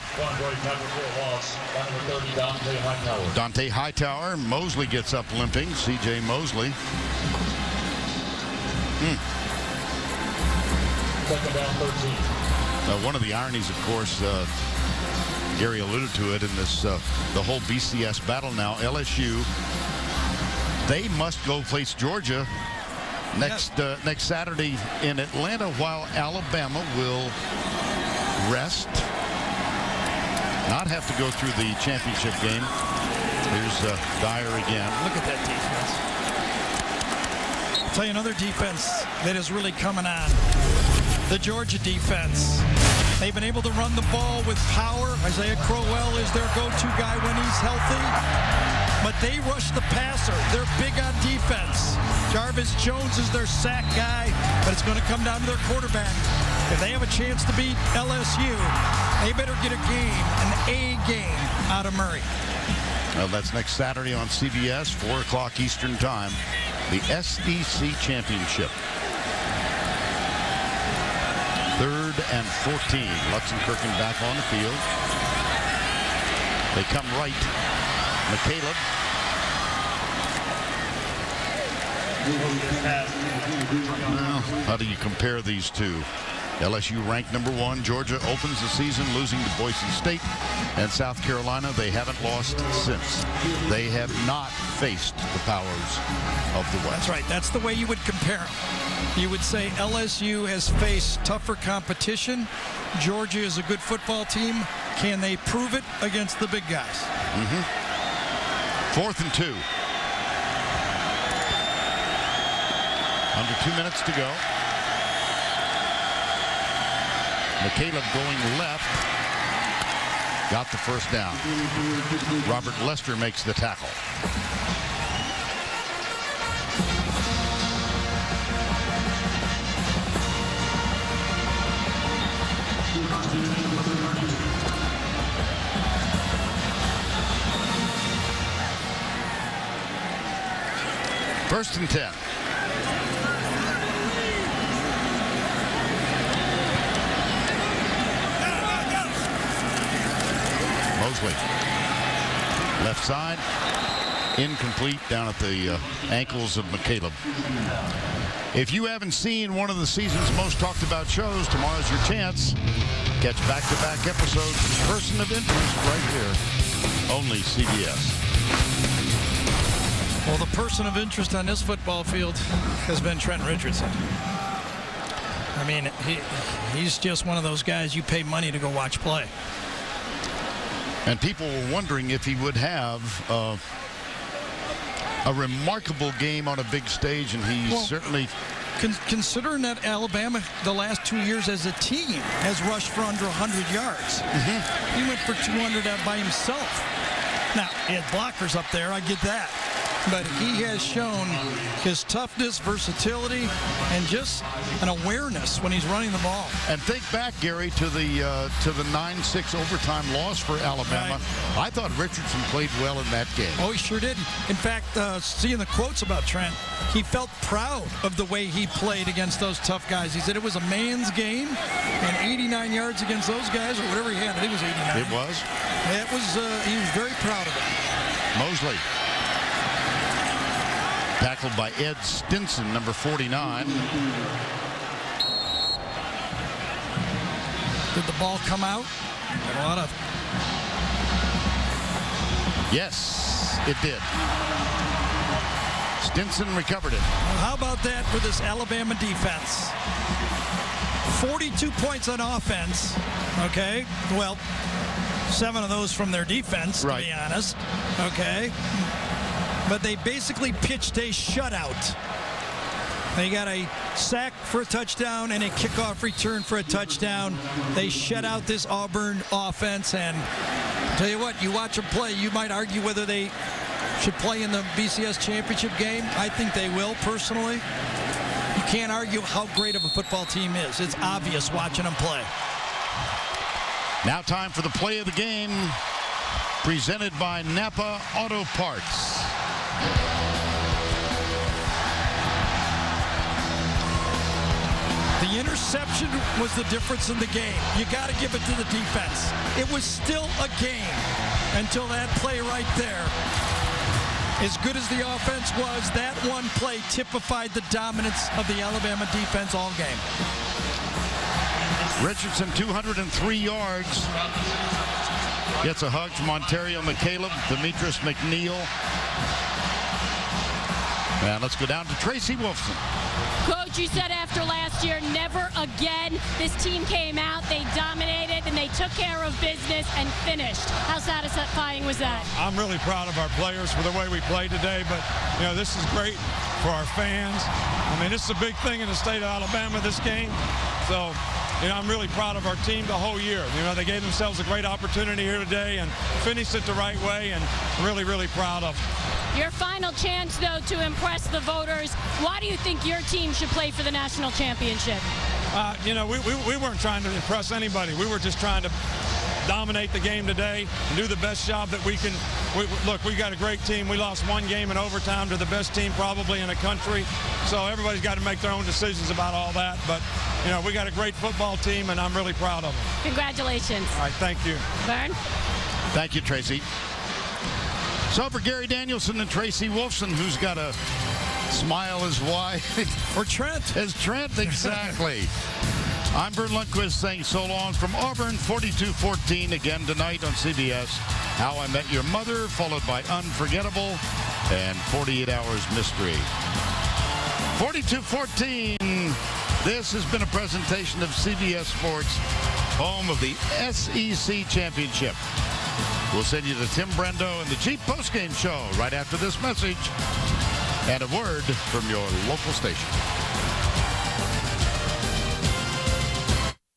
Dante Hightower. Mosley gets up limping. C.J. Mosley. Second down, 13. One of the ironies, of course, Gary alluded to it in this, the whole BCS battle now. LSU, they must go face Georgia next Saturday in Atlanta, while Alabama will rest, not have to go through the championship game. Here's Dyer again. Look at that defense. I'll tell you another defense that is really coming on. The Georgia defense. They've been able to run the ball with power. Isaiah Crowell is their go-to guy when he's healthy. But they rush the passer. They're big on defense. Jarvis Jones is their sack guy, but it's going to come down to their quarterback. If they have a chance to beat LSU, they better get a game, an A game, out of Murray. Well, that's next Saturday on CBS, 4 o'clock Eastern Time, the SEC Championship. 3rd and 14. Lutzenkirchen back on the field. They come right. McCaleb. Well, how do you compare these two? LSU ranked number 1. Georgia opens the season losing to Boise State. And South Carolina, they haven't lost since. They have not faced the powers of the West. That's right. That's the way you would compare them. You would say LSU has faced tougher competition. Georgia is a good football team. Can they prove it against the big guys? 4th and 2. Under 2 minutes to go. McCaleb going left. Got the first down. Robert Lester makes the tackle. First and 10. Mosley. Left side. Incomplete down at the ankles of McCaleb. If you haven't seen one of the season's most talked about shows, tomorrow's your chance. Catch back-to-back episodes of Person of Interest right here. Only CBS. Well, the person of interest on this football field has been Trent Richardson. I mean, he's just one of those guys you pay money to go watch play. And people were wondering if he would have a remarkable game on a big stage, and he certainly... Considering that Alabama, the last 2 years as a team, has rushed for under 100 yards. He went for 200 out by himself. Now, he had blockers up there, I get that. But he has shown his toughness, versatility, and just an awareness when he's running the ball. And think back, Gary, to the 9-6 overtime loss for Alabama. Right. I thought Richardson played well in that game. Oh, he sure did. In fact, seeing the quotes about Trent, he felt proud of the way he played against those tough guys. He said it was a man's game, and 89 yards against those guys, or whatever he had. I think it was 89. It was. It was. He was very proud of it. Mosley. Tackled by Ed Stinson, number 49. Did the ball come out? A lot of. Yes, it did. Stinson recovered it. Well, how about that for this Alabama defense? 42 points on offense. Okay, well, 7 of those from their defense, to be honest. Okay. But they basically pitched a shutout. They got a sack for a touchdown and a kickoff return for a touchdown. They shut out this Auburn offense, and tell you what, you watch them play, you might argue whether they should play in the BCS championship game. I think they will, personally. You can't argue how great of a football team is. It's obvious watching them play. Now time for the play of the game, presented by Napa Auto Parts. The The interception was the difference in the game. You got to give it to the defense. It was still a game until that play right there. As good as the offense was, that one play typified the dominance of the Alabama defense all game. Richardson, 203 yards. Gets a hug from Ontario McCaleb, Demetrius McNeil. And let's go down to Tracy Wolfson. Coach, you said after last year, never again. This team came out, they dominated, and they took care of business and finished. How satisfying was that? I'm really proud of our players for the way we played today, but, you know, this is great for our fans. I mean, this is a big thing in the state of Alabama, this game. So, you know, I'm really proud of our team the whole year. You know, they gave themselves a great opportunity here today and finished it the right way, and really, really proud of them. Your final chance, though, to impress the voters. Why do you think your team should play for the national championship? You know, we weren't trying to impress anybody. We were just trying to dominate the game today and do the best job that we can. Look, we got a great team. We lost one game in overtime to the best team probably in the country. So everybody's got to make their own decisions about all that. But, you know, we got a great football team, and I'm really proud of them. Congratulations. All right, thank you. Vern? Thank you, Tracy. So for Gary Danielson and Tracy Wolfson, who's got a smile as wide. Or Trent. As Trent, exactly. I'm Vern Lundquist saying so long from Auburn, 42-14 again tonight on CBS. How I Met Your Mother, followed by Unforgettable and 48 Hours Mystery. 42-14. This has been a presentation of CBS Sports, home of the SEC Championship. We'll send you to Tim Brando and the Chief Postgame Show right after this message and a word from your local station.